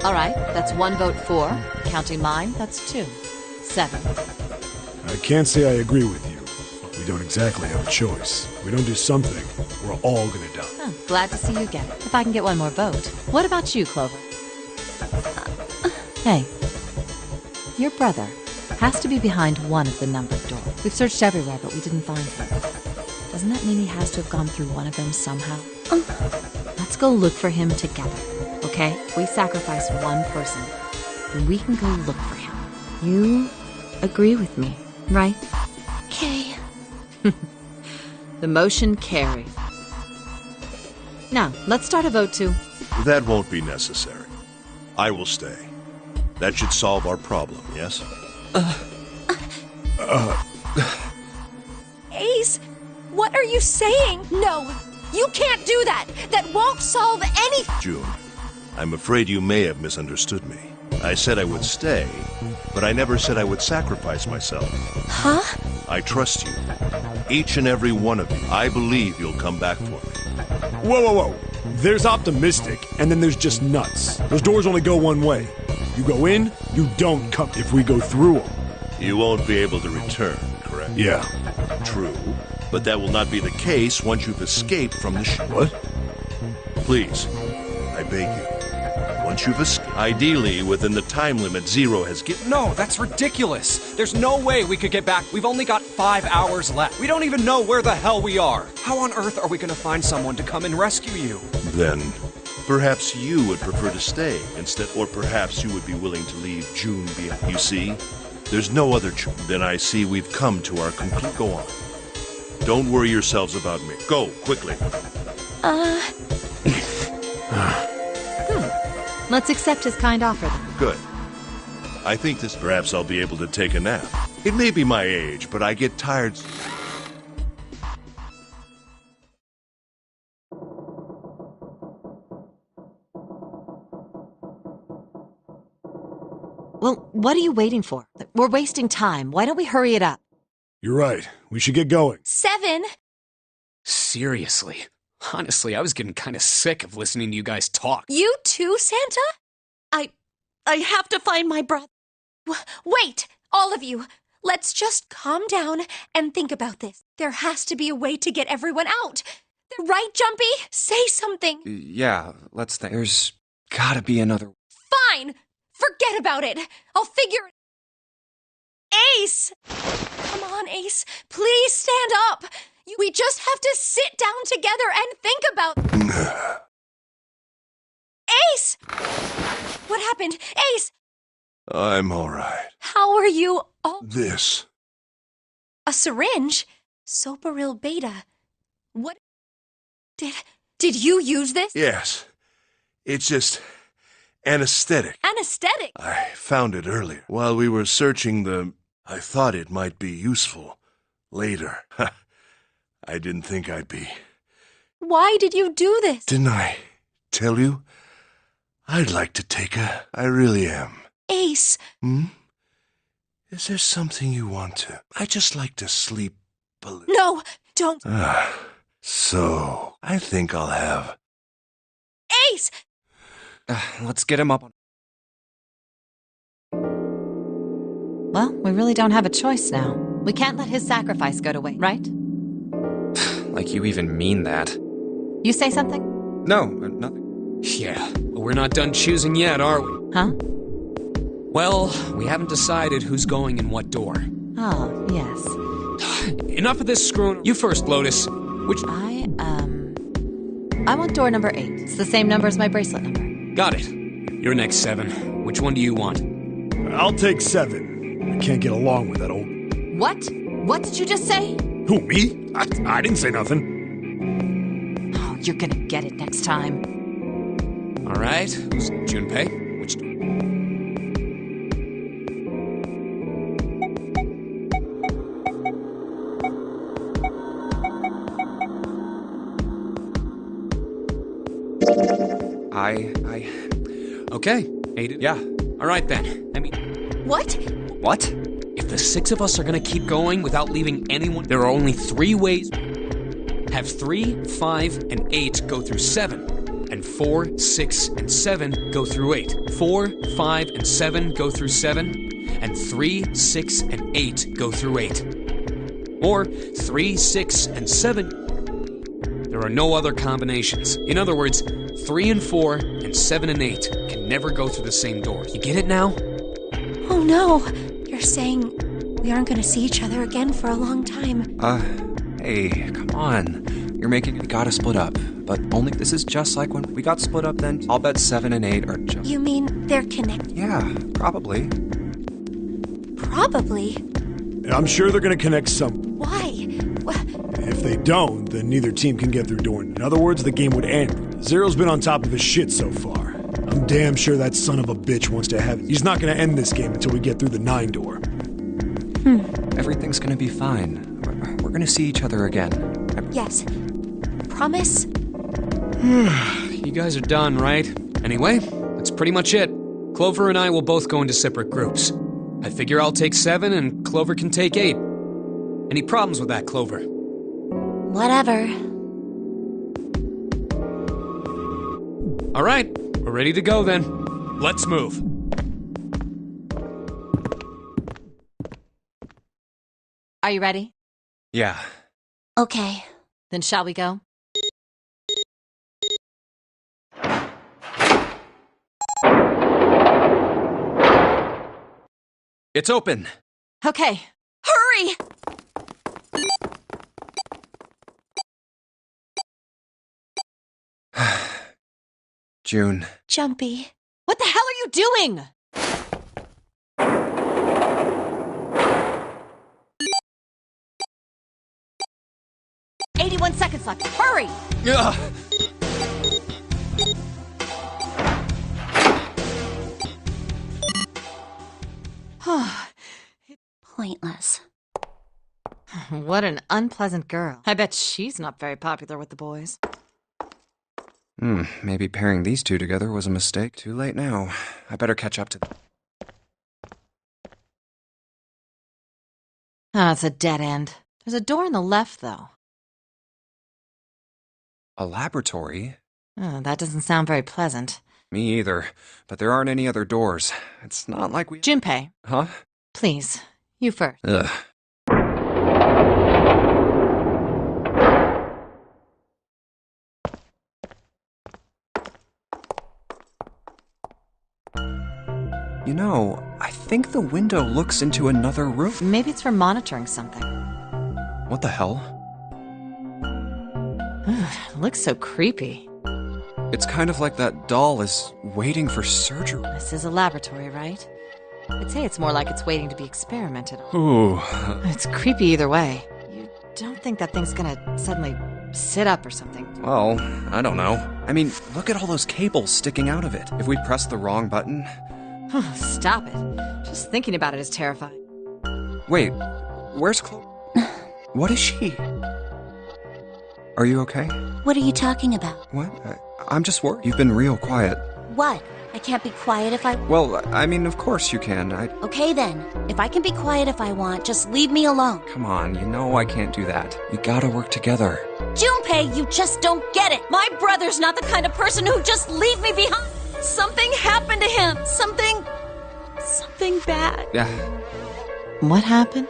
All right, that's 1 vote for. Counting mine, that's 2. 7. I can't say I agree with you, but we don't exactly have a choice. If we don't do something, we're all gonna die. Oh, glad to see you get it. If I can get 1 more vote. What about you, Clover? Hey, your brother has to be behind one of the numbered doors. We've searched everywhere, but we didn't find him. Doesn't that mean he has to have gone through one of them somehow? Let's go look for him together, okay? If we sacrifice 1 person, and we can go look for him. You agree with me, right? Okay. The motion carries. Now, let's start a vote to... That won't be necessary. I will stay. That should solve our problem, yes? Ace, what are you saying? No, you can't do that. That won't solve anything. June, I'm afraid you may have misunderstood me. I said I would stay, but I never said I would sacrifice myself. Huh? I trust you. Each and every one of you. I believe you'll come back for me. Whoa, whoa, whoa. There's optimistic, and then there's just nuts. Those doors only go one way. You go in, you don't come if we go through them. You won't be able to return, correct? Yeah. True. But that will not be the case once you've escaped from the ship. What? Please, I beg you. Once you've escaped, ideally within the time limit Zero has given. No, that's ridiculous. There's no way we could get back. We've only got 5 hours left. We don't even know where the hell we are. How on earth are we going to find someone to come and rescue you? Then, perhaps you would prefer to stay instead, or perhaps you would be willing to leave June behind. You see, there's no other choice. Then I see we've come to our conclusion. Go on. Don't worry yourselves about me. Go, quickly. Let's accept his kind offer then. Good. I think this perhaps I'll be able to take a nap. It may be my age, but I get tired. Well, what are you waiting for? We're wasting time. Why don't we hurry it up? You're right. We should get going. 7. Seriously. Honestly, I was getting kind of sick of listening to you guys talk. You too, Santa? I have to find my brother. Wait, all of you. Let's just calm down and think about this. There has to be a way to get everyone out. Right, Jumpy? Say something. Yeah, let's think. There's gotta be another... Fine! Forget about it. I'll figure it. Ace! Come on, Ace. Please stand up. We just have to sit down together and think about... Ace! What happened? Ace! I'm all right. How are you all... This. A syringe? Soparil beta. What... Did you use this? Yes. It's just anesthetic. Anesthetic? I found it earlier. While we were searching the... I thought it might be useful. Later. I didn't think I'd be. Why did you do this? Didn't I tell you? I'd like to take a... I really am. Ace. Is there something you want to... I just like to sleep a little. No, don't. So, I think I'll have... Ace! Let's get him up on... Well, we really don't have a choice now. We can't let his sacrifice go to waste, right? Like you even mean that. You say something? No, nothing. Yeah, but we're not done choosing yet, are we? Huh? Well, we haven't decided who's going in what door. Oh, yes. Enough of this screwing. You first, Lotus. Which... I want door number 8. It's the same number as my bracelet number. Got it. You're next, 7. Which one do you want? I'll take 7. I can't get along with that old... What? What did you just say? Who, me? I didn't say nothing. Oh, you're gonna get it next time. All right. Who's Junpei? Which door? Okay. 8. Yeah. All right then. I mean... What? What? If the 6 of us are gonna keep going without leaving anyone, there are only 3 ways. Have 3, 5, and 8 go through 7. And 4, 6, and 7 go through 8. 4, 5, and 7 go through 7. And 3, 6, and 8 go through 8. Or 3, 6, and 7. There are no other combinations. In other words, 3 and 4 and 7 and 8 can never go through the same door. You get it now? Oh no. You're saying we aren't going to see each other again for a long time. Hey, come on. you're making it. We gotta split up, but only this is just like when we got split up then. I'll bet 7 and 8 are just... You mean they're connected? Yeah, probably. Probably. I'm sure they're gonna connect some. Why? If they don't, then neither team can get through door. In other words, the game would end. Zero's been on top of his shit so far. I'm damn sure that son of a bitch wants to have it. He's not gonna end this game until we get through the 9 door. Everything's gonna be fine. We're gonna see each other again. Yes. Promise? You guys are done, right? Anyway, that's pretty much it. Clover and I will both go into separate groups. I figure I'll take 7 and Clover can take 8. Any problems with that, Clover? Whatever. All right, we're ready to go then. Let's move. Are you ready? Yeah. Okay. Then shall we go? It's open. Okay. Hurry! June. Jumpy. What the hell are you doing? "81 seconds left. Hurry!" Ugh. Pointless. What an unpleasant girl. I bet she's not very popular with the boys. Maybe pairing these two together was a mistake. Too late now. I better catch up to them. Oh, it's a dead end. There's a door on the left, though. A laboratory? Oh, that doesn't sound very pleasant. Me either. But there aren't any other doors. It's not like we... Junpei, Huh? please, you first. Ugh. You know, I think the window looks into another room. Maybe it's for monitoring something. What the hell? It looks so creepy. It's kind of like that doll is waiting for surgery. This is a laboratory, right? I'd say it's more like it's waiting to be experimented on. Ooh. It's creepy either way. You don't think that thing's gonna suddenly sit up or something? Well, I don't know. I mean, look at all those cables sticking out of it. If we press the wrong button... Stop it. Just thinking about it is terrifying. Wait, where's Chloe? What is she? Are you okay? What are you talking about? What? I'm just worried. You've been real quiet. What? I can't be quiet if I... Well, I mean, of course you can. Okay then. If I can be quiet if I want, just leave me alone. Come on, you know I can't do that. We gotta work together. Junpei, you just don't get it. My brother's not the kind of person who'd just leave me behind. Something happened to him. Something bad. Yeah. What happened?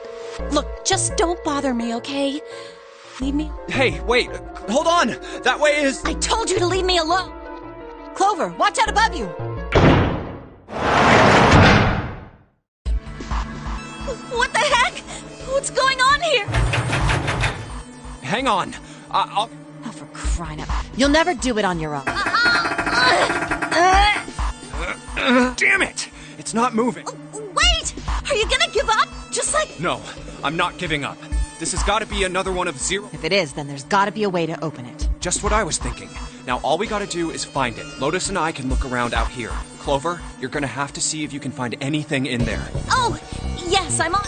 Look, just don't bother me, okay? Leave me. Hey, wait! Hold on! That way is... I told you to leave me alone. Clover, watch out above you! What the heck? What's going on here? Hang on. I'll... Oh, for crying out. You'll never do it on your own. Damn it! It's not moving. Wait! Are you gonna give up? Just like... No, I'm not giving up. This has got to be another one of Zero. If it is, then there's gotta be a way to open it. Just what I was thinking. Now all we gotta do is find it. Lotus and I can look around out here. Clover, you're gonna have to see if you can find anything in there. Oh, yes, I'm on.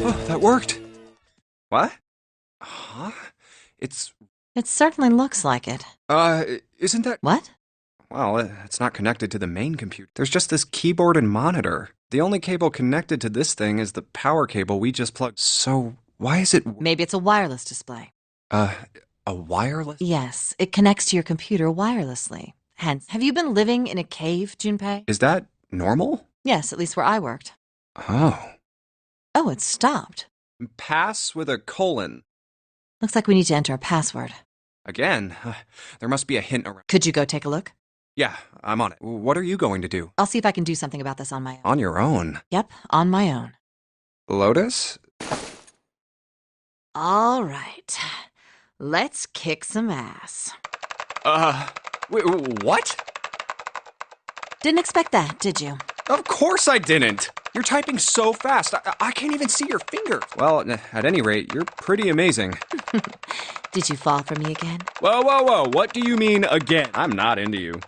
Oh, that worked. What? Huh? It certainly looks like it. Isn't that... What? Well, it's not connected to the main computer. There's just this keyboard and monitor. The only cable connected to this thing is the power cable we just plugged. So, why is it... Maybe it's a wireless display. A wireless? Yes, it connects to your computer wirelessly. Hence, have you been living in a cave, Junpei? Is that normal? Yes, at least where I worked. Oh. Oh, it stopped. Pass with a colon. Looks like we need to enter a password. Again? There must be a hint around. Could you go take a look? Yeah, I'm on it. What are you going to do? I'll see if I can do something about this on my own. On your own? Yep, on my own. Lotus? All right. Let's kick some ass. Wait, what? Didn't expect that, did you? Of course I didn't! You're typing so fast, I can't even see your fingers. Well, at any rate, you're pretty amazing. Did you fall for me again? Whoa, what do you mean again? I'm not into you.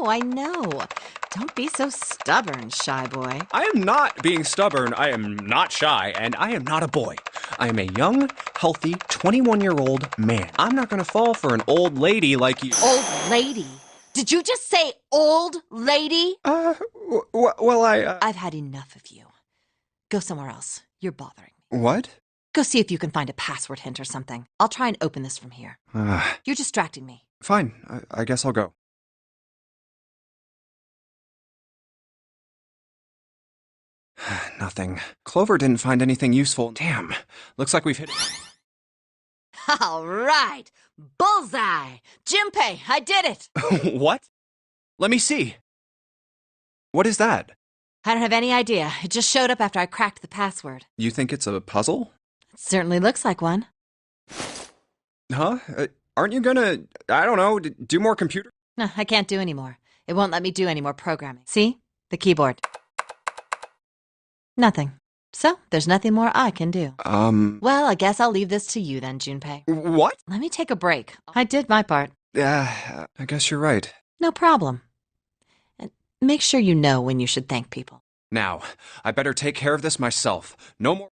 I know. Don't be so stubborn, shy boy. I am not being stubborn, I am not shy, and I am not a boy. I am a young, healthy, 21-year-old man. I'm not gonna fall for an old lady like you. Old lady? Did you just say old lady? I've had enough of you. Go somewhere else. You're bothering me. What? Go see if you can find a password hint or something. I'll try and open this from here. You're distracting me. Fine. I guess I'll go. Nothing. Clover didn't find anything useful. Damn. Looks like we've hit it. All right. Bullseye. Junpei, I did it. What? Let me see. What is that? I don't have any idea. It just showed up after I cracked the password. You think it's a puzzle? It certainly looks like one. Huh? Aren't you gonna, I don't know, do more computer? No, I can't do any more. It won't let me do any more programming. See? The keyboard. Nothing. So, there's nothing more I can do. Well, I guess I'll leave this to you then, Junpei. What? Let me take a break. I did my part. Yeah, I guess you're right. No problem. And make sure you know when you should thank people. Now, I better take care of this myself. No more.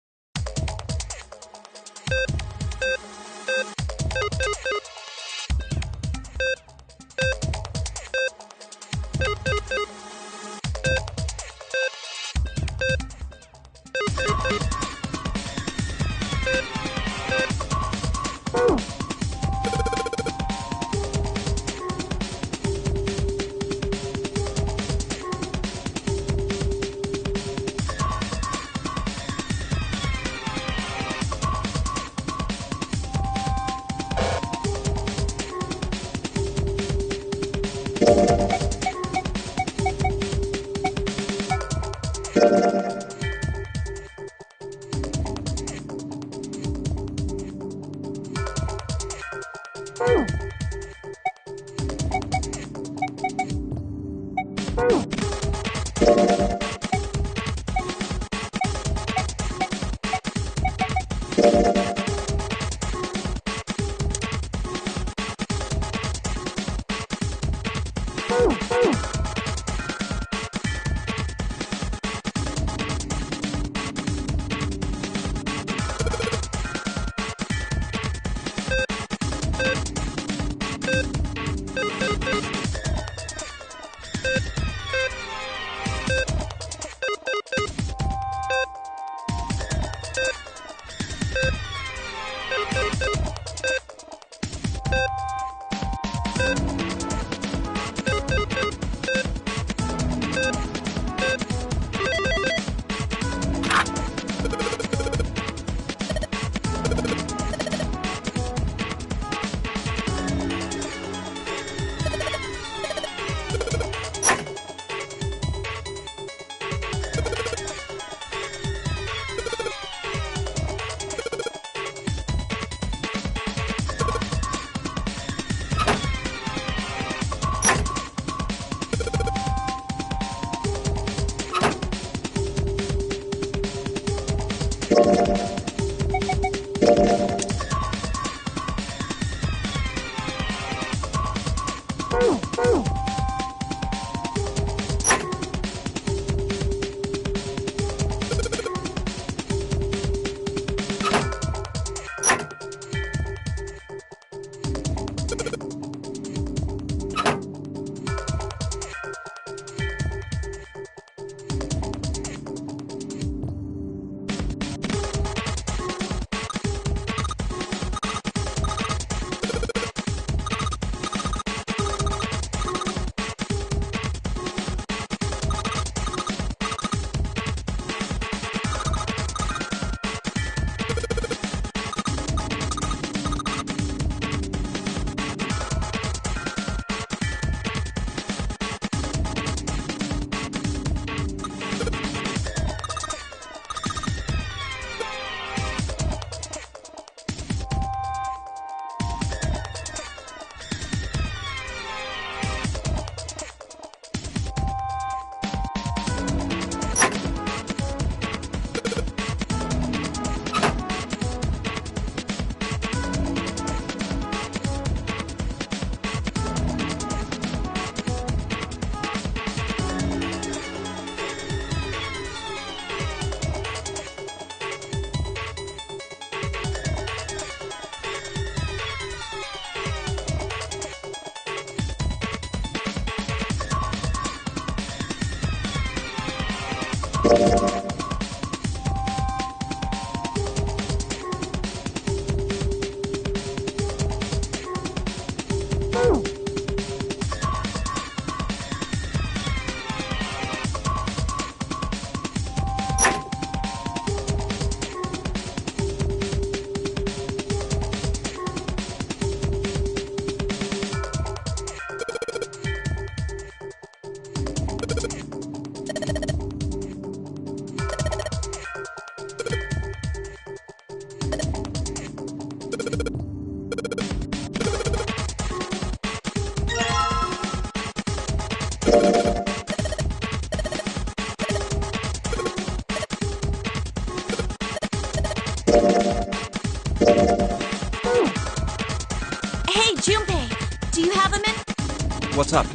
Hey, Junpei, do you have a minute? What's up?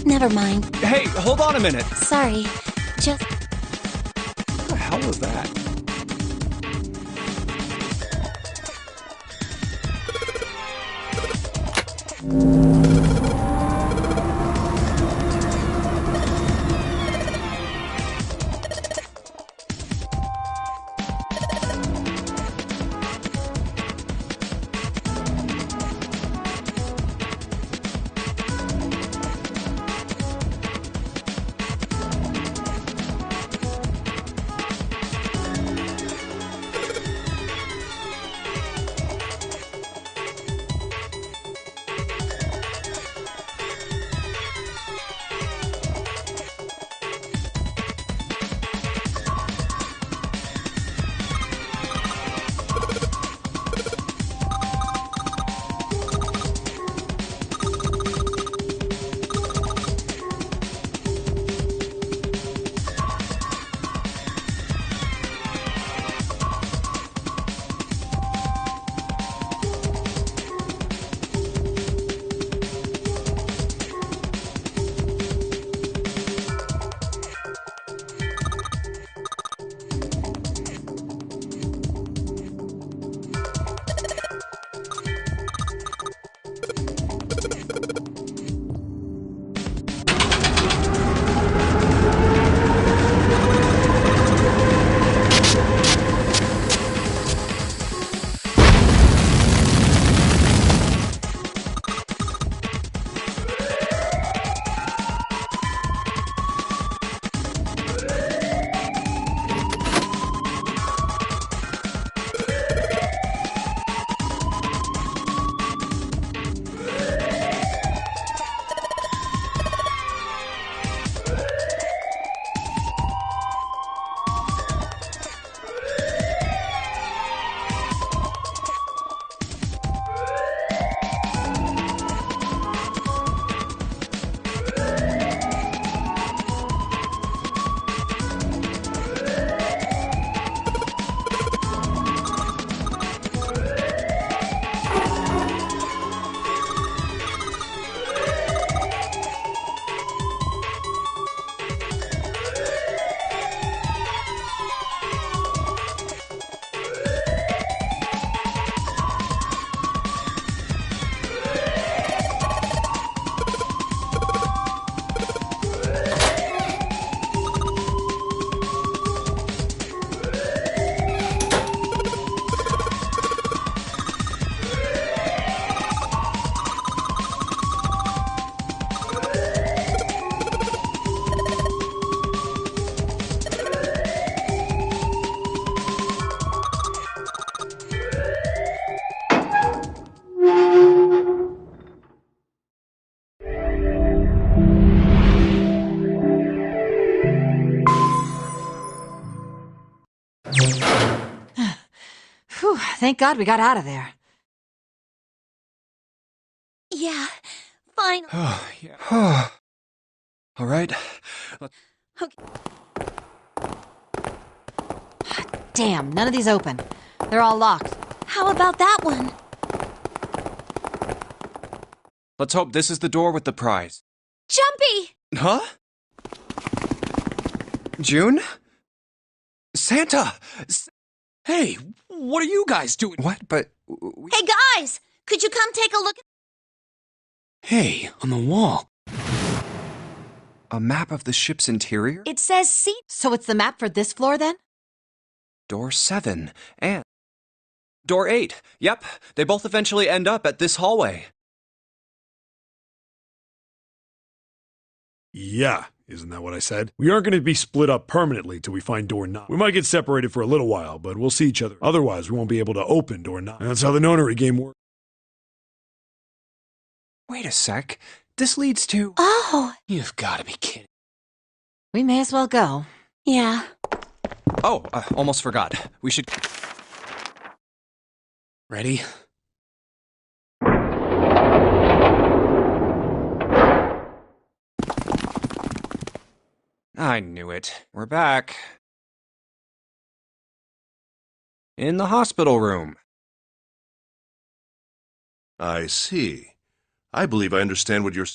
Never mind. Hey, hold on a minute. Sorry. Just... What the hell was that? Whew, thank God we got out of there. Yeah, fine. Oh, yeah. All right. Okay. Damn, none of these open. They're all locked. How about that one? Let's hope this is the door with the prize. Jumpy! Huh? June? Santa! Hey, what are you guys doing? What? But... Hey, guys! Could you come take a look at... Hey, on the wall. A map of the ship's interior? It says seat. So it's the map for this floor, then? Door 7 and... Door 8. Yep, they both eventually end up at this hallway. Yeah, isn't that what I said? We aren't going to be split up permanently till we find door 9. We might get separated for a little while, but we'll see each other. Otherwise, we won't be able to open door 9. That's how the nonary game works. Wait a sec. This leads to... Oh, You've got to be kidding. We may as well go. yeah. Oh, almost forgot. We should... Ready? I knew it. We're back. In the hospital room. I see. I believe I understand what you're...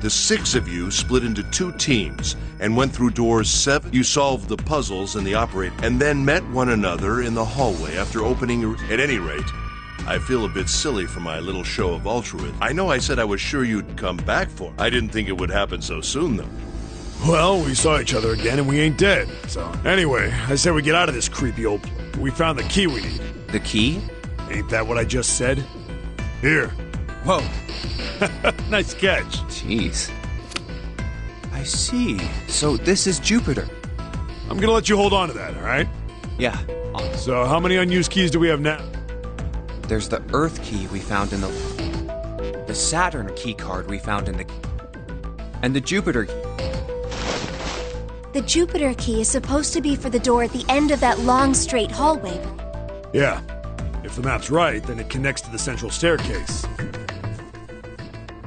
The 6 of you split into 2 teams and went through doors 7. You solved the puzzles in the operator and then met one another in the hallway after opening your... At any rate, I feel a bit silly for my little show of altruism. I know I said I was sure you'd come back for it. I didn't think it would happen so soon, though. Well, we saw each other again and we ain't dead. So, anyway, I say we get out of this creepy old place. We found the key we need. The key? Ain't that what I just said? Here. Whoa. Nice catch. Jeez. I see. So this is Jupiter. I'm gonna let you hold on to that, alright? Yeah. So, how many unused keys do we have now? There's the Earth key we found in the Saturn key card we found in the... And the Jupiter... The Jupiter key is supposed to be for the door at the end of that long, straight hallway. Yeah. If the map's right, then it connects to the central staircase.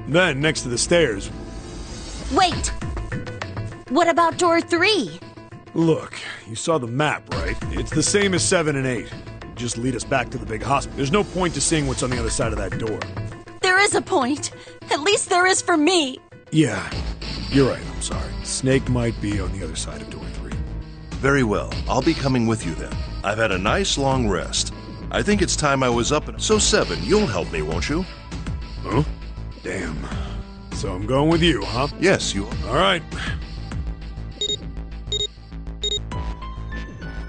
Then, next to the stairs... Wait! What about door 3? Look, you saw the map, right? It's the same as 7 and 8. Just lead us back to the big hospital. There's no point to seeing what's on the other side of that door. There is a point. At least there is for me. Yeah, you're right, I'm sorry. Snake might be on the other side of door 3. Very well. I'll be coming with you then. I've had a nice long rest. I think it's time I was up and... So 7, you'll help me, won't you? Huh? Damn. So I'm going with you, huh? Yes, you are. All right.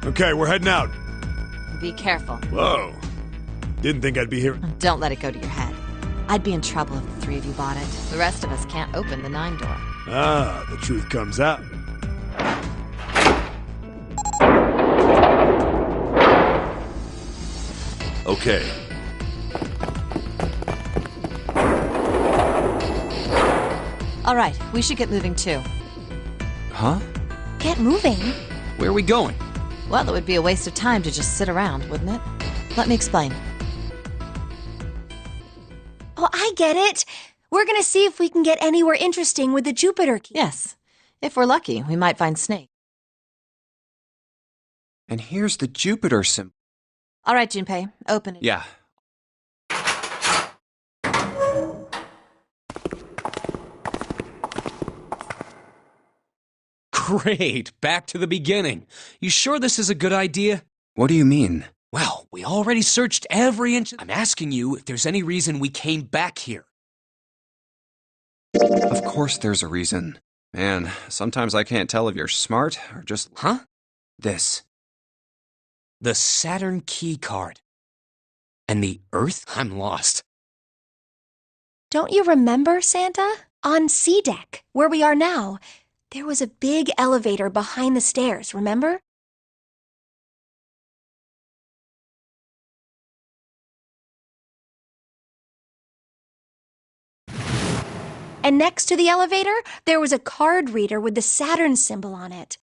Okay, we're heading out. Be careful. Whoa. Didn't think I'd be here. Don't let it go to your head. I'd be in trouble if the 3 of you bought it. The rest of us can't open the 9 door. Ah, the truth comes out. Okay. All right, we should get moving too. Huh? Get moving. Where are we going? Well, it would be a waste of time to just sit around, wouldn't it? Let me explain. Oh, I get it. We're gonna see if we can get anywhere interesting with the Jupiter key. Yes. If we're lucky, we might find Snake. And here's the Jupiter symbol. All right, Junpei, open it. Yeah. Great, back to the beginning. You sure this is a good idea? What do you mean? Well, we already searched every inch. I'm asking you if there's any reason we came back here. Of course there's a reason. Man, sometimes I can't tell if you're smart or just... Huh? This. The Saturn key card. And the Earth? I'm lost. Don't you remember, Santa? On C deck, where we are now, there was a big elevator behind the stairs, remember? And next to the elevator, there was a card reader with the Saturn symbol on it.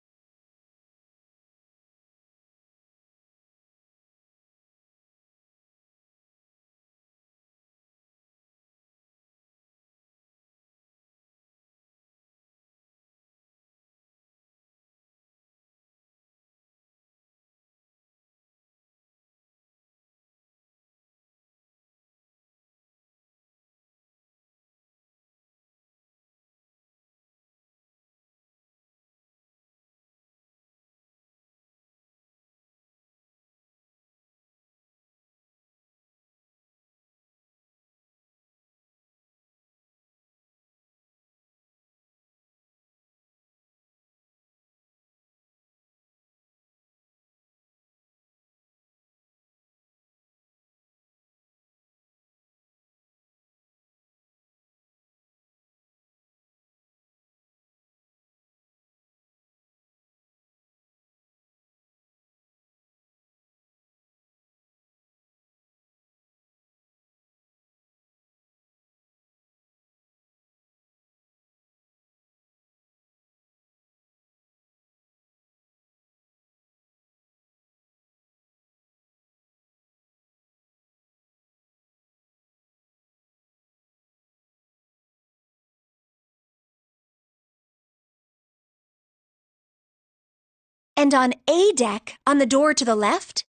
And on A deck, on the door to the left,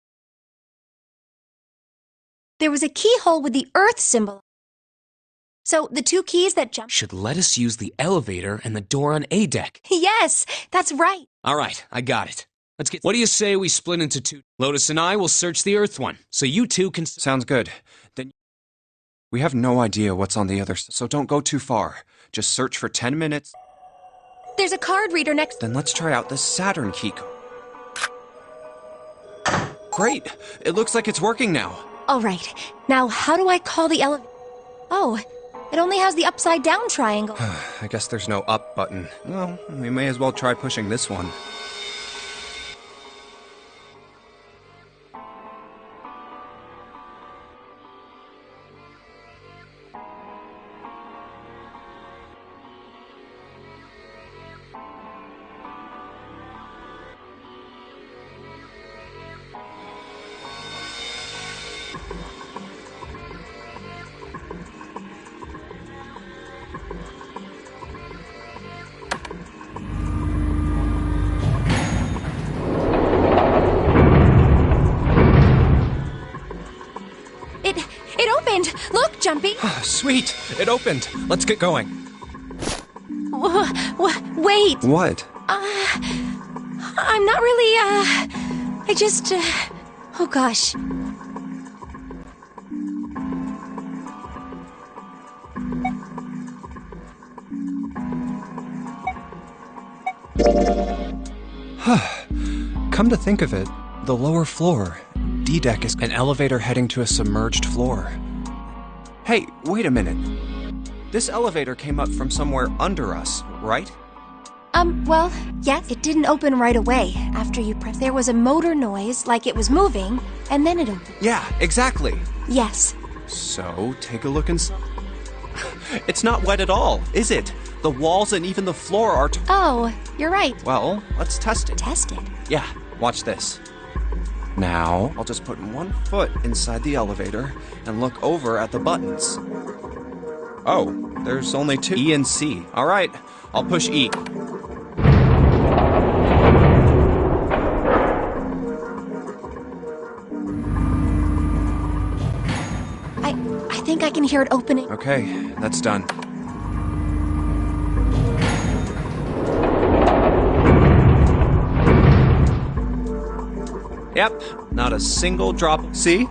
there was a keyhole with the Earth symbol. So the two keys that jump. Should let us use the elevator and the door on A deck. Yes, that's right. All right, I got it. Let's get. What do you say we split into two? Lotus and I will search the Earth one, so you two can. Sounds good. Then we have no idea what's on the other side, so don't go too far. Just search for 10 minutes. There's a card reader next. Then let's try out the Saturn key code. Great! It looks like it's working now. All right. Now, how do I call the elevator? Oh, it only has the upside down triangle. I guess there's no up button. Well, we may as well try pushing this one. It opened! Look, Jumpy! Sweet! It opened! Let's get going. Wait! What? I'm not really, I just, oh gosh. Come to think of it, the lower floor, D-deck, is an elevator heading to a submerged floor. Hey, wait a minute. This elevator came up from somewhere under us, right? Well, yes, it didn't open right away. After you pressed, there was a motor noise, like it was moving, and then it opened. Yeah, exactly. Yes. So, take a look inside. It's not wet at all, is it? The walls and even the floor are Oh, you're right. Well, let's test it. Test it? Yeah, watch this. Now, I'll just put one foot inside the elevator and look over at the buttons. Oh, there's only two. E and C. All right, I'll push E. I think I can hear it opening. Okay, that's done. Yep, not a single drop. See?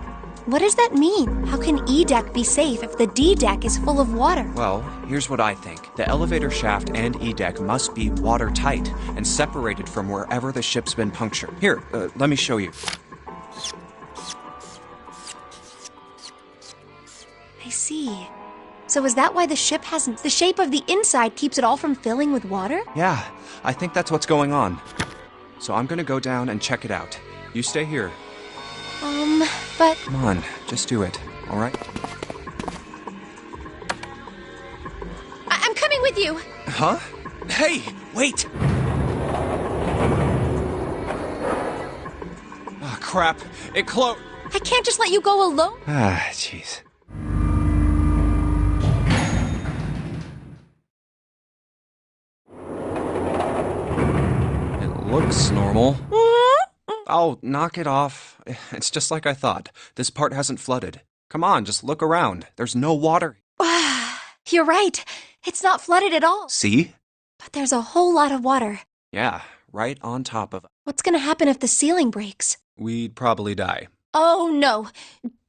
What does that mean? How can E-deck be safe if the D-deck is full of water? Well, here's what I think. The elevator shaft and E-deck must be watertight and separated from wherever the ship's been punctured. Here, let me show you. I see. So is that why the ship hasn't... The shape of the inside keeps it all from filling with water? Yeah, I think that's what's going on. So I'm gonna go down and check it out. You stay here. But... Come on, just do it, all right? I'm coming with you! Huh? Hey, wait! Oh, crap. It closed. I can't just let you go alone. Ah, jeez. It looks normal. Oh, knock it off. It's just like I thought. This part hasn't flooded. Come on, just look around. There's no water. You're right. It's not flooded at all. See? But there's a whole lot of water. Yeah, right on top of it. What's gonna happen if the ceiling breaks? We'd probably die. Oh, no.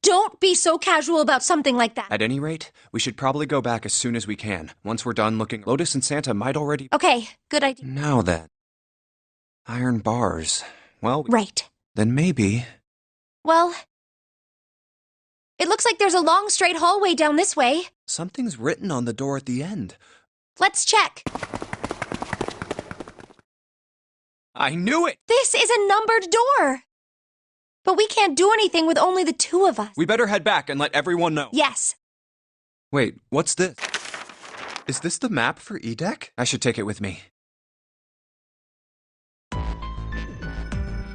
Don't be so casual about something like that. At any rate, we should probably go back as soon as we can. Once we're done looking, Lotus and Santa might already... Okay, good idea. Now then. Iron bars. Well... Right. Then maybe... Well... It looks like there's a long straight hallway down this way. Something's written on the door at the end. Let's check. I knew it! This is a numbered door! But we can't do anything with only the two of us. We better head back and let everyone know. Yes. Wait, what's this? Is this the map for E-deck? I should take it with me.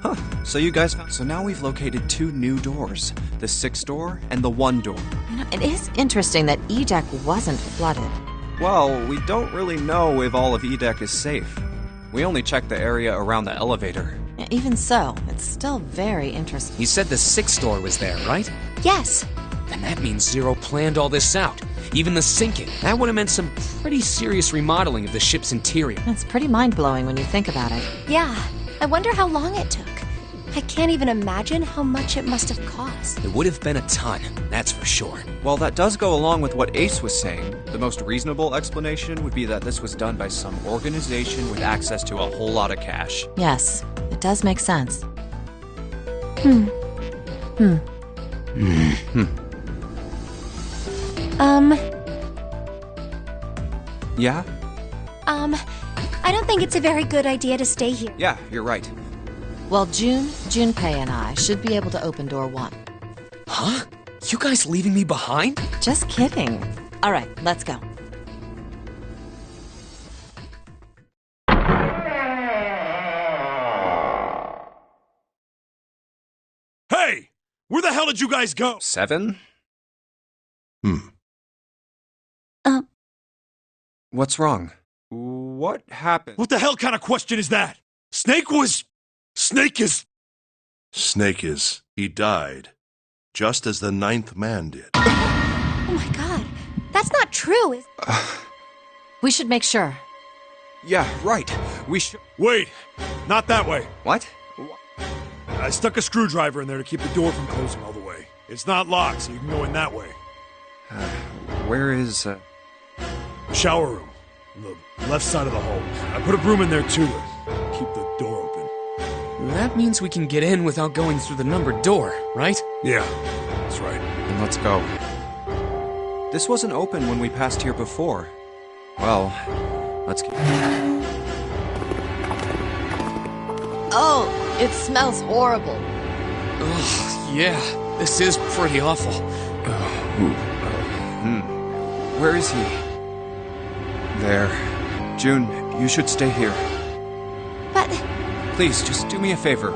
Huh, so you guys found... So now we've located two new doors. The 6th door and the 1 door. You know, it is interesting that E-deck wasn't flooded. Well, we don't really know if all of E-deck is safe. We only checked the area around the elevator. Even so, it's still very interesting. You said the 6th door was there, right? Yes. Then that means Zero planned all this out. even the sinking. That would have meant some pretty serious remodeling of the ship's interior. It's pretty mind-blowing when you think about it. Yeah, I wonder how long it took. I can't even imagine how much it must have cost. It would have been a ton, that's for sure. While that does go along with what Ace was saying, the most reasonable explanation would be that this was done by some organization with access to a whole lot of cash. Yes, it does make sense. Yeah? I don't think it's a very good idea to stay here. Yeah, you're right. Well, Junpei and I should be able to open door 1. Huh? You guys leaving me behind? Just kidding. All right, let's go. Hey! Where the hell did you guys go? 7? What's wrong? What happened? What the hell kind of question is that? Snake is... Snake is... He died. Just as the 9th man did. Oh my god, that's not true. We should make sure. Yeah, right. We should... Wait! Not that way. What? I stuck a screwdriver in there to keep the door from closing all the way. It's not locked, so you can go in that way. Where is... The shower room. On the left side of the hall. I put a broom in there too to keep the door open. That means we can get in without going through the numbered door, right? Yeah, that's right. Then let's go. This wasn't open when we passed here before. Well, let's get... Oh, it smells horrible. Ugh, yeah, this is pretty awful. Where is he? There. June, you should stay here. But... Please, just do me a favor.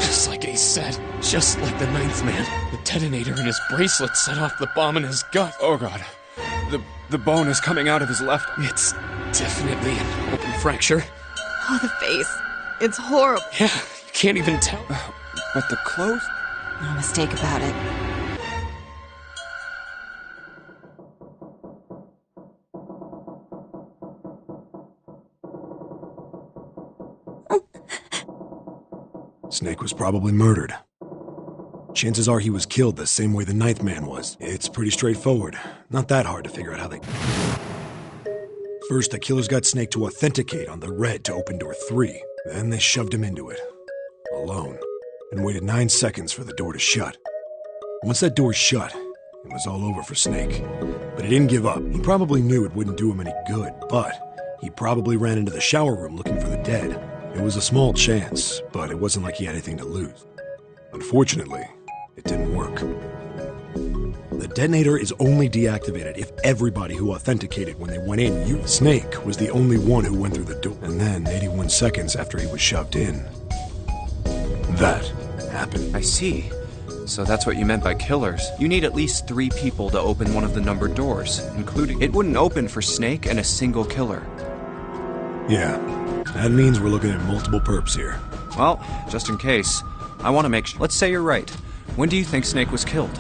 Just like Ace said. Just like the 9th man. The detonator in his bracelet set off the bomb in his gut. Oh god. The bone is coming out of his left. It's definitely an open fracture. Oh, the face. It's horrible. Yeah, you can't even tell. But the clothes... No mistake about it. Snake was probably murdered. Chances are he was killed the same way the 9th man was. It's pretty straightforward. Not that hard to figure out how they... First, the killers got Snake to authenticate on the red to open door 3. Then they shoved him into it. Alone. And waited 9 seconds for the door to shut. Once that door shut, it was all over for Snake. But he didn't give up. He probably knew it wouldn't do him any good, but he probably ran into the shower room looking for the dead. It was a small chance, but it wasn't like he had anything to lose. Unfortunately, it didn't work. The detonator is only deactivated if everybody who authenticated when they went in used. Snake was the only one who went through the door. And then, 81 seconds after he was shoved in, that happened. I see. So that's what you meant by killers. You need at least 3 people to open one of the numbered doors, including... It wouldn't open for Snake and a single killer. Yeah, that means we're looking at multiple perps here. Well, just in case, I want to make sure... Let's say you're right. When do you think Snake was killed?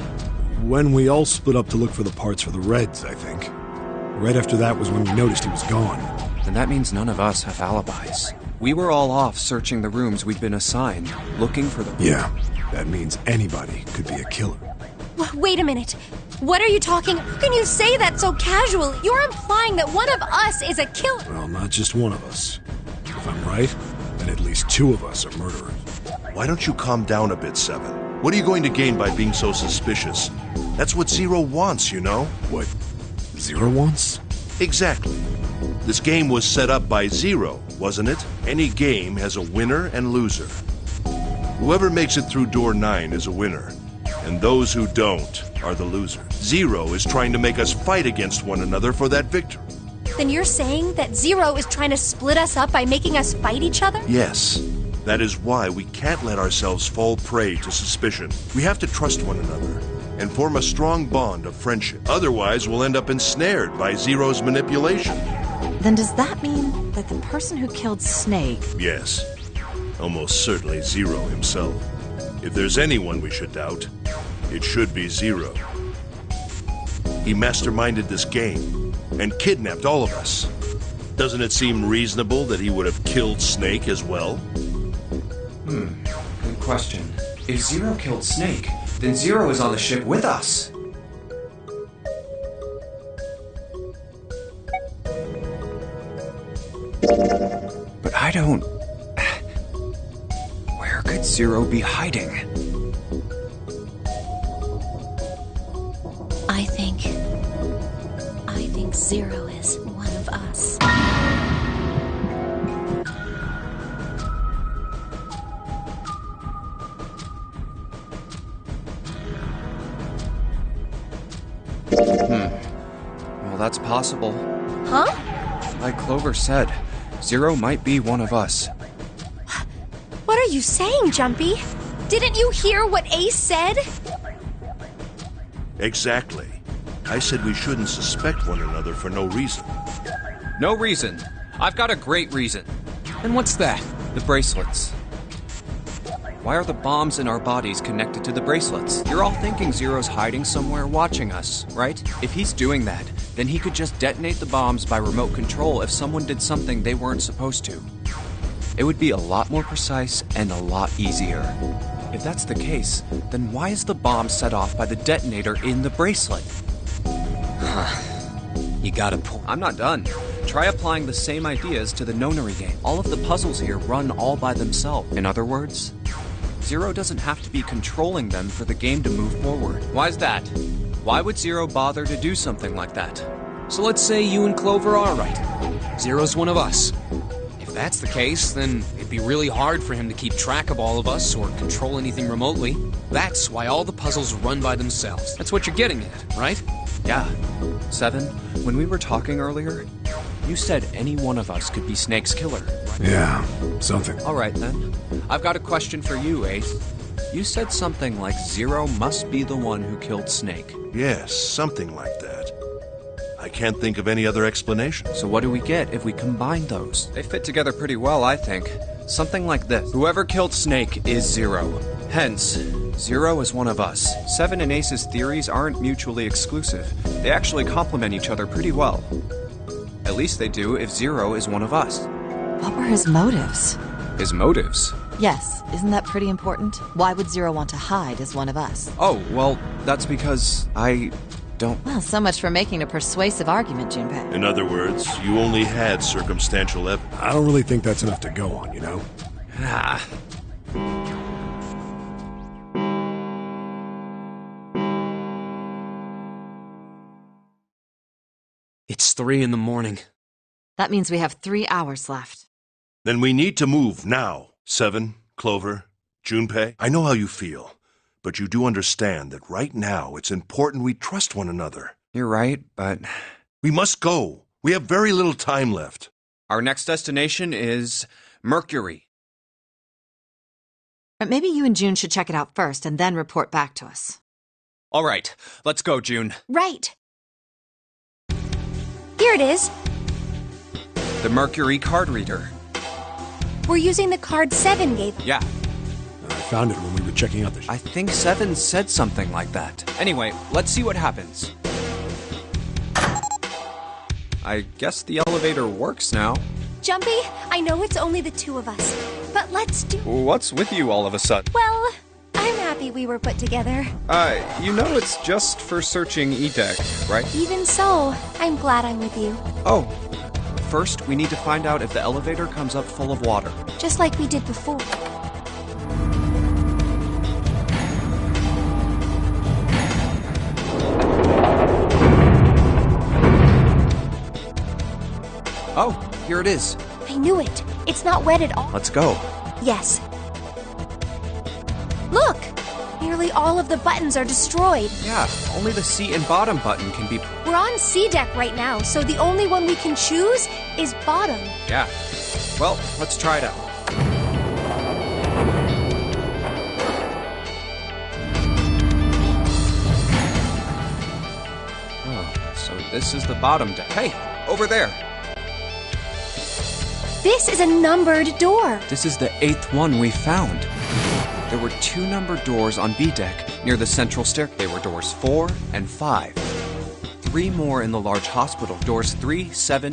When we all split up to look for the parts for the Reds, I think. Right after that was when we noticed he was gone. Then that means none of us have alibis. We were all off searching the rooms we'd been assigned, looking for the... Yeah, that means anybody could be a killer. Wait a minute. What are you talking? How can you say that so casually? You're implying that one of us is a killer. Well, not just one of us. If I'm right, then at least 2 of us are murderers. Why don't you calm down a bit, 7? What are you going to gain by being so suspicious? That's what Zero wants, you know? What Zero wants? Exactly. This game was set up by Zero, wasn't it? Any game has a winner and loser. Whoever makes it through door 9 is a winner, and those who don't are the losers. Zero is trying to make us fight against one another for that victory. Then you're saying that Zero is trying to split us up by making us fight each other? Yes. That is why we can't let ourselves fall prey to suspicion. We have to trust one another and form a strong bond of friendship. Otherwise, we'll end up ensnared by Zero's manipulation. Then does that mean that the person who killed Snake... Yes. Almost certainly Zero himself. If there's anyone we should doubt, it should be Zero. He masterminded this game and kidnapped all of us. Doesn't it seem reasonable that he would have killed Snake as well? Good question. If Zero killed Snake, then Zero is on the ship with us. But I don't... Where could Zero be hiding? I think Zero is one of us. Well, that's possible. Huh? Like Clover said, Zero might be one of us. What are you saying, Jumpy? Didn't you hear what Ace said? Exactly. I said we shouldn't suspect one another for no reason. No reason. I've got a great reason. And what's that? The bracelets. Why are the bombs in our bodies connected to the bracelets? You're all thinking Zero's hiding somewhere watching us, right? If he's doing that, then he could just detonate the bombs by remote control if someone did something they weren't supposed to. It would be a lot more precise and a lot easier. If that's the case, then why is the bomb set off by the detonator in the bracelet? You got a point. I'm not done. Try applying the same ideas to the nonary game. All of the puzzles here run all by themselves. In other words, Zero doesn't have to be controlling them for the game to move forward. Why's that? Why would Zero bother to do something like that? So let's say you and Clover are right. Zero's one of us. If that's the case, then it'd be really hard for him to keep track of all of us or control anything remotely. That's why all the puzzles run by themselves. That's what you're getting at, right? Yeah. 7, when we were talking earlier, you said any one of us could be Snake's killer. Right? Yeah, something. All right, then. I've got a question for you, Ace. You said something like Zero must be the one who killed Snake. Yes, something like that. I can't think of any other explanation. So what do we get if we combine those? They fit together pretty well, I think. Something like this. Whoever killed Snake is Zero. Hence, Zero is one of us. 7 and Ace's theories aren't mutually exclusive. They actually complement each other pretty well. At least they do if Zero is one of us. What were his motives? His motives? Yes, isn't that pretty important? Why would Zero want to hide as one of us? Oh, well, that's because I don't... Well, so much for making a persuasive argument, Junpei. In other words, you only had circumstantial evidence. I don't really think that's enough to go on, you know? Ah. It's 3 in the morning. That means we have 3 hours left. Then we need to move now. 7, Clover, Junpei. I know how you feel, but you do understand that right now it's important we trust one another. You're right, but... We must go. We have very little time left. Our next destination is Mercury. But maybe you and June should check it out first and then report back to us. All right, let's go, June. Right. Here it is. The Mercury card reader. We're using the card 7 gave. Yeah, I found it when we were checking out the I think 7 said something like that. Anyway, let's see what happens. I guess the elevator works now. Jumpy, I know it's only the 2 of us, but let's do... What's with you all of a sudden? Well, I'm happy we were put together. You know it's just for searching E-Deck, right? Even so, I'm glad I'm with you. Oh, first we need to find out if the elevator comes up full of water. Just like we did before. Oh, here it is. I knew it. It's not wet at all. Let's go. Yes. Look! Nearly all of the buttons are destroyed. Yeah, only the seat and bottom button can be... We're on C deck right now, so the only one we can choose is bottom. Yeah. Well, let's try it out. Oh, so this is the bottom deck. Hey, over there. This is a numbered door. This is the 8th one we found. There were 2 numbered doors on B deck near the central staircase. They were doors 4 and 5. 3 more in the large hospital. Doors 3, 7.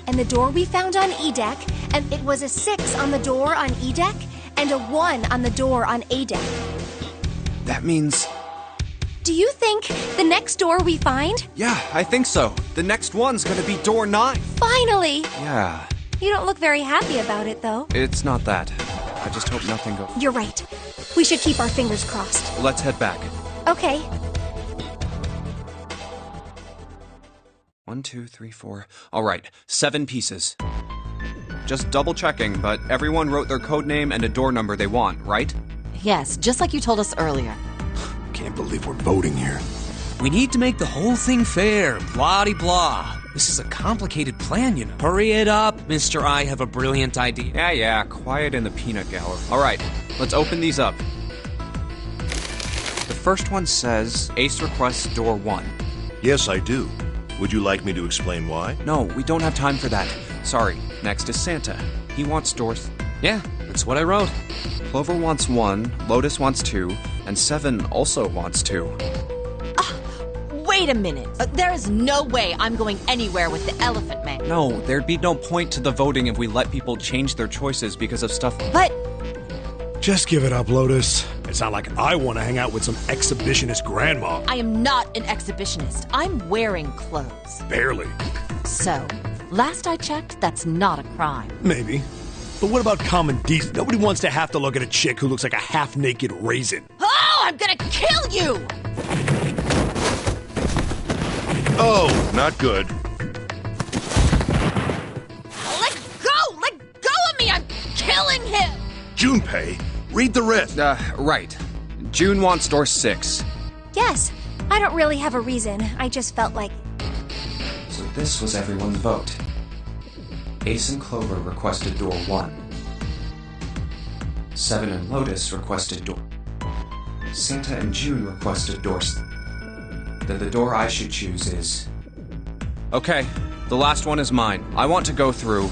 And the door we found on E deck, and it was a 6 on the door on E deck, and a 1 on the door on A deck. That means... Do you think the next door we find? Yeah, I think so. The next one's gonna be door 9. Finally! Yeah, You don't look very happy about it, though. it's not that. I just hope nothing goes... You're right. We should keep our fingers crossed. Let's head back. Okay. 1, 2, 3, 4... All right, 7 pieces. Just double checking, but everyone wrote their code name and a door number they want, right? Yes, just like you told us earlier. Can't believe we're voting here. We need to make the whole thing fair, blah-de-blah. This is a complicated plan, you know. Hurry it up, Mr. I have a brilliant idea. Yeah, quiet in the peanut gallery. All right, let's open these up. The first one says, Ace requests door 1. Yes, I do. Would you like me to explain why? No, we don't have time for that. Sorry, next is Santa. He wants doors... Yeah, that's what I wrote. Clover wants 1, Lotus wants 2, and 7 also wants 2. Wait a minute. There is no way I'm going anywhere with the Elephant Man. No, there'd be no point to the voting if we let people change their choices because of stuff... But Just give it up, Lotus. It's not like I want to hang out with some exhibitionist grandma. I am not an exhibitionist. I'm wearing clothes. Barely. So, last I checked, that's not a crime. Maybe. But what about common decency? Nobody wants to have to look at a chick who looks like a half-naked raisin. Oh, I'm gonna kill you! Oh, not good. Let go! Let go of me! I'm killing him! Junpei, read the rest. Right. June wants door 6. Yes. I don't really have a reason. I just felt like... So this was everyone's vote. Ace and Clover requested door 1. 7 and Lotus requested door... Santa and June requested doors... Then the door I should choose is... Okay, the last one is mine. I want to go through...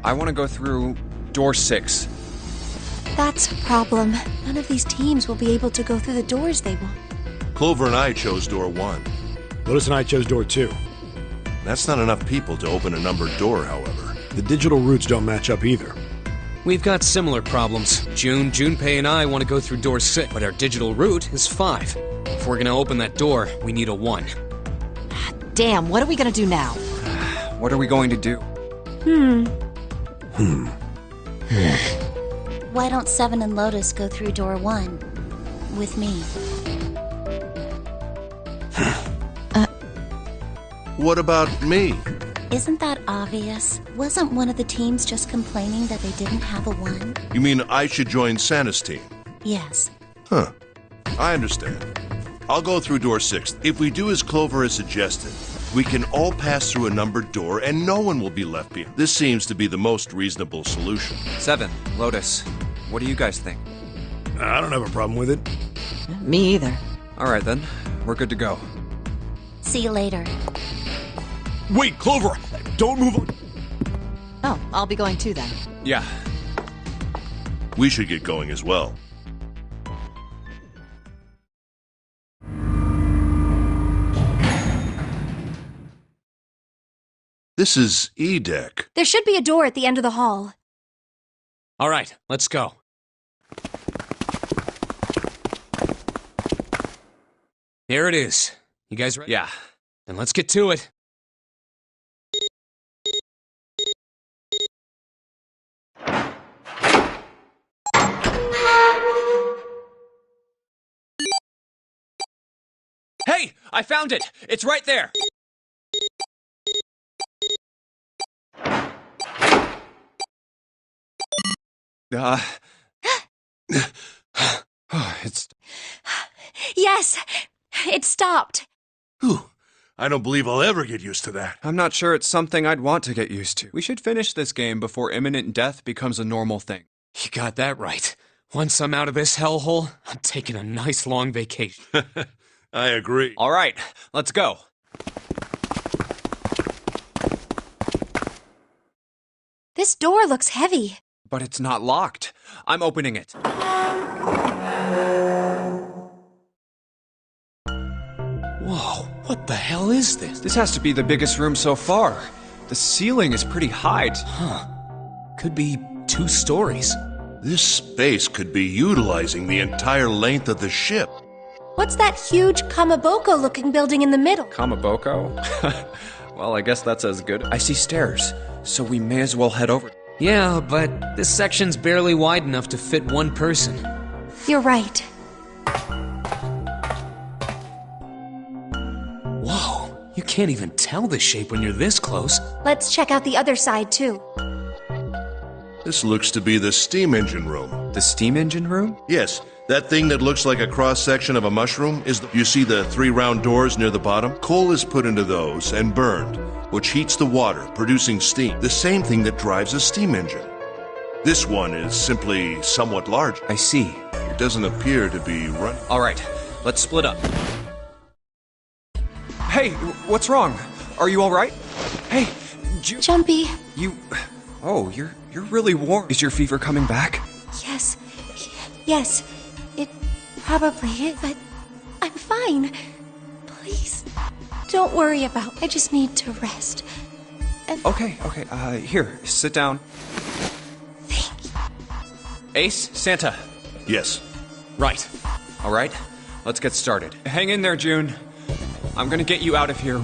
I want to go through door 6. That's a problem. None of these teams will be able to go through the doors they want. Clover and I chose door 1. Lotus and I chose door 2. That's not enough people to open a numbered door, however. The digital routes don't match up either. We've got similar problems. Junpei and I want to go through door 6, but our digital route is 5. If we're gonna open that door, we need a 1. Damn, what are we gonna do now? What are we going to do? Why don't 7 and Lotus go through door 1 with me? What about me? Isn't that obvious? Wasn't one of the teams just complaining that they didn't have a 1? You mean I should join Santa's team? Yes. Huh. I understand. I'll go through door 6. If we do as Clover has suggested, we can all pass through a numbered door and no one will be left behind. This seems to be the most reasonable solution. 7, Lotus. What do you guys think? I don't have a problem with it. Me either. All right then, we're good to go. See you later. Wait, Clover! Don't move on. Oh, I'll be going too then. Yeah. We should get going as well. This is E-Deck. There should be a door at the end of the hall. All right, let's go. Here it is. You guys ready? Yeah. Then let's get to it. Hey! I found it! It's right there! It's... Yes! It stopped. Whew. I don't believe I'll ever get used to that. I'm not sure it's something I'd want to get used to. We should finish this game before imminent death becomes a normal thing. You got that right. Once I'm out of this hellhole, I'm taking a nice long vacation. I agree. All right, let's go. This door looks heavy. But it's not locked. I'm opening it. Whoa, what the hell is this? This has to be the biggest room so far. The ceiling is pretty high. Could be 2 stories. This space could be utilizing the entire length of the ship. What's that huge Kamaboko-looking building in the middle? Kamaboko? Well, I guess that's as good. I see stairs, so we may as well head over. Yeah, but this section's barely wide enough to fit 1 person. You're right. Whoa, you can't even tell the shape when you're this close. Let's check out the other side, too. This looks to be the steam engine room. The steam engine room? Yes, that thing that looks like a cross-section of a mushroom is you see the 3 round doors near the bottom? Coal is put into those and burned, which heats the water, producing steam. The same thing that drives a steam engine. This one is simply somewhat large. I see. It doesn't appear to be running. All right, let's split up. Hey, what's wrong? Are you all right? Hey, Jumpy. You... Oh, you're really warm. Is your fever coming back? Yes. Yes. It probably is, but I'm fine. Please, don't worry about it. I just need to rest. And Okay, here, sit down. thank you. Ace, Santa. Yes. Right. All right, let's get started. Hang in there, June. I'm gonna get you out of here.